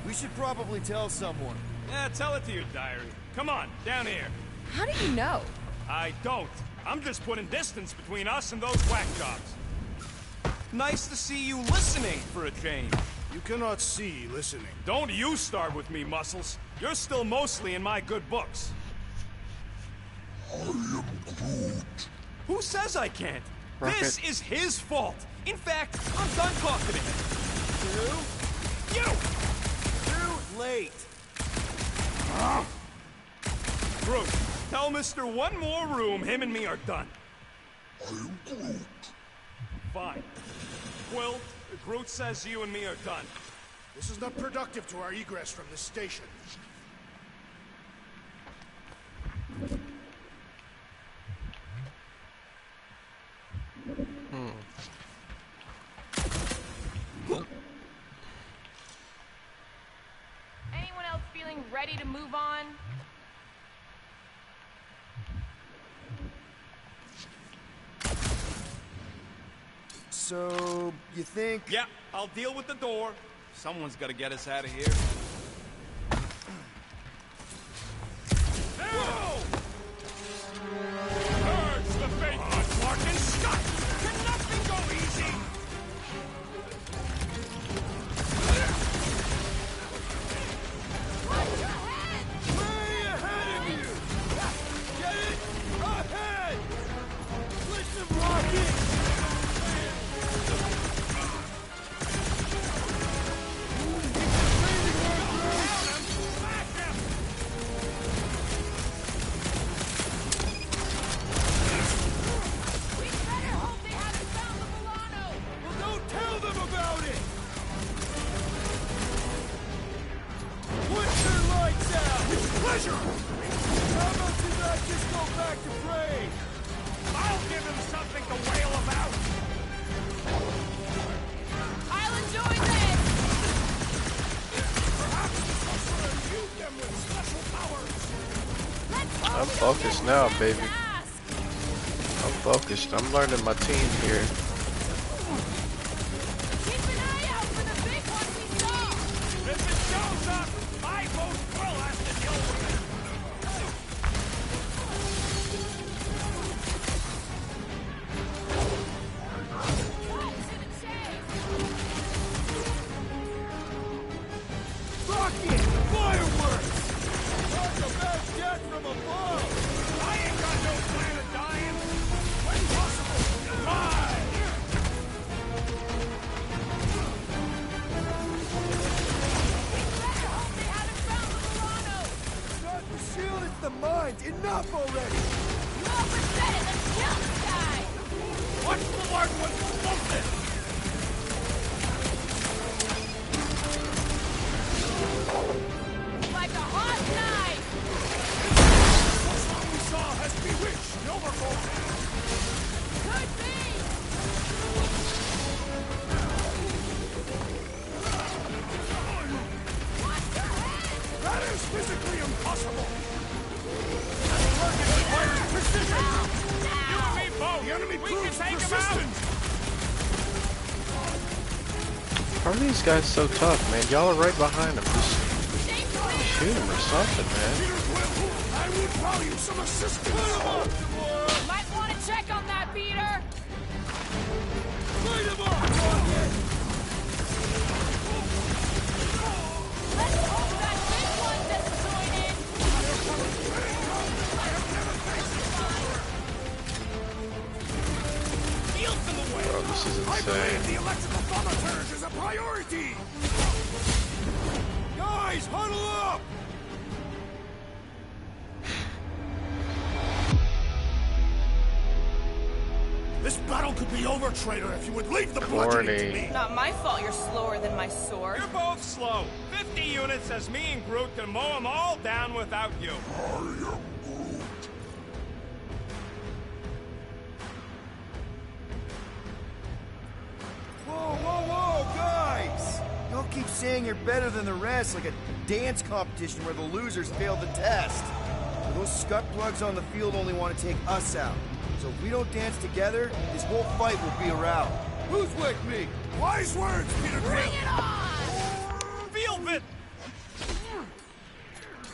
We should probably tell someone. Yeah, tell it to your diary. Come on, down here. How do you know? I don't. I'm just putting distance between us and those whack jobs. Nice to see you listening for a change. You cannot see listening. Don't you start with me, Muscles. You're still mostly in my good books. I am Groot. Who says I can't? Rocket. This is his fault. In fact, I'm done talking to him. You! Too late. Groot, tell Mr. One More Room him and me are done. I am Groot. Fine. Quilt, Groot says you and me are done. This is not productive to our egress from this station. Anyone else feeling ready to move on? So, you think... Yeah, I'll deal with the door. Someone's gotta get us out of here. Whoa! Purge the faithless, Martin Scott! Can nothing go easy? Way ahead of you! Get it? Ahead! Listen, Rocket! I'm focused now, baby. I'm focused. I'm learning my team here. Keep an eye out for the big one we saw! If it shows mind! Enough already! You oversaid it! Let's kill this guy! Watch the large one smoke this! Like a hot knife! This one we saw has bewitched Nova Corps! Could be! Watch your head! That is physically impossible! That target requires precision! You and me both! The enemy We can proves take him persistent! How are these guys so tough, man? Y'all are right behind them. Just shoot them or something, man. I would value some assistance! Might want to check on that, Peter! Light him up, target! Let's hope that big one doesn't join in! Shields in the way! Bro, this is I believe insane. the electrical thaumaturge is a priority! Guys, huddle up! This battle could be over, traitor, if you would leave the bludgeoning to me! Not my fault you're slower than my sword. You're both slow. 50 units says me and Groot can mow them all down without you. Whoa, whoa, whoa, guys! Y'all keep saying you're better than the rest, like a dance competition where the losers failed the test. Well, those scut plugs on the field only want to take us out. So if we don't dance together, this whole fight will be a rout. Who's with me? Wise words, Peter Grill! Bring it on! Feel it!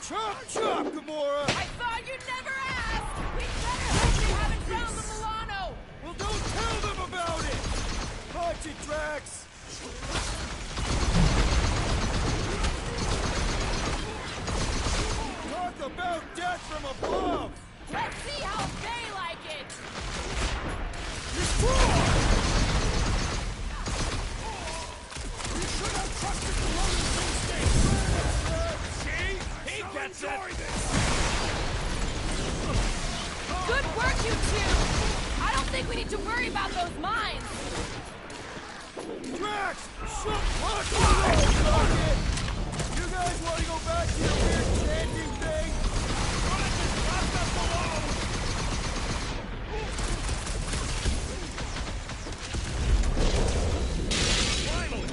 Chop, chop, Gamora! I thought you'd never ask! We better hope they haven't found the Milano! Well, don't tell them about it! Punch it, Drax! Talk about death from above! Let's see how they like it! We should have trusted the Roman instinct! See? He gets it! Good work, you two! I don't think we need to worry about those mines! Drax! Shut punch the road, target! You guys want to go back to your weird chanting thing?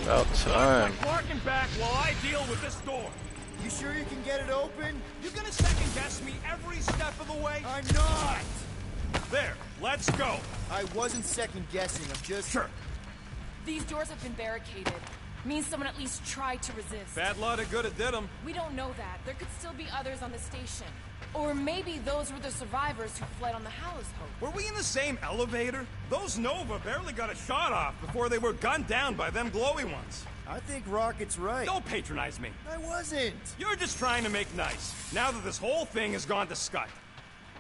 About time. Clark and back while I deal with this door. You sure you can get it open? You gonna second guess me every step of the way? I'm not! There, let's go. I wasn't second guessing, I'm just... Sure. These doors have been barricaded. Means someone at least tried to resist. Bad lot of good it did them. We don't know that. There could still be others on the station. Or maybe those were the survivors who fled on the Hallows Hope. Were we in the same elevator? Those Nova barely got a shot off before they were gunned down by them glowy ones. I think Rocket's right. Don't patronize me. I wasn't. You're just trying to make nice, now that this whole thing has gone to scut.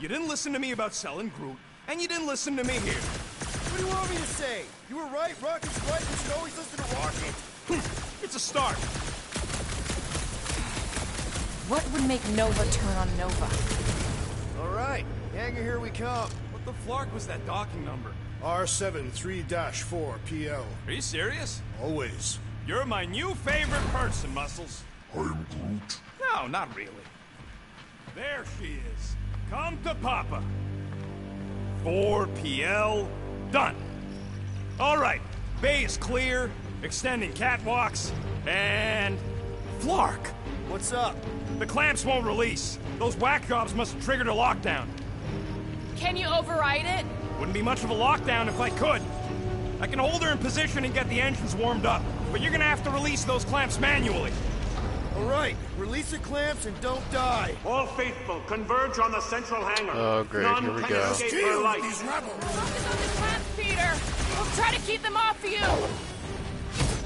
You didn't listen to me about selling Groot, and you didn't listen to me here. What do you want me to say? You were right, Rocket's right, we should always listen to Rocket. It's a start. What would make Nova turn on Nova? All right, Hanger, here we come. What the flark was that docking number? R73-4 PL. Are you serious? Always. You're my new favorite person, Muscles. I am Groot. No, not really. There she is. Come to Papa. 4 PL, done. All right, bay is clear, extending catwalks, and... Flark! What's up? The clamps won't release. Those whack jobs must have triggered a lockdown. Can you override it? Wouldn't be much of a lockdown if I could. I can hold her in position and get the engines warmed up, but you're gonna have to release those clamps manually. All right, release the clamps and don't die. All faithful, converge on the central hangar. Oh, great, None here we can go. escape Deal her with light. these rebels! Focus on the clamps, Peter! We'll try to keep them off you!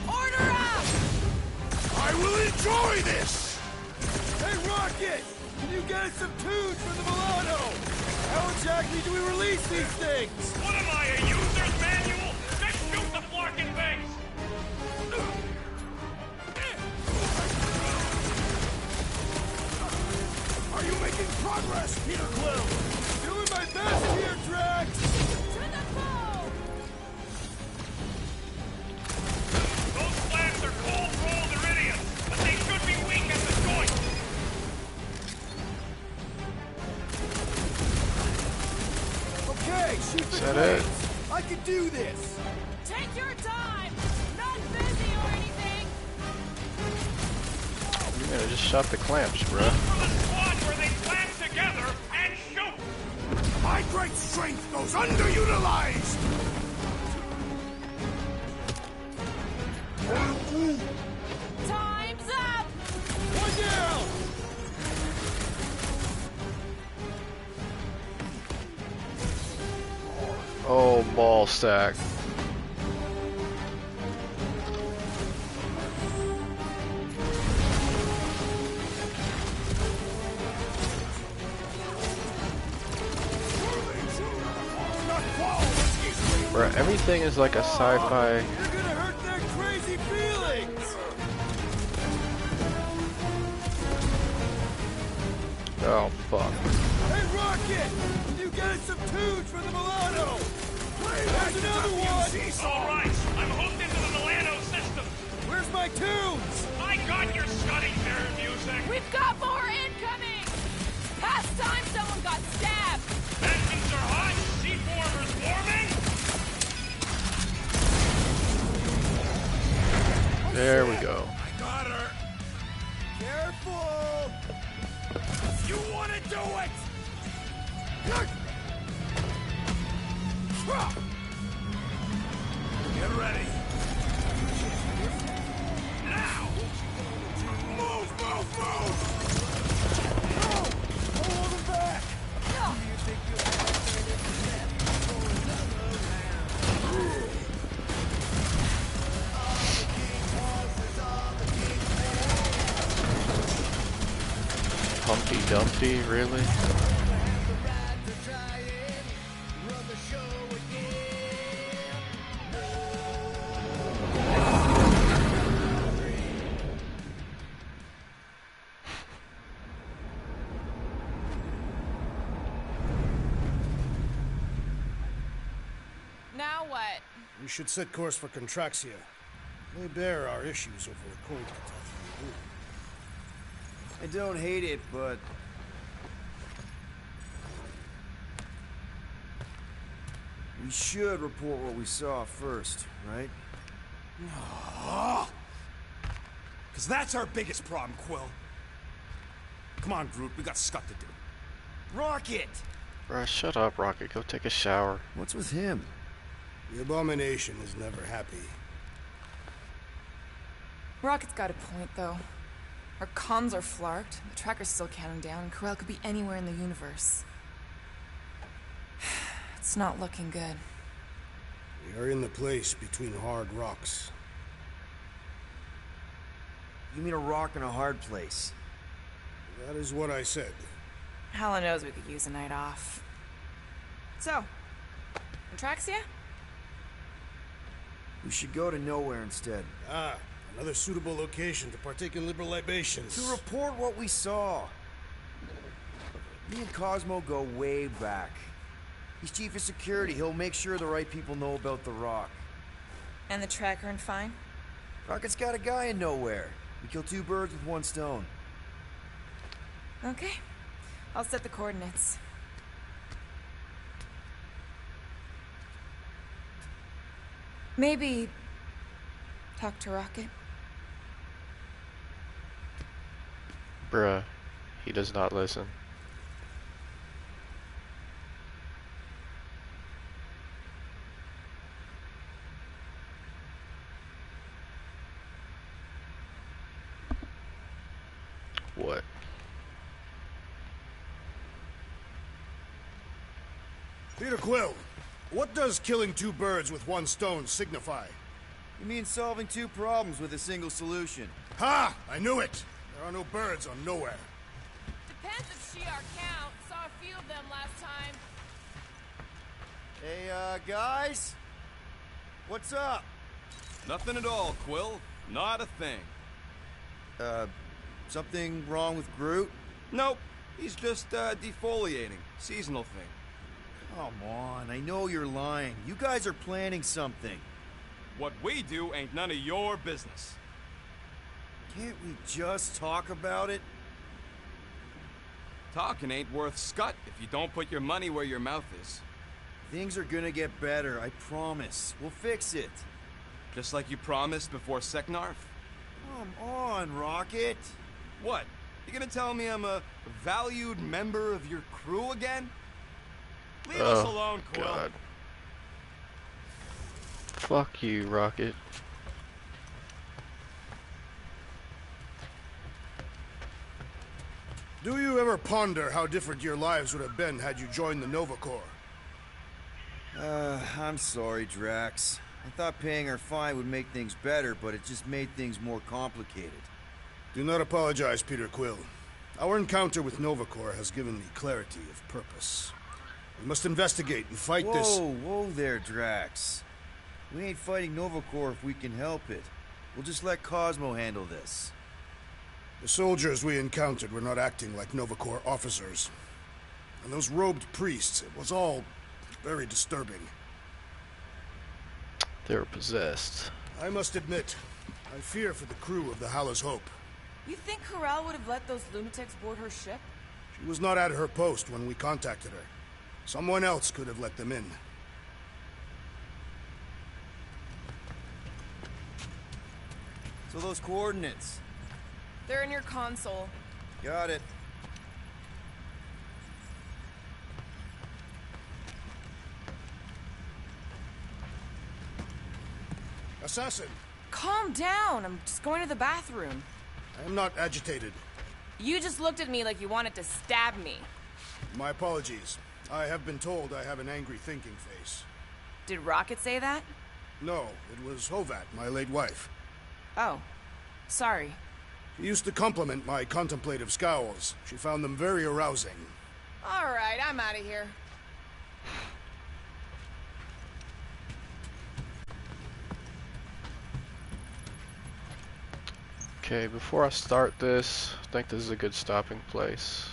Order up! I will enjoy this! Hey, Rocket! Can you get us some tunes from the Milano? How exactly do we release these things? What am I, a user's manual? Just shoot the flark in face! Are you making progress, Peter Quill! Doing my best here, Drax! To the foe! Those slabs are cold-rolled iridium, but they should be weak at the joint. Okay, shoot the Is that it? crates! I can do this! Take your time! Not busy or anything! You gotta just shot the clamps, bruh. For the squad where they clamp together and shoot. My great strength goes underutilized! Time's up! One down! Oh, ball stack. Bruh, everything is like a sci-fi. You're gonna hurt their crazy feelings! Oh, fuck. Hey, Rocket! Can you get us some tunes for the Milano? There's another one! All right, I'm hooked into the Milano system. Where's my tunes? I got your Scuddy Fair music. We've got more incoming! Past time someone got stabbed! Engines are hot, seaformers warming. There we go. I got her! Careful! You wanna do it! Get ready! Now! Move, move, move! No! Don't hold him back! Humpty Dumpty, really? Now what? We should set course for Contraxia. Lay bare our issues over the cold catastrophe. I don't hate it, but... we should report what we saw first, right? Because that's our biggest problem, Quill. Come on, Groot, we got scut to do. Rocket! Bruh, shut up, Rocket. Go take a shower. What's with him? The Abomination is never happy. Rocket's got a point, though. Our comms are flarked, the tracker's still counting down, and Corel could be anywhere in the universe. It's not looking good. We are in the place between hard rocks. You mean a rock in a hard place? That is what I said. Hella knows we could use a night off. So, Contraxia? We should go to nowhere instead. Ah, another suitable location to partake in liberal libations. To report what we saw. Me and Cosmo go way back. He's chief of security. He'll make sure the right people know about the rock. And the tracker and fine? Rocket's got a guy in nowhere. We kill two birds with one stone. Okay. I'll set the coordinates. Maybe talk to Rocket. Bruh, he does not listen. What? Peter Quill, what does killing two birds with one stone signify? You mean solving two problems with a single solution? Ha! I knew it! There are no birds on nowhere. Depends if she our count. Saw a few of them last time. Hey, guys? What's up? Nothing at all, Quill. Not a thing. Something wrong with Groot? Nope. He's just defoliating. Seasonal thing. Come on, I know you're lying. You guys are planning something. What we do ain't none of your business. Can't we just talk about it? Talking ain't worth scut if you don't put your money where your mouth is. Things are gonna get better, I promise. We'll fix it. Just like you promised before Seknarf? Come on, Rocket. What? You gonna tell me I'm a valued member of your crew again? Leave us alone, Quill. God. Fuck you, Rocket. Do you ever ponder how different your lives would have been had you joined the Nova Corps? I'm sorry, Drax. I thought paying our fine would make things better, but it just made things more complicated. Do not apologize, Peter Quill. Our encounter with Nova Corps has given me clarity of purpose. We must investigate and fight this... Whoa there, Drax. We ain't fighting Nova Corps if we can help it. We'll just let Cosmo handle this. The soldiers we encountered were not acting like Nova Corps officers. And those robed priests, it was all very disturbing. They were possessed. I must admit, I fear for the crew of the Hala's Hope. You think Corral would have let those lunatics board her ship? She was not at her post when we contacted her. Someone else could have let them in. So those coordinates... They're in your console. Got it. Assassin! Calm down. I'm just going to the bathroom. I am not agitated. You just looked at me like you wanted to stab me. My apologies. I have been told I have an angry thinking face. Did Rocket say that? No, it was Hovat, my late wife. Oh. Sorry. She used to compliment my contemplative scowls. She found them very arousing. All right, I'm out of here. Okay, before I start this, I think this is a good stopping place.